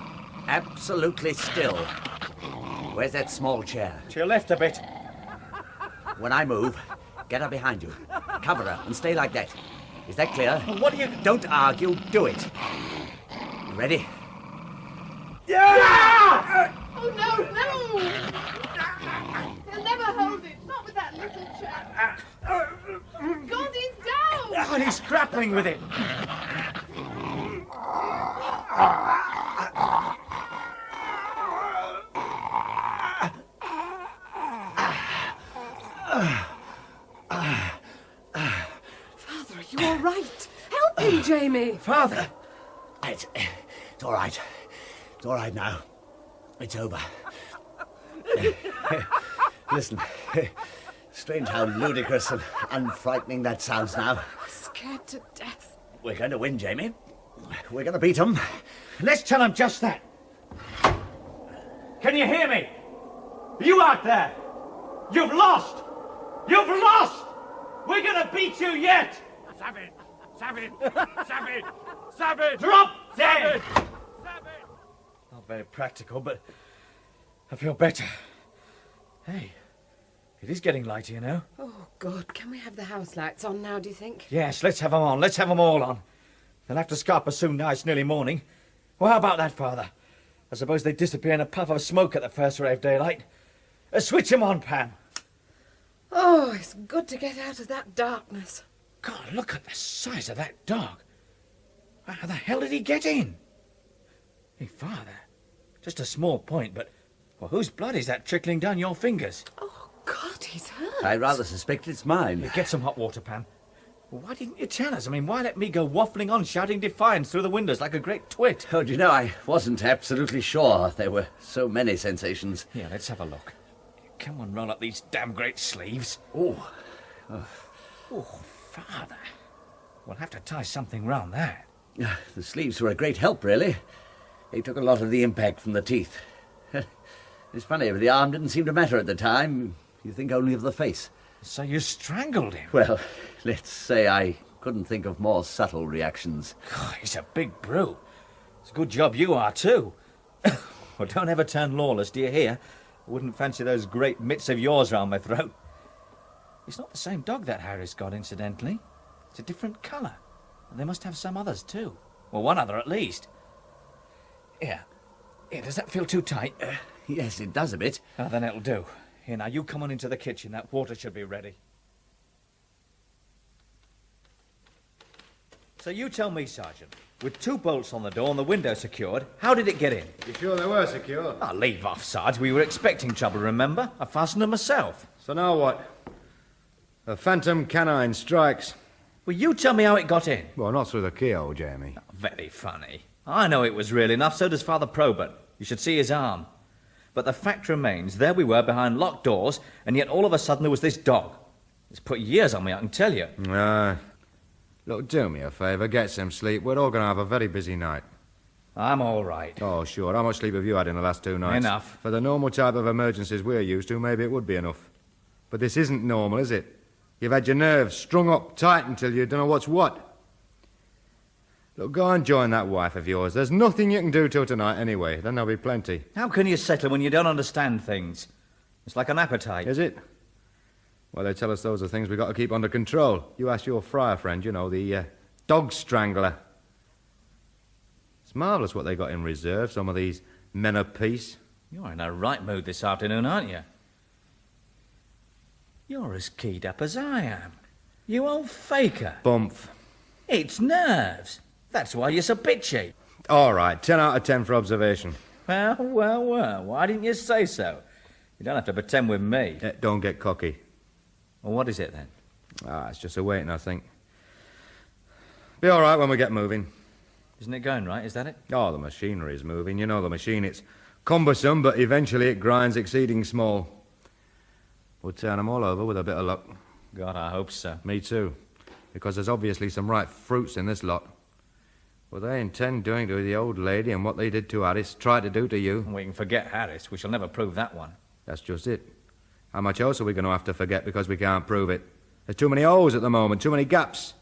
Absolutely still. Where's that small chair? To your left a bit. When I move, get her behind you. Cover her and stay like that. Is that clear? What are you... Don't argue, do it. You ready? Yeah! Oh, no, no! He'll never hold it. Not with that little chap. God, he's down! Oh, he's grappling with it. Father, are you all right? Help him, Jamie. Father. It's all right. It's all right now. It's over. Listen, strange how ludicrous and unfrightening that sounds now. I'm scared to death. We're going to win, Jamie. We're going to beat them. Let's tell him just that. Can you hear me? You out there? You've lost! You've lost! We're gonna beat you yet! Savage! Savage! Savage! Savage! Drop dead! Savage! Not very practical, but I feel better. Hey, it is getting lighter, you know. Oh, good. Can we have the house lights on now, do you think? Yes, let's have them on. Let's have them all on. They'll have to scarper soon now. It's nearly morning. Well, how about that, Father? I suppose they disappear in a puff of smoke at the first ray of daylight. Switch them on, Pam. Oh, it's good to get out of that darkness. God, look at the size of that dog. How the hell did he get in? Hey, Father, Just a small point, but... Well, whose blood is that trickling down your fingers? Oh, God, he's hurt. I rather suspect it's mine. Here, get some hot water, Pam. Well, why didn't you tell us? I mean, why let me go waffling on, shouting defiance through the windows like a great twit? Oh, do you know, I wasn't absolutely sure. There were so many sensations. Here, let's have a look. Come on, roll up these damn great sleeves. Oh. Oh, Father. We'll have to tie something round that. The sleeves were a great help, really. They took a lot of the impact from the teeth. It's funny, the arm didn't seem to matter at the time. You think only of the face. So you strangled him? Well, let's say I couldn't think of more subtle reactions. God, he's a big brute. It's a good job you are, too. Well, don't ever turn lawless, do you hear? I wouldn't fancy those great mitts of yours round my throat. It's not the same dog that Harry's got, incidentally. It's a different colour. And they must have some others, too. Well, one other at least. Here, does that feel too tight? Yes, it does a bit. Oh, then it'll do. Here, now, you come on into the kitchen. That water should be ready. So you tell me, Sergeant, with 2 bolts on the door and the window secured, how did it get in? You sure they were secure? Oh, leave off, Sarge. We were expecting trouble, remember? I fastened them myself. So now what? A phantom canine strikes. Well, you tell me how it got in. Well, not through the keyhole, Jamie. Oh, very funny. I know it was real enough, so does Fr Probert. You should see his arm. But the fact remains, there we were behind locked doors, and yet all of a sudden there was this dog. It's put years on me, I can tell you. Look, do me a favour, get some sleep. We're all going to have a very busy night. I'm all right. Oh, sure. How much sleep have you had in the last 2 nights? Enough. For the normal type of emergencies we're used to, maybe it would be enough. But this isn't normal, is it? You've had your nerves strung up tight until you don't know what's what. Look, go and join that wife of yours. There's nothing you can do till tonight anyway. Then there'll be plenty. How can you settle when you don't understand things? It's like an appetite. Is it? Well, they tell us those are things we've got to keep under control. You ask your friar friend, you know, the dog strangler. It's marvellous what they got in reserve, some of these men of peace. You're in a right mood this afternoon, aren't you? You're as keyed up as I am. You old faker. Bump. It's nerves. That's why you're so bitchy. All right, 10 out of 10 for observation. Well, why didn't you say so? You don't have to pretend with me. Don't get cocky. Well, what is it, then? It's just a waiting, I think. Be all right when we get moving. Isn't it going right, is that it? Oh, the machinery's moving. You know the machine, it's cumbersome, but eventually it grinds exceeding small. We'll turn them all over with a bit of luck. God, I hope so. Me too. Because there's obviously some ripe fruits in this lot. Well, they intend doing to the old lady and what they did to Harris, try to do to you. We can forget Harris. We shall never prove that one. That's just it. How much else are we going to have to forget because we can't prove it? There's too many holes at the moment, too many gaps.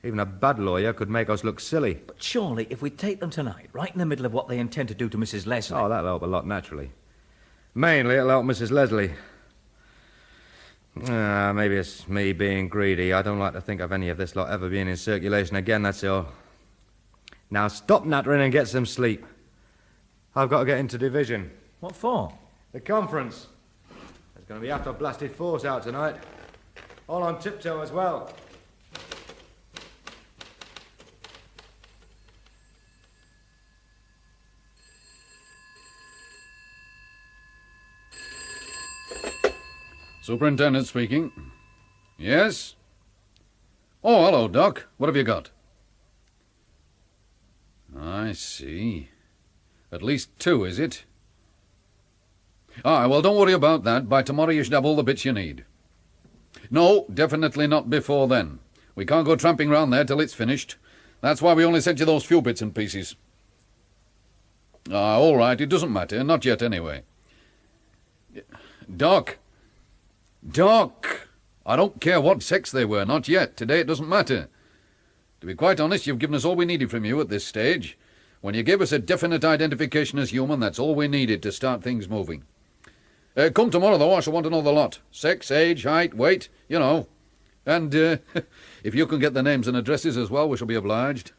Even a bad lawyer could make us look silly. But surely, if we take them tonight, right in the middle of what they intend to do to Mrs. Leslie... Oh, that'll help a lot, naturally. Mainly, it'll help Mrs. Leslie. Maybe it's me being greedy. I don't like to think of any of this lot ever being in circulation again, that's all. Now stop nattering and get some sleep. I've got to get into division. What for? The conference. There's going to be half a blasted force out tonight. All on tiptoe as well. Superintendent speaking. Yes? Oh, hello, Doc. What have you got? I see. At least 2, is it? Well, don't worry about that. By tomorrow you should have all the bits you need. No, definitely not before then. We can't go tramping round there till it's finished. That's why we only sent you those few bits and pieces. All right, it doesn't matter. Not yet, anyway. Doc! I don't care what sex they were, not yet. Today it doesn't matter. To be quite honest, you've given us all we needed from you at this stage. When you gave us a definite identification as human, that's all we needed to start things moving. Come tomorrow, though, I shall want to know the lot. Sex, age, height, weight, you know. And if you can get the names and addresses as well, we shall be obliged.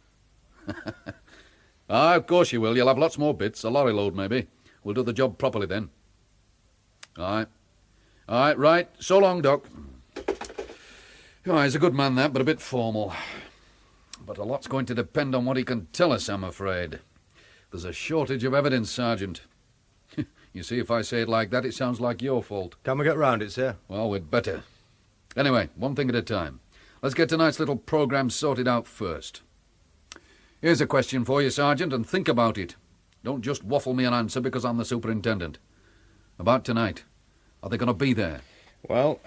Of course you will. You'll have lots more bits, a lorry load maybe. We'll do the job properly then. All right, right. So long, Doc. He's a good man, that, but a bit formal. But a lot's going to depend on what he can tell us, I'm afraid. There's a shortage of evidence, Sergeant. You see, if I say it like that, it sounds like your fault. Can we get round it, sir? Well, we'd better. Anyway, one thing at a time. Let's get tonight's little programme sorted out first. Here's a question for you, Sergeant, and think about it. Don't just waffle me an answer because I'm the superintendent. About tonight. Are they going to be there? Well,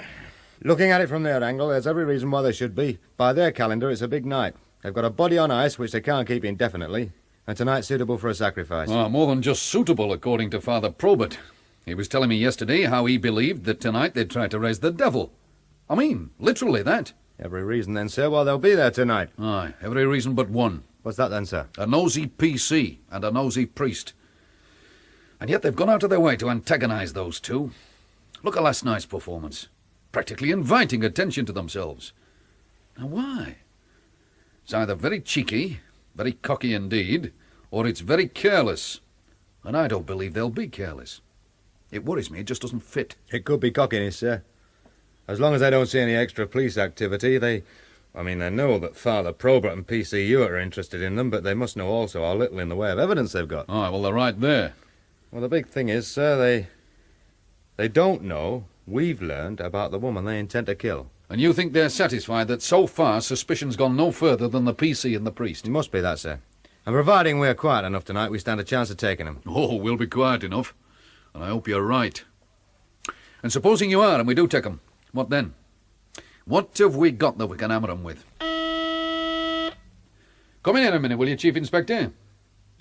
looking at it from their angle, there's every reason why they should be. By their calendar, it's a big night. They've got a body on ice which they can't keep indefinitely, and tonight's suitable for a sacrifice. Well, more than just suitable, according to Fr Probert. He was telling me yesterday how he believed that tonight they'd try to raise the devil. I mean, literally that. Every reason then, sir, why they'll be there tonight. Aye, every reason but one. What's that then, sir? A nosy PC and a nosy priest. And yet they've gone out of their way to antagonise those two. Look at last night's performance. Practically inviting attention to themselves. Now why? It's either very cheeky, very cocky indeed, or it's very careless. And I don't believe they'll be careless. It worries me, it just doesn't fit. It could be cockiness, sir. As long as they don't see any extra police activity, they know that Fr Probert and PC Ewart are interested in them, but they must know also how little in the way of evidence they've got. Aye, well, they're right there. Well, the big thing is, sir, they don't know we've learned about the woman they intend to kill. And you think they're satisfied that so far suspicion's gone no further than the PC and the priest? It must be that, sir. And providing we're quiet enough tonight, we stand a chance of taking them. Oh, we'll be quiet enough. And I hope you're right. And supposing you are and we do take them, what then? What have we got that we can hammer them with? Come in here a minute, will you, Chief Inspector?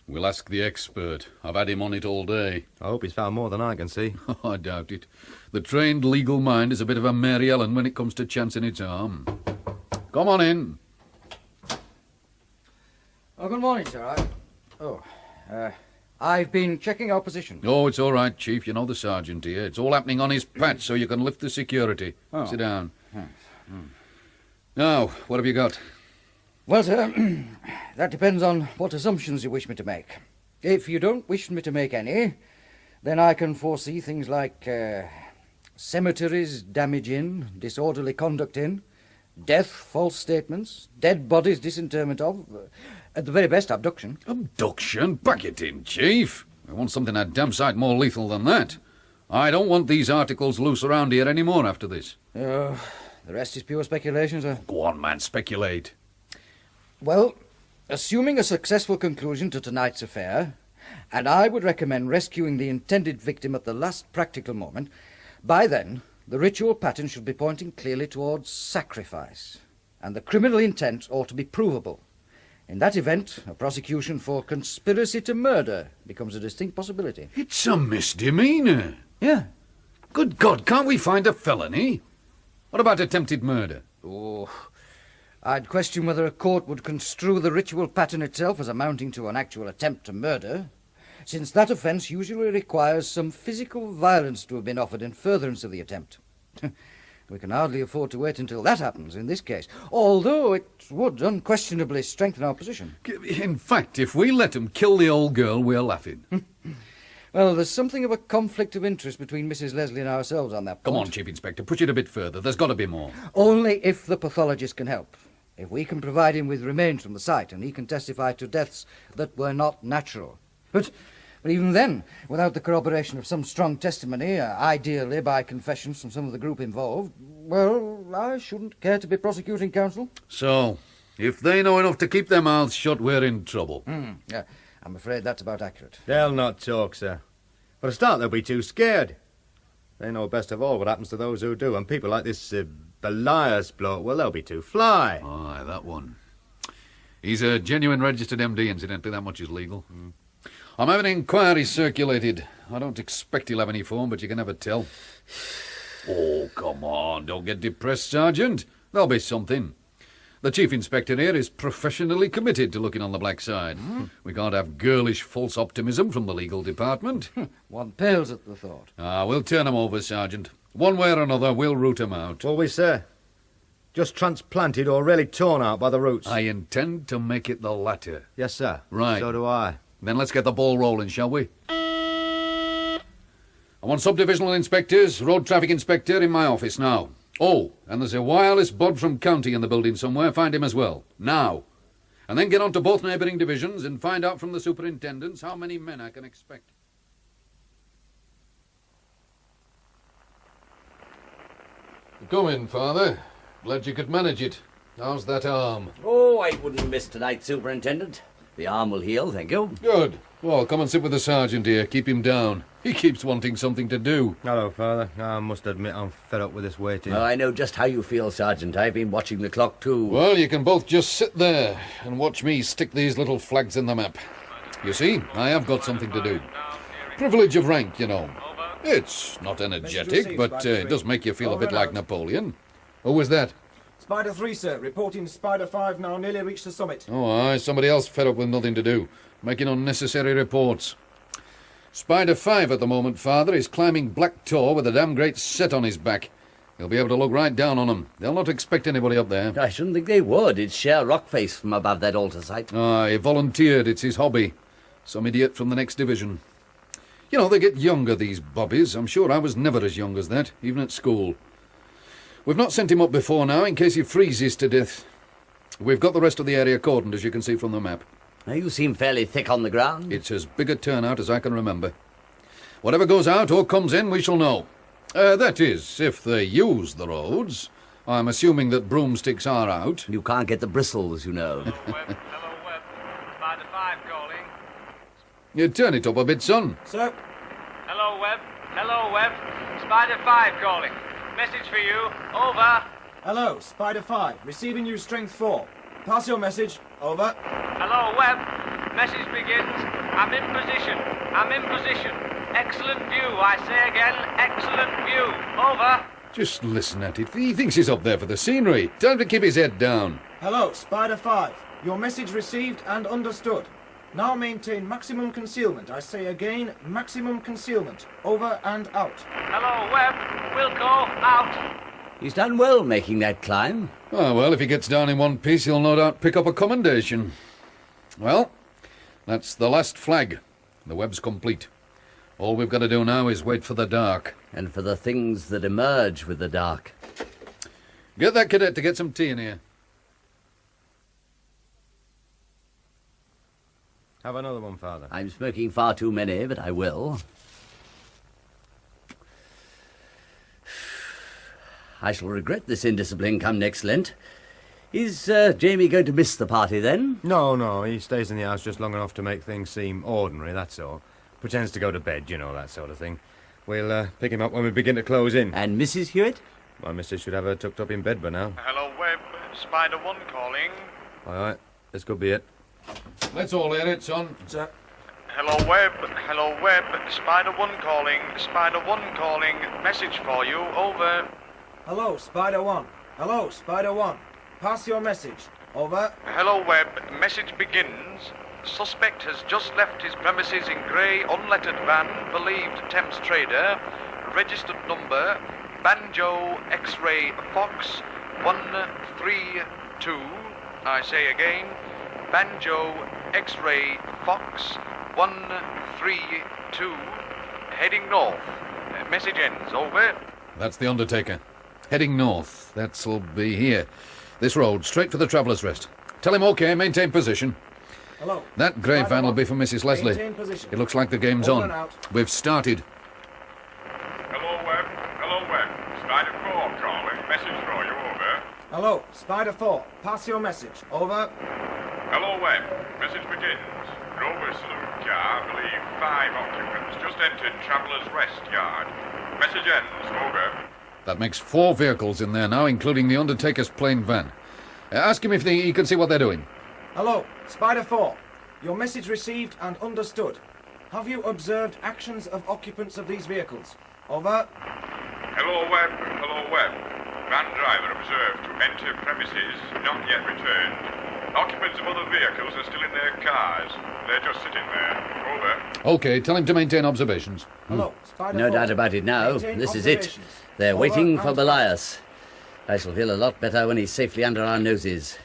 We'll ask the expert. I've had him on it all day. I hope he's found more than I can see. I doubt it. The trained legal mind is a bit of a Mary Ellen when it comes to chancing its arm. Come on in. Oh, good morning, sir. I've been checking our position. Oh, it's all right, Chief. You know the sergeant here. It's all happening on his patch, so you can lift the security. Oh. Sit down. Thanks. Now, what have you got? Well, sir, that depends on what assumptions you wish me to make. If you don't wish me to make any, then I can foresee things like cemeteries damage in, disorderly conduct in, death, false statements, dead bodies disinterment of, at the very best, abduction. Abduction? Back it in, Chief. I want something a damn sight more lethal than that. I don't want these articles loose around here any more after this. The rest is pure speculation, sir. Go on, man, speculate. Well, assuming a successful conclusion to tonight's affair, and I would recommend rescuing the intended victim at the last practical moment, by then the ritual pattern should be pointing clearly towards sacrifice, and the criminal intent ought to be provable. In that event, a prosecution for conspiracy to murder becomes a distinct possibility. It's a misdemeanor. Yeah. Good God, can't we find a felony? What about attempted murder? Oh, I'd question whether a court would construe the ritual pattern itself as amounting to an actual attempt to murder, since that offence usually requires some physical violence to have been offered in furtherance of the attempt. We can hardly afford to wait until that happens in this case, although it would unquestionably strengthen our position. In fact, if we let them kill the old girl, we're laughing. Well, there's something of a conflict of interest between Mrs. Leslie and ourselves on that point. Come on, Chief Inspector, push it a bit further. There's got to be more. Only if the pathologist can help. If we can provide him with remains from the site, and he can testify to deaths that were not natural. But even then, without the corroboration of some strong testimony, ideally by confessions from some of the group involved, well, I shouldn't care to be prosecuting counsel. So, if they know enough to keep their mouths shut, we're in trouble. Yeah, I'm afraid that's about accurate. They'll not talk, sir. For a start, they'll be too scared. They know best of all what happens to those who do, and people like this Belias bloke, well, they'll be too fly. Aye, that one. He's a genuine registered MD, incidentally. That much is legal. I'm having inquiries circulated. I don't expect he'll have any form, but you can never tell. Oh, come on. Don't get depressed, Sergeant. There'll be something. The Chief Inspector here is professionally committed to looking on the black side. We can't have girlish false optimism from the legal department. One pales at the thought. We'll turn 'em over, Sergeant. One way or another, we'll root 'em out. Will we, sir? Just transplanted or really torn out by the roots? I intend to make it the latter. Yes, sir. Right. So do I. Then let's get the ball rolling, shall we? I want sub-divisional inspectors, road traffic inspector in my office now. Oh, and there's a wireless bod from county in the building somewhere. Find him as well. Now. and then get on to both neighbouring divisions and find out from the superintendents how many men I can expect. Come in, Father. Glad you could manage it. How's that arm? Oh, I wouldn't miss tonight, Superintendent. The arm will heal, thank you. Good. Well, come and sit with the sergeant here. Keep him down. He keeps wanting something to do. Hello, Father. I must admit I'm fed up with this waiting. Oh, I know just how you feel, Sergeant. I've been watching the clock, too. Well, you can both just sit there and watch me stick these little flags in the map. You see, I have got something to do. Privilege of rank, you know. It's not energetic, but it does make you feel a bit like Napoleon. Who was that? Spider 3, sir. Reporting Spider 5 now nearly reached the summit. Oh, aye, somebody else fed up with nothing to do, making unnecessary reports. Spider 5 at the moment, Father, is climbing Black Tor with a damn great set on his back. He'll be able to look right down on them. They'll not expect anybody up there. I shouldn't think they would. It's sheer rock face from above that altar site. Ah, he volunteered. It's his hobby. Some idiot from the next division. You know, they get younger, these bobbies. I'm sure I was never as young as that, even at school. We've not sent him up before now, in case he freezes to death. We've got the rest of the area cordoned, as you can see from the map. Now, you seem fairly thick on the ground. It's as big a turnout as I can remember. Whatever goes out or comes in, we shall know. That is, if they use the roads. I'm assuming that broomsticks are out. You can't get the bristles, you know. Hello, Webb. Spider 5 calling. You turn it up a bit, son. Sir? Hello, Webb. Hello, Webb. Spider 5 calling. Message for you. Over. Hello, Spider 5. Receiving you strength 4. Pass your message. Over. Hello, Webb. Message begins. I'm in position. I'm in position. Excellent view. I say again, excellent view. Over. Just listen at it. He thinks he's up there for the scenery. Tell him to keep his head down. Hello, Spider 5. Your message received and understood. Now maintain maximum concealment. I say again, maximum concealment. Over and out. Hello, Webb. Wilco, out. He's done well making that climb. Ah, well, if he gets down in one piece, he'll no doubt pick up a commendation. Well, that's the last flag. The web's complete. All we've got to do now is wait for the dark. And for the things that emerge with the dark. Get that cadet to get some tea in here. Have another one, Father. I'm smoking far too many, but I will. I shall regret this indiscipline come next Lent. Is Jamie going to miss the party, then? No, he stays in the house just long enough to make things seem ordinary, that's all. Pretends to go to bed, you know, that sort of thing. We'll pick him up when we begin to close in. And Mrs. Hewitt? My missus should have her tucked up in bed by now. Hello, Webb. Spider 1 calling. All right, this could be it. Let's all hear it, son. Sir. Hello, Webb. Hello, Webb. Spider 1 calling. Spider 1 calling. Message for you. Over. Hello, Spider 1. Hello, Spider 1. Pass your message. Over. Hello, Webb. Message begins. Suspect has just left his premises in grey, unlettered van, believed Thames trader. Registered number, Banjo X-Ray Fox 132. I say again, Banjo X-Ray Fox 132. Heading north. Message ends. Over. That's the Undertaker. Heading north. That'll be here. This road, straight for the Traveller's Rest. Tell him okay, maintain position. Hello. That grey van will be for Mrs. Leslie. Maintain position. It looks like the game's Over on. and out. We've started. Hello, Webb. Hello, Webb. Spider 4 calling. Message for you. Over. Hello, Spider 4. Pass your message. Over. Hello, Webb. Message begins. Rover saloon car, believe 5 occupants, just entered Traveller's Rest yard. Message ends. Over. That makes 4 vehicles in there now, including the Undertaker's plain van. Ask him if he can see what they're doing. Hello, Spider 4. Your message received and understood. Have you observed actions of occupants of these vehicles? Over. Hello, Webb. Hello, Webb. Van driver observed to enter premises, not yet returned. Occupants of other vehicles are still in their cars. They're just sitting there. Over. Okay, tell him to maintain observations. Hello, Spider No 4. doubt about it now. Maintain This is it. observations. They're Over waiting for and Belias. I shall feel a lot better when he's safely under our noses.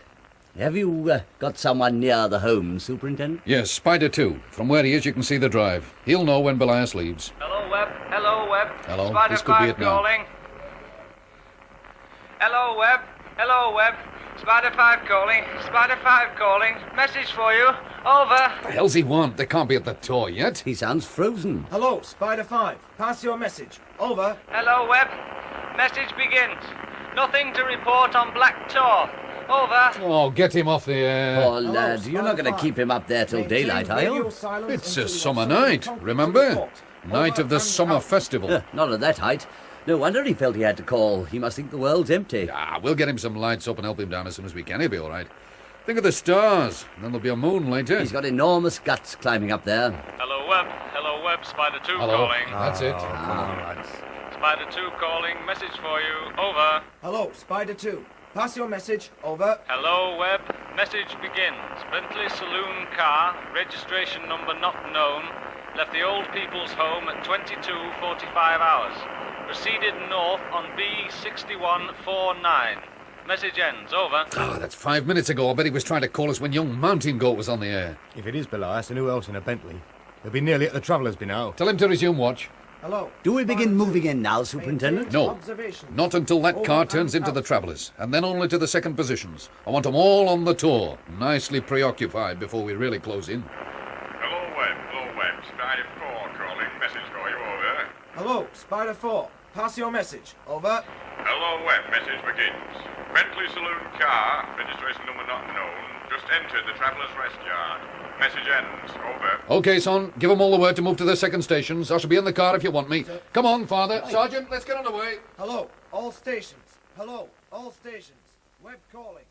Have you got someone near the home, Superintendent? Yes, Spider 2. From where he is, you can see the drive. He'll know when Belias leaves. Hello, Webb. Hello, Webb. Hello, Spider this could be 5 it now. calling. Hello, Webb. Hello, Webb. Spider 5 calling. Spider 5 calling. Message for you. Over. The hell's he want? They can't be at the Tor yet. He sounds frozen. Hello, Spider 5. Pass your message. Over. Hello, Webb. Message begins. Nothing to report on Black Tor. Over. Oh, get him off the air. Poor lad, you're not going to keep him up there till daylight, are you? It's a summer night, remember? Night of the summer festival. Not at that height. No wonder he felt he had to call. He must think the world's empty. Ah, we'll get him some lights up and help him down as soon as we can. He'll be all right. Think of the stars. Then there'll be a moon later. He's got enormous guts climbing up there. Hello, Webb. Hello, Webb. Spider 2 Hello. calling. That's it. Spider 2 calling. Message for you. Over. Hello, Spider 2. Pass your message. Over. Hello, Webb. Message begins. Bentley Saloon car, registration number not known, left the old people's home at 22:45 hours. Proceeded north on B6149. Message ends. Over. Oh, that's 5 minutes ago. I bet he was trying to call us when young Mountain Goat was on the air. If it is Belias, and who else in a Bentley? They'll be nearly at the Travellers' by now. Tell him to resume watch. Hello. Do we begin moving in now, Superintendent? No, not until that car turns into the Travellers, and then only to the second positions. I want them all on the Tor, nicely preoccupied before we really close in. Hello, Webb. Hello, Webb. Spider 4 calling. Message for you. Over. Hello, Spider 4. Pass your message. Over. Hello, Webb. Message begins. Bentley Saloon car, registration number not known, just entered the Travellers' Rest Yard. Message ends. Over. Okay, son, give them all the word to move to the second stations. I shall be in the car if you want me. Come on, Father. Sergeant, let's get on the way. Hello, all stations. Hello, all stations. Webb calling.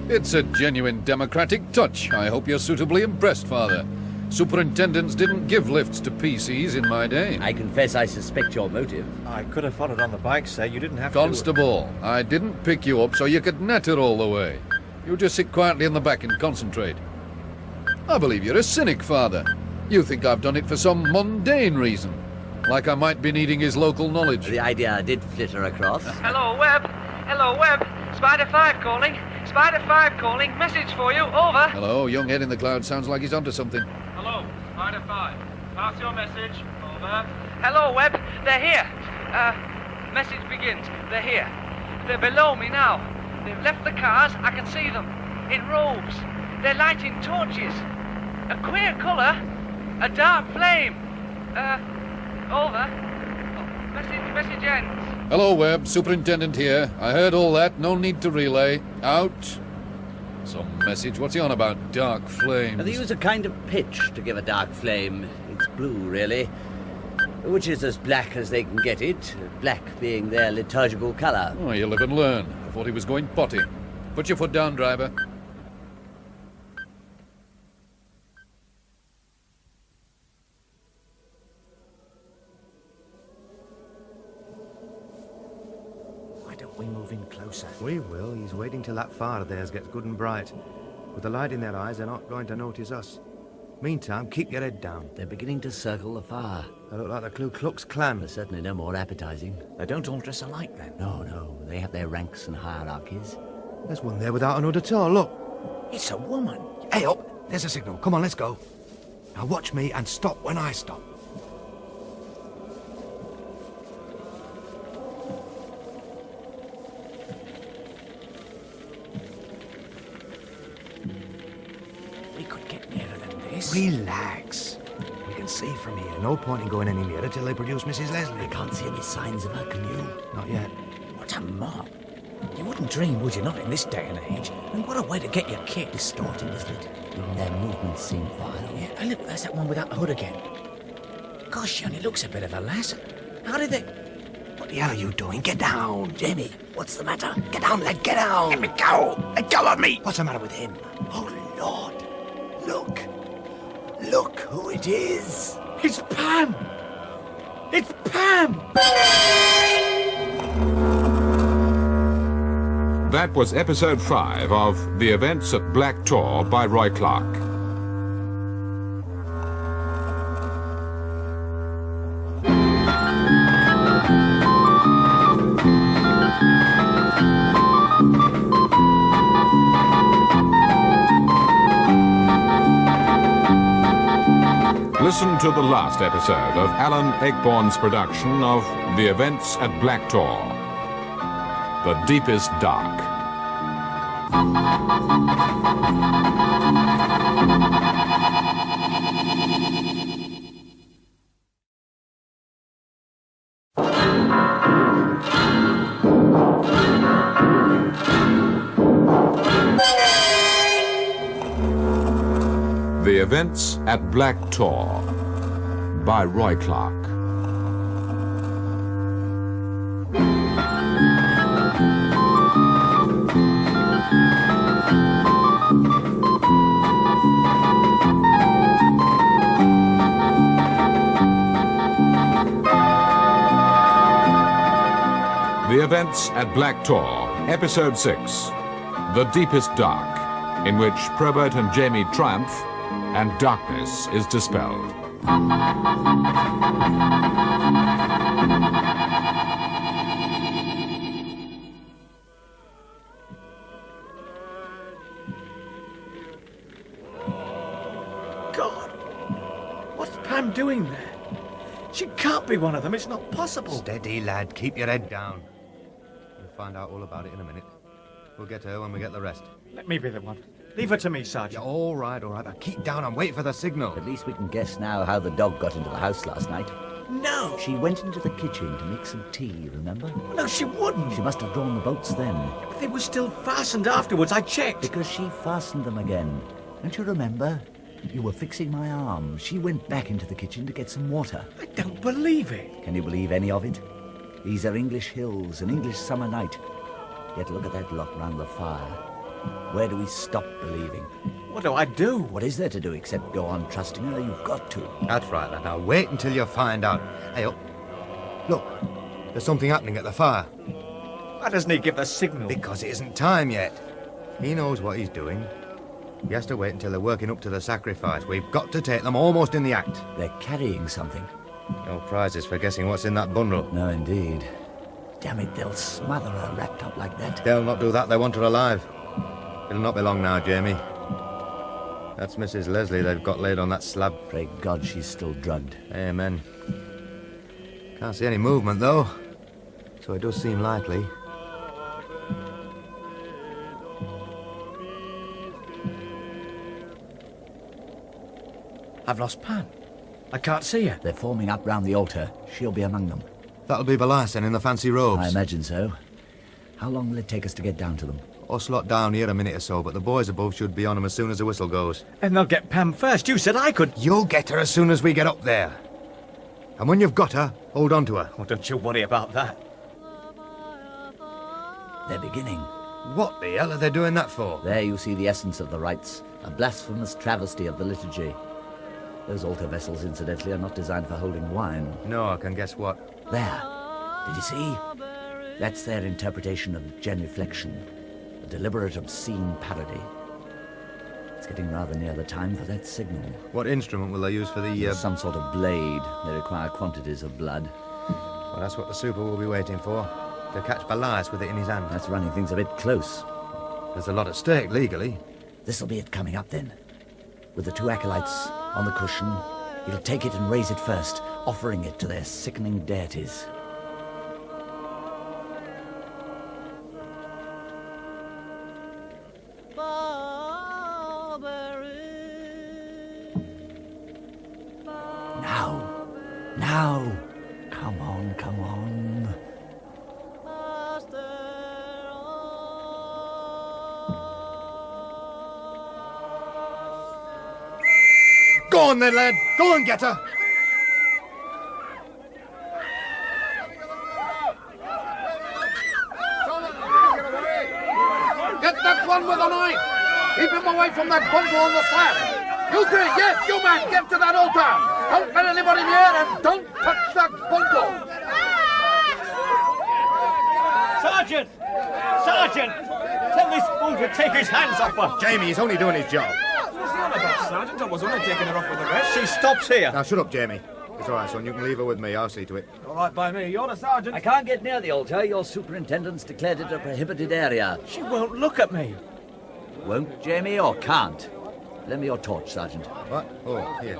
It's a genuine democratic touch. I hope you're suitably impressed, Father. Superintendents didn't give lifts to PCs in my day. I confess I suspect your motive. I could have followed on the bike, sir. You didn't have to. Constable, I didn't pick you up so you could natter all the way. You just sit quietly in the back and concentrate. I believe you're a cynic, Father. You think I've done it for some mundane reason. Like I might be needing his local knowledge. The idea did flitter across. Hello, Webb. Hello, Webb. Spider 5 calling. Spider 5 calling. Message for you. Over. Hello, young head in the cloud. Sounds like he's onto something. Hello, Spider 5. Pass your message. Over. Hello, Webb. They're here. Message begins. They're here. They're below me now. They've left the cars. I can see them. In robes. They're lighting torches. A queer colour. A dark flame. Over. Message ends. Hello, Webb. Superintendent here. I heard all that. No need to relay. Out. Some message. What's he on about? Dark flames. They use a kind of pitch to give a dark flame. It's blue, really. Which is as black as they can get it. Black being their liturgical colour. Oh, you live and learn. I thought he was going potty. Put your foot down, driver. We move in closer. We will. He's waiting till that fire of theirs gets good and bright. With the light in their eyes, they're not going to notice us. Meantime, keep your head down. They're beginning to circle the fire. They look like the Ku Klux Klan. They're certainly no more appetizing. They don't all dress alike, then? No. They have their ranks and hierarchies. There's one there without an hood at all. Look. It's a woman. Hey, up. There's a signal. Come on, let's go. Now watch me and stop when I stop. Relax. We can see from here. No point in going any nearer till they produce Mrs. Leslie. I can't see any signs of her, can you? Not yet. What a mob. You wouldn't dream, would you, not in this day and age? And what a way to get your kid. Distorted, isn't it? Their movements seem vile. Yeah, and look, there's that one without the hood again. Gosh, she only looks a bit of a lass. How did they... What the hell are you doing? Get down. Jamie, what's the matter? Get down, lad, get down. Let me go. Let go of me. What's the matter with him? Oh, Lord. Look. Look who it is. It's Pam. It's Pam. That was episode 5 of The Events at Black Tor by Roy Clarke. Listen to the last episode of Alan Ayckbourn's production of The Events at Black Tor, The Deepest Dark. The Events at Black Tor by Roy Clarke. The Events at Black Tor, Episode 6, The Deepest Dark, in which Probert and Jamie triumph and darkness is dispelled. God! What's Pam doing there? She can't be one of them. It's not possible. Steady, lad. Keep your head down. We'll find out all about it in a minute. We'll get her when we get the rest. Let me be the one. Leave her to me, Sergeant. Yeah, all right, but keep down and wait for the signal. At least we can guess now how the dog got into the house last night. No! She went into the kitchen to make some tea, remember? No, she wouldn't. She must have drawn the bolts then. But they were still fastened afterwards. I checked. Because she fastened them again. Don't you remember? You were fixing my arm. She went back into the kitchen to get some water. I don't believe it. Can you believe any of it? These are English hills, an English summer night. Yet look at that lot round the fire. Where do we stop believing? What do I do? What is there to do except go on trusting her? You've got to. That's right, lad. Now wait until you find out. Hey, up. Look, there's something happening at the fire. Why doesn't he give the signal? Because it isn't time yet. He knows what he's doing. He has to wait until they're working up to the sacrifice. We've got to take them almost in the act. They're carrying something. No prizes for guessing what's in that bundle. No, indeed. Damn it, they'll smother her wrapped up like that. They'll not do that. They want her alive. It'll not be long now, Jamie. That's Mrs. Leslie they've got laid on that slab. Pray God she's still drugged. Amen. Can't see any movement, though. So it does seem likely. I've lost Pam. I can't see her. They're forming up round the altar. She'll be among them. That'll be Wallace then in the fancy robes. I imagine so. How long will it take us to get down to them? Us lot down here a minute or so, but the boys above should be on them as soon as the whistle goes. And they'll get Pam first. You said I could. You'll get her as soon as we get up there. And when you've got her, hold on to her. Oh, don't you worry about that. They're beginning. What the hell are they doing that for? There you see the essence of the rites. A blasphemous travesty of the liturgy. Those altar vessels, incidentally, are not designed for holding wine. No, I can guess what. There. Did you see? That's their interpretation of genuflection. A deliberate, obscene parody. It's getting rather near the time for that signal. What instrument will they use for the... Some sort of blade. They require quantities of blood. Well, that's what the super will be waiting for. To catch Wallace with it in his hand. That's running things a bit close. There's a lot at stake, legally. This'll be it coming up, then. With the two acolytes on the cushion, he'll take it and raise it first, offering it to their sickening deities. Now! Come on, come on. Go on then, lad. Go and get her. Get that one with a knife! Keep him away from that bundle on the slab! You three, yes, you man, get to that altar! Don't let anybody near and don't touch that bundle! Sergeant! Sergeant! Tell this fool to take his hands off her! Jamie, he's only doing his job. What's that about, Sergeant? I was only taking her off with the rest. She stops here. Now, shut up, Jamie. It's all right, son. You can leave her with me. I'll see to it. All right by me. You're the sergeant. I can't get near the altar. Your superintendent's declared it a prohibited area. She won't look at me. Won't, Jamie, or can't? Lend me your torch, Sergeant. What? Oh, here.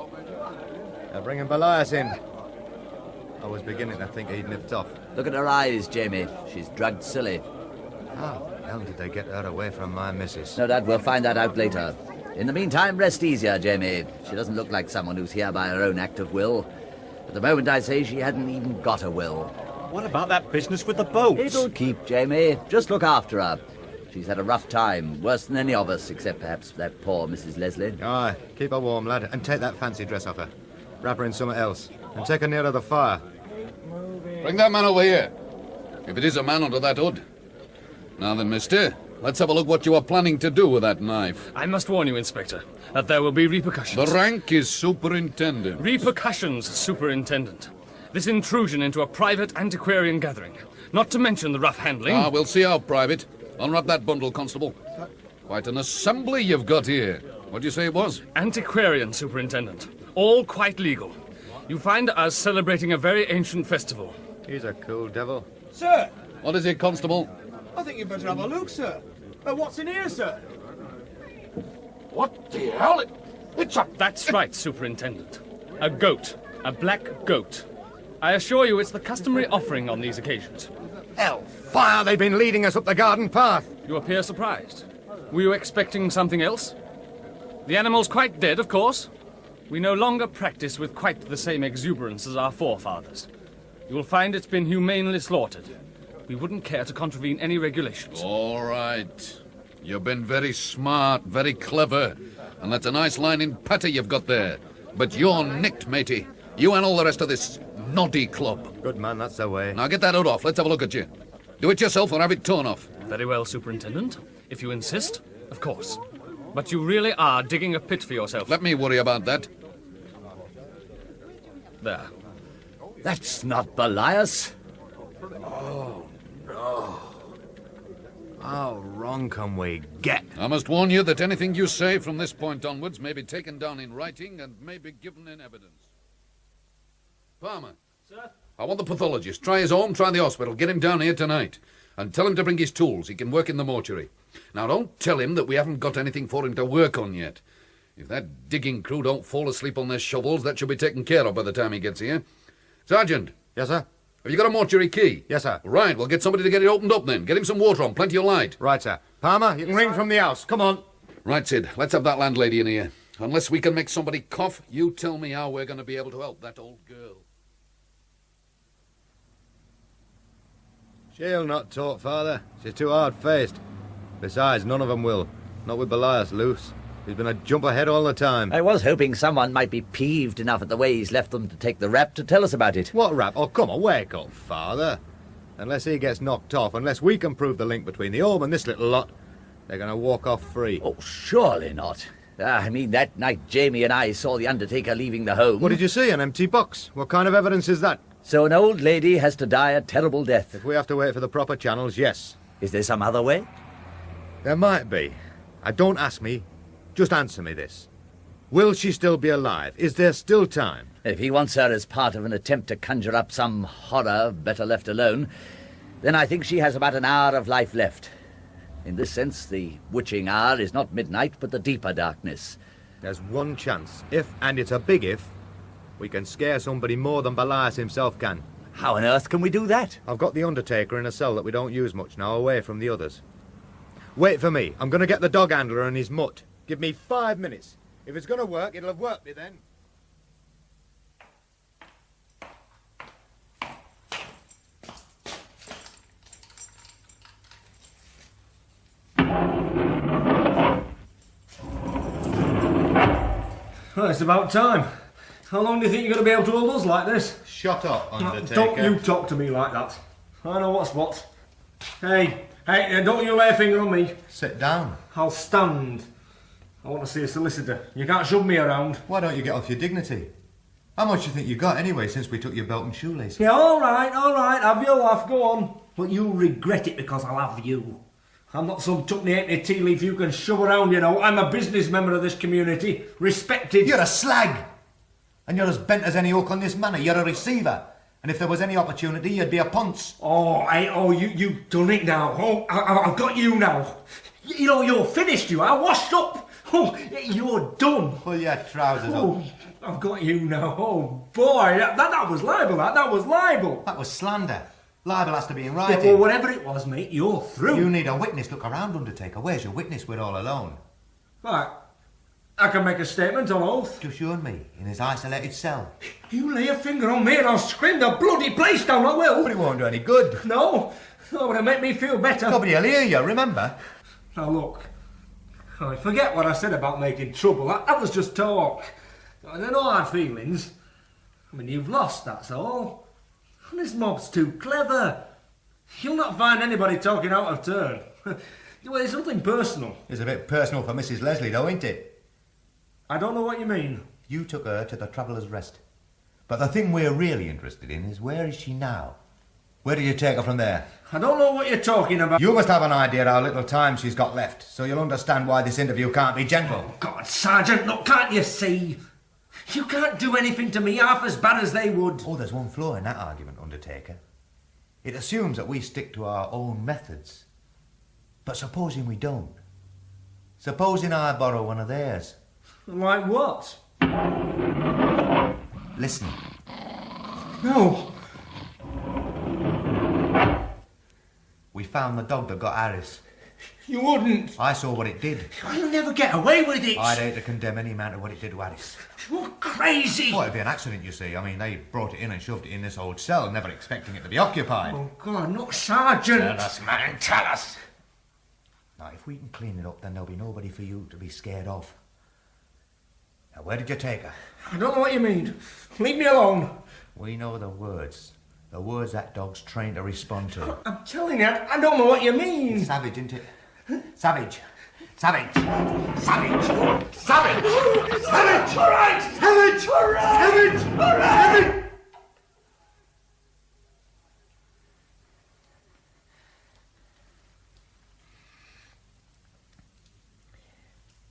They're bringing Belias in. I was beginning to think he'd nipped off. Look at her eyes, Jamie. She's drugged silly. How the hell did they get her away from my missus? No doubt we'll find that out later. In the meantime, rest easier, Jamie. She doesn't look like someone who's here by her own act of will. At the moment, I say she hadn't even got a will. What about that business with the boats? It'll keep, Jamie. Just look after her. She's had a rough time, worse than any of us, except perhaps that poor Mrs. Leslie. Aye, keep her warm, lad, and take that fancy dress off her. Wrap her in something else, and take her nearer the fire. Bring that man over here. If it is a man under that hood. Now then, mister, let's have a look what you are planning to do with that knife. I must warn you, Inspector, that there will be repercussions. The rank is Superintendent. Repercussions, Superintendent. This intrusion into a private antiquarian gathering. Not to mention the rough handling. Ah, we'll see how private. Unwrap that bundle, Constable. Quite an assembly you've got here. What do you say it was? Antiquarian, Superintendent. All quite legal. You find us celebrating a very ancient festival. He's a cool devil. Sir! What is it, Constable? I think you'd better have a look, sir. What's in here, sir? What the hell? It's a... That's right, Superintendent. A goat. A black goat. I assure you it's the customary offering on these occasions. Hell, fire! They've been leading us up the garden path. You appear surprised. Were you expecting something else? The animal's quite dead, of course. We no longer practice with quite the same exuberance as our forefathers. You will find it's been humanely slaughtered. We wouldn't care to contravene any regulations. All right. You've been very smart, very clever. And that's a nice line in patter you've got there. But you're nicked, matey. You and all the rest of this noddy club. Good man, that's the way. Now get that hood off. Let's have a look at you. Do it yourself or have it torn off. Very well, Superintendent. If you insist, of course. But you really are digging a pit for yourself. Let me worry about that. There. That's not Belias. Oh, no. How wrong can we get? I must warn you that anything you say from this point onwards may be taken down in writing and may be given in evidence. Palmer. Sir? I want the pathologist. Try his home, try the hospital. Get him down here tonight. And tell him to bring his tools. He can work in the mortuary. Now, don't tell him that we haven't got anything for him to work on yet. If that digging crew don't fall asleep on their shovels, that should be taken care of by the time he gets here. Sergeant. Yes, sir? Have you got a mortuary key? Yes, sir. Right, we'll get somebody to get it opened up then. Get him some water on, plenty of light. Right, sir. Palmer, you can ring from the house. Come on. Right, Sid. Let's have that landlady in here. Unless we can make somebody cough, you tell me how we're going to be able to help that old girl. She'll not talk, Father. She's too hard-faced. Besides, none of them will. Not with Belias loose. He's been a jump ahead all the time. I was hoping someone might be peeved enough at the way he's left them to take the rap to tell us about it. What rap? Oh, come on, wake up, Father. Unless he gets knocked off, unless we can prove the link between the home and this little lot, they're going to walk off free. Oh, surely not. I mean, that night Jamie and I saw the undertaker leaving the home. What did you see, an empty box? What kind of evidence is that? So an old lady has to die a terrible death. If we have to wait for the proper channels, yes. Is there some other way? There might be. Don't ask me. Just answer me this. Will she still be alive? Is there still time? If he wants her as part of an attempt to conjure up some horror better left alone, then I think she has about an hour of life left. In this sense, the witching hour is not midnight, but the deeper darkness. There's one chance. If, and it's a big if, we can scare somebody more than Belias himself can. How on earth can we do that? I've got the undertaker in a cell that we don't use much now, away from the others. Wait for me. I'm going to get the dog handler and his mutt. Give me 5 minutes. If it's going to work, it'll have worked me then. Well, it's about time. How long do you think you're going to be able to hold us like this? Shut up, Undertaker. Don't you talk to me like that. I know what's what. Hey, don't you lay a finger on me. Sit down. I'll stand. I want to see a solicitor. You can't shove me around. Why don't you get off your dignity? How much do you think you got anyway since we took your belt and shoelaces? Yeah, all right, have your laugh, go on. But you'll regret it because I'll have you. I'm not some tuckney-halfpenny tea leaf you can shove around, you know. I'm a business member of this community, respected. You're a slag! And you're as bent as any hook on this manor. You're a receiver. And if there was any opportunity, you'd be a ponce. You done it now. Oh, I've got you now. You know, you're finished, you are. Washed up. Oh, you're done. Pull your trousers up. I've got you now. Oh, boy. That was libel, that was libel. That was slander. Libel has to be in Yeah, writing. well, whatever it was, mate, you're through. You need a witness. Look around, Undertaker. Where's your witness? We're all alone. Right. I can make a statement on oath. Just you and me, in his isolated cell. You lay a finger on me and I'll scream the bloody place down, I will. But it won't do any good. No. No, it'll make me feel better. Nobody'll hear you, remember? Now, look. Forget what I said about making trouble. That was just talk. There are no hard feelings. I mean, you've lost, that's all. And this mob's too clever. You'll not find anybody talking out of turn. Well, it's something personal. It's a bit personal for Mrs. Leslie, though, ain't it? I don't know what you mean. You took her to the Traveller's Rest. But the thing we're really interested in is where is she now? Where did you take her from there? I don't know what you're talking about. You must have an idea how little time she's got left, so you'll understand why this interview can't be gentle. Oh, God, Sergeant, look, can't you see? You can't do anything to me half as bad as they would. Oh, there's one flaw in that argument, Undertaker. It assumes that we stick to our own methods. But supposing we don't? Supposing I borrow one of theirs? Like what? Listen. No. We found the dog that got Harris. You wouldn't. I saw what it did. You'll never get away with it. I'd hate to condemn any man to what it did to Harris. You're crazy. Well, it'd be an accident, you see. I mean, they brought it in and shoved it in this old cell, never expecting it to be occupied. Oh, God, not Sergeant. Tell us, man, tell us. Now, if we can clean it up, then there'll be nobody for you to be scared of. Now, where did you take her? I don't know what you mean. Leave me alone. We know the words. The words that dog's trained to respond to. I'm telling you, I don't know what you mean. It's savage, isn't it? Savage. Savage. Savage. Savage. Savage. All right. Savage. All right. Savage. All right. Savage.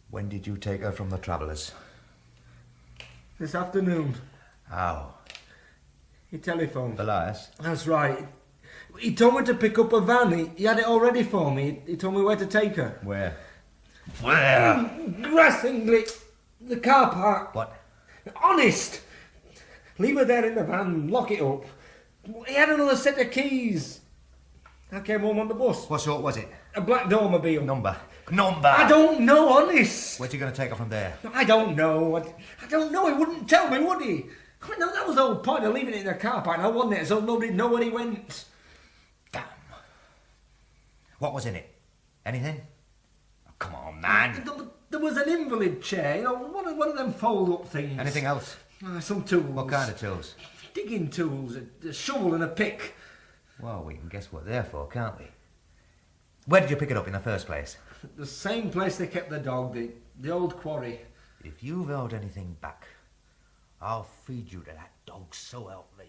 When did you take her from the Travellers? This afternoon. How? He telephoned. Elias? That's right. He told me to pick up a van. He had it all ready for me. He told me where to take her. Where? Where? Grassingly. The car park. What? Honest. Leave her there in the van. Lock it up. He had another set of keys. I came home on the bus. What sort was it? A black Dormobile. Number. Number. I don't know, honest. Where's he going to take her from there? I don't know. I don't know. He wouldn't tell me, would he? No, that was the whole point of leaving it in the car park, now, wasn't it? So nobody'd know where he went. Damn. What was in it? Anything? Oh, come on, man. There was an invalid chair, you know, one of them fold-up things. Anything else? Some tools. What kind of tools? Digging tools, a shovel and a pick. Well, we can guess what they're for, can't we? Where did you pick it up in the first place? The same place they kept the dog, the old quarry. If you've held anything back, I'll feed you to that dog, so help me.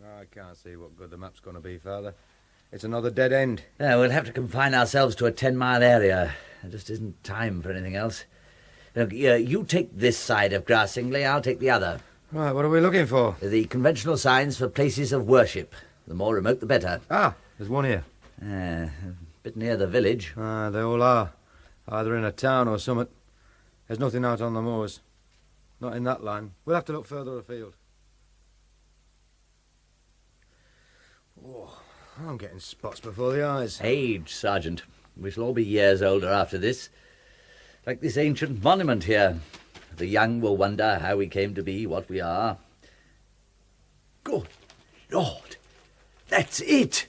I can't see what good the map's going to be, Father. It's another dead end. Yeah, we'll have to confine ourselves to a 10-mile area. There just isn't time for anything else. Look, you take this side of Grassingley, I'll take the other. Right, what are we looking for? The conventional signs for places of worship. The more remote, the better. Ah, there's one here. A bit near the village. Ah, they all are. Either in a town or summit. There's nothing out on the moors. Not in that line. We'll have to look further afield. Oh, I'm getting spots before the eyes. Age, Sergeant. We shall all be years older after this. Like this ancient monument here. The young will wonder how we came to be what we are. Good Lord, that's it.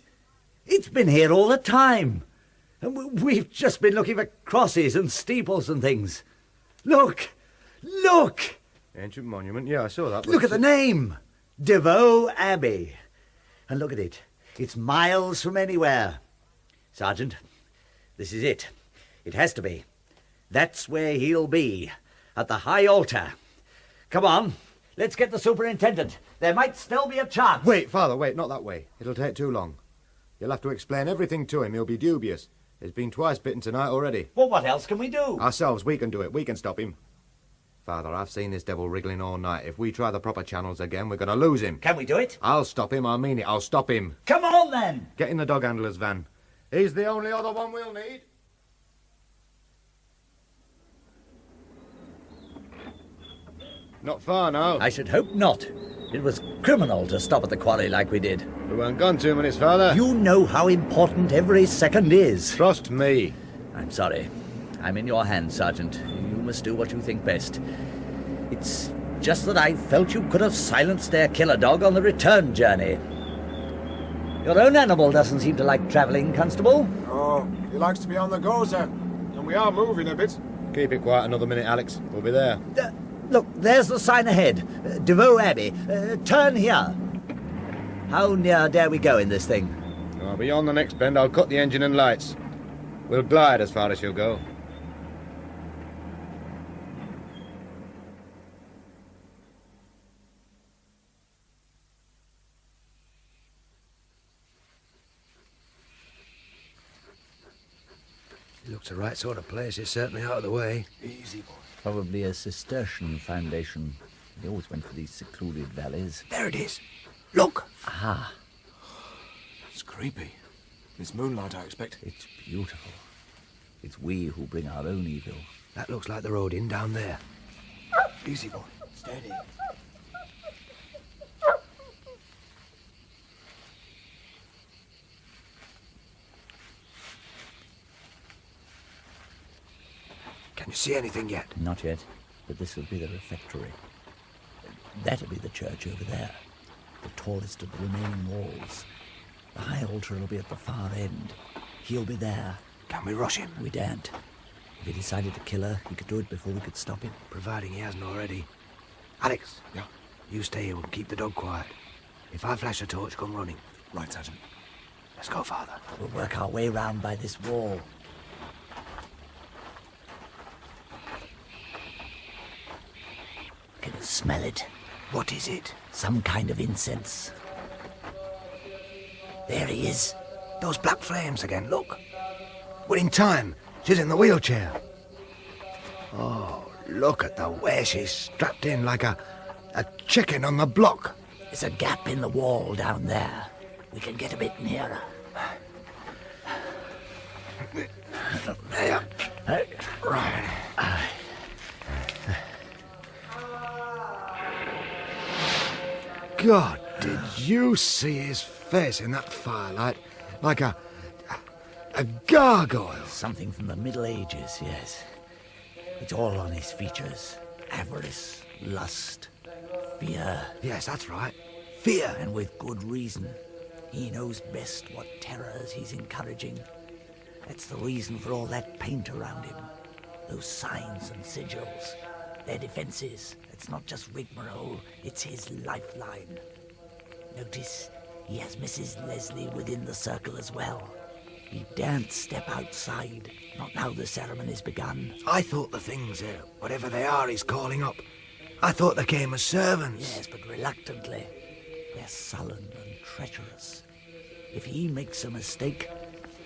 It's been here all the time. And we've just been looking for crosses and steeples and things. Look! Look! Ancient monument, yeah, I saw that. Look at the name. DeVoe Abbey. And look at it. It's miles from anywhere. Sergeant, this is it. It has to be. That's where he'll be. At the high altar. Come on. Let's get the superintendent. There might still be a chance. Wait, Father, wait, not that way. It'll take too long. You'll have to explain everything to him. He'll be dubious. He's been twice bitten tonight already. Well, what else can we do? Ourselves, we can do it. We can stop him. Father, I've seen this devil wriggling all night. If we try the proper channels again, we're going to lose him. Can we do it? I'll stop him, I mean it. I'll stop him. Come on, then. Get in the dog handler's van. He's the only other one we'll need. Not far now. I should hope not. It was criminal to stop at the quarry like we did. We weren't gone 2 minutes, Father. You know how important every second is. Trust me. I'm sorry. I'm in your hands, Sergeant. You must do what you think best. It's just that I felt you could have silenced their killer dog on the return journey. Your own animal doesn't seem to like travelling, Constable. Oh, he likes to be on the go, sir. And we are moving a bit. Keep it quiet another minute, Alex. We'll be there. Look, there's the sign ahead. DeVoe Abbey. Turn here. How near dare we go in this thing? Oh, beyond the next bend, I'll cut the engine and lights. We'll glide as far as you'll go. It looks the right sort of place. It's certainly out of the way. Easy, boy. Probably a Cistercian foundation. They always went for these secluded valleys. There it is. Look! Ah. It's creepy. It's moonlight, I expect. It's beautiful. It's we who bring our own evil. That looks like the road in down there. Easy, boy. Steady. Can you see anything yet? Not yet, but this will be the refectory. That'll be the church over there, the tallest of the remaining walls. The high altar will be at the far end. He'll be there. Can we rush him? We daren't. If he decided to kill her, he could do it before we could stop him. Providing he hasn't already. Alex. Yeah? You stay here and keep the dog quiet. If I flash a torch, come running. Right, Sergeant. Let's go, Father. We'll work our way round by this wall. Can you smell it? What is it? Some kind of incense. There he is. Those black flames again, look. We're in time. She's in the wheelchair. Oh, look at the way she's strapped in like a chicken on the block. There's a gap in the wall down there. We can get a bit nearer. There. Right. God, did you see his face in that firelight? Like a gargoyle. Something from the Middle Ages, yes. It's all on his features. Avarice, lust, fear. Yes, that's right. Fear. And with good reason. He knows best what terrors he's encouraging. That's the reason for all that paint around him. Those signs and sigils. Their defenses. It's not just rigmarole, it's his lifeline. Notice he has Mrs. Leslie within the circle as well. He daren't step outside, not now the ceremony's begun. I thought the things, whatever they are, he's calling up. I thought they came as servants. Yes, but reluctantly. They're sullen and treacherous. If he makes a mistake,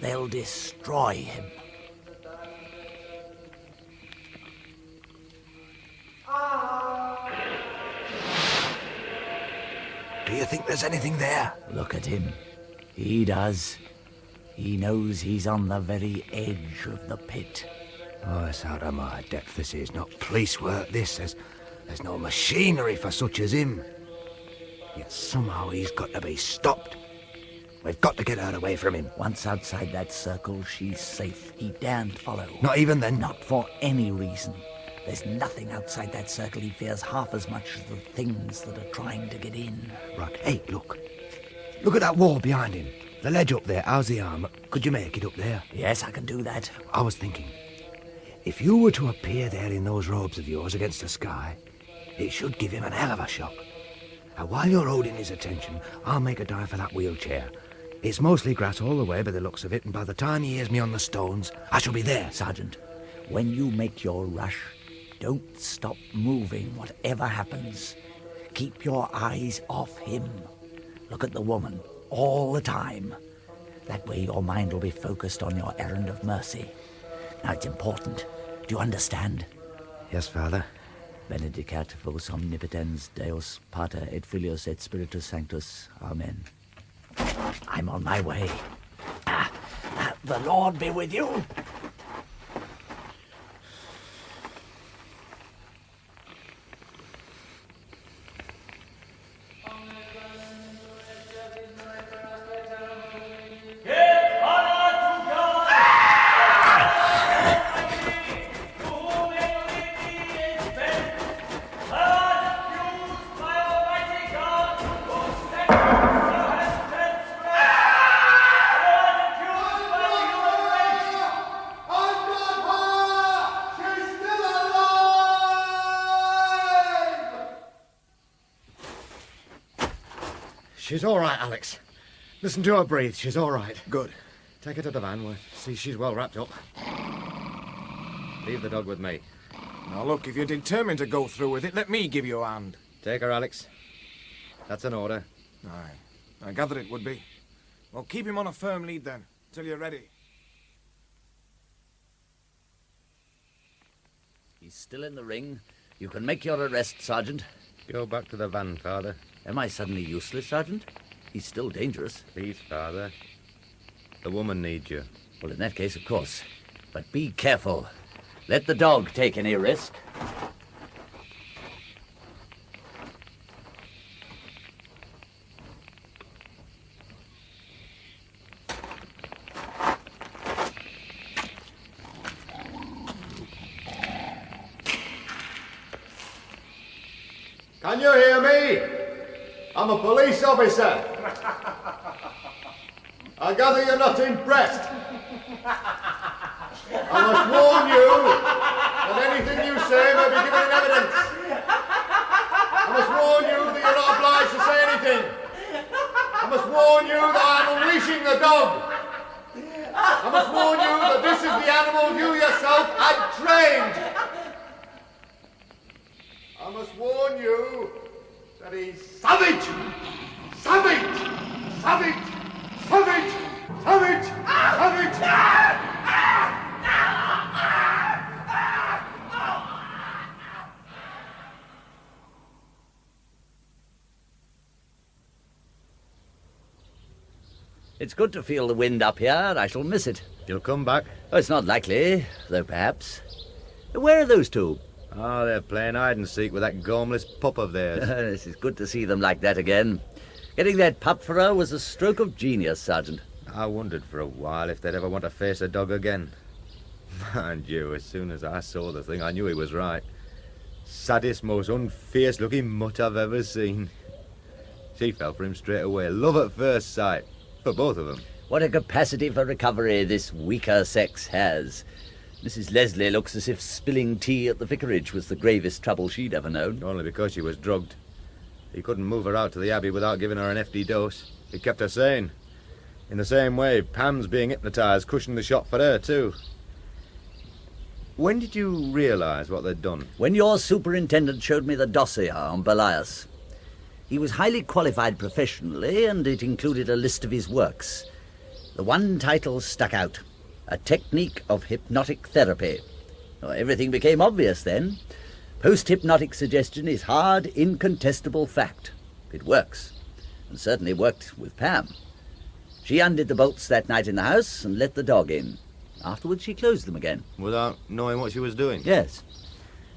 they'll destroy him. Do you think there's anything there? Look at him. He does. He knows he's on the very edge of the pit. Oh, it's out of my depth, this is. Not police work, this. There's no machinery for such as him. Yet somehow he's got to be stopped. We've got to get her away from him. Once outside that circle, she's safe. He daren't follow. Not even then? Not for any reason. There's nothing outside that circle he fears half as much as the things that are trying to get in. Right. Hey, look. Look at that wall behind him. The ledge up there. How's the arm? Could you make it up there? Yes, I can do that. I was thinking, if you were to appear there in those robes of yours against the sky, it should give him an hell of a shock. And while you're holding his attention, I'll make a dive for that wheelchair. It's mostly grass all the way by the looks of it, and by the time he hears me on the stones, I shall be there. Sergeant, when you make your rush, don't stop moving, whatever happens. Keep your eyes off him. Look at the woman all the time. That way your mind will be focused on your errand of mercy. Now it's important. Do you understand? Yes, Father. Benedicat vos omnipotens Deus Pater et Filius et Spiritus Sanctus. Amen. I'm on my way. The Lord be with you. She's all right, Alex. Listen to her breathe. She's all right. Good. Take her to the van. We'll see she's well wrapped up. Leave the dog with me. Now, look, if you're determined to go through with it, let me give you a hand. Take her, Alex. That's an order. Aye. I gathered it would be. Well, keep him on a firm lead, then, till you're ready. He's still in the ring. You can make your arrest, Sergeant. Go back to the van, Father. Am I suddenly useless, Sergeant? He's still dangerous. Please, Father. The woman needs you. Well, in that case, of course. But be careful. Let the dog take any risk. Can you hear me? I'm a police officer. I gather you're not impressed. I must warn you that anything you say may be given in evidence. I must warn you that you're not obliged to say anything. I must warn you that I'm unleashing the dog. I must warn you that this is the animal you yourself had trained. I must warn you that he's savage! Savage! Savage! Savage! Savage! Savage! It's good to feel the wind up here. I shall miss it. You'll come back? Oh, it's not likely, though perhaps. Where are those two? Oh, they're playing hide-and-seek with that gormless pup of theirs. It's good to see them like that again. Getting that pup for her was a stroke of genius, Sergeant. I wondered for a while if they'd ever want to face a dog again. Mind you, as soon as I saw the thing, I knew he was right. Saddest, most unfierce-looking mutt I've ever seen. She fell for him straight away. Love at first sight. For both of them. What a capacity for recovery this weaker sex has. Mrs. Leslie looks as if spilling tea at the vicarage was the gravest trouble she'd ever known. Only because she was drugged. He couldn't move her out to the Abbey without giving her an FD dose. He kept her sane. In the same way, Pam's being hypnotised cushioned the shot for her, too. When did you realise what they'd done? When your superintendent showed me the dossier on Belias. He was highly qualified professionally, and it included a list of his works. The one title stuck out. A Technique of Hypnotic Therapy. Well, everything became obvious then. Post-hypnotic suggestion is hard, incontestable fact. It works, and certainly worked with Pam. She undid the bolts that night in the house and let the dog in. Afterwards she closed them again. Without knowing what she was doing? Yes.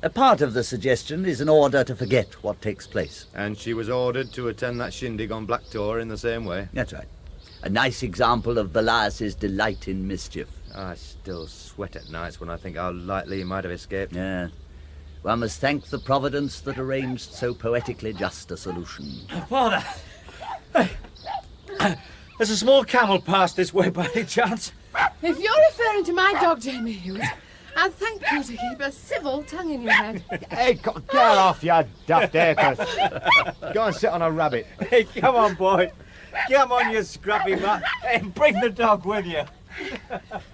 A part of the suggestion is an order to forget what takes place. And she was ordered to attend that shindig on Black Tor in the same way? That's right. A nice example of Belias's delight in mischief. I still sweat at nights when I think how lightly he might have escaped. Yeah. One must thank the Providence that arranged so poetically just a solution. Father! There's a small camel passed this way by any chance? If you're referring to my dog, Jamie Hughes, I'd thank you to keep a civil tongue in your head. Hey, get off, you daft haircut. Go and sit on a rabbit. Hey, come on, boy. Come on, you scruffy man. Hey, bring the dog with you.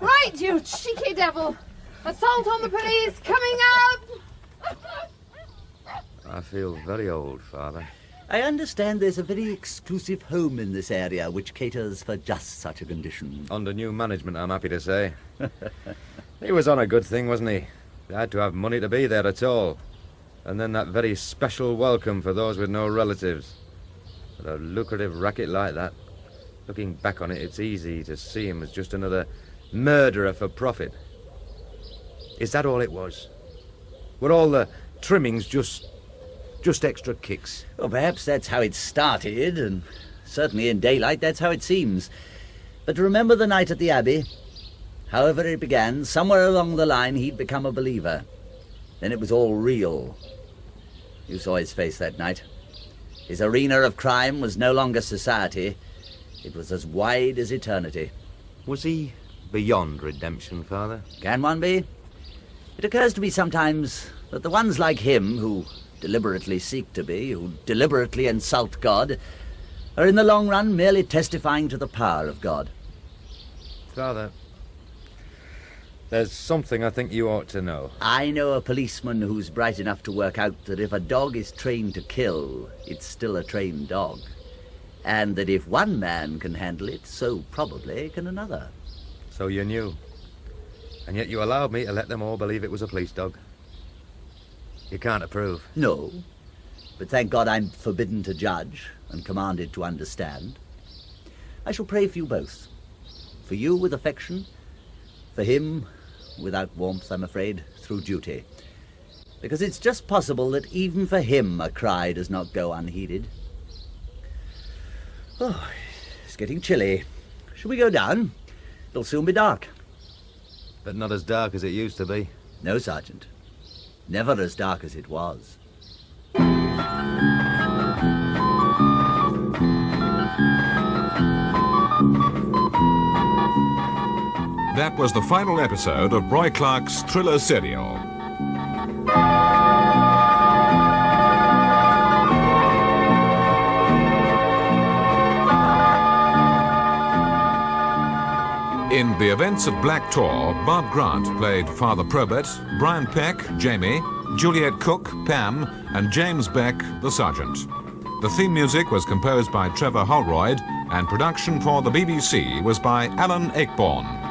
Right, you cheeky devil. Assault on the police coming up. I feel very old, Father. I understand there's a very exclusive home in this area which caters for just such a condition. Under new management, I'm happy to say. He was on a good thing, wasn't he? They had to have money to be there at all. And then that very special welcome for those with no relatives. With a lucrative racket like that, looking back on it, it's easy to see him as just another murderer for profit. Is that all it was? Were all the trimmings just Just extra kicks. Well, perhaps that's how it started, and certainly in daylight that's how it seems. But remember the night at the Abbey? However it began, somewhere along the line he'd become a believer. Then it was all real. You saw his face that night. His arena of crime was no longer society. It was as wide as eternity. Was he beyond redemption, Father? Can one be? It occurs to me sometimes that the ones like him, who deliberately seek to be, who deliberately insult God, are in the long run merely testifying to the power of God. Father, there's something I think you ought to know. I know a policeman who's bright enough to work out that if a dog is trained to kill, it's still a trained dog. And that if one man can handle it, so probably can another. So you knew. And yet you allowed me to let them all believe it was a police dog. You can't approve. No. But thank God I'm forbidden to judge and commanded to understand. I shall pray for you both. For you with affection, for him without warmth, I'm afraid, through duty. Because it's just possible that even for him a cry does not go unheeded. Oh, it's getting chilly. Shall we go down? It'll soon be dark. But not as dark as it used to be. No, Sergeant. Never as dark as it was. That was the final episode of Roy Clarke's thriller serial. In the events at Black Tor, Bob Grant played Fr Probert, Brian Peck, Jamie, Juliet Cooke, Pam, and James Beck, the sergeant. The theme music was composed by Trevor Holroyd, and production for the BBC was by Alan Ayckbourn.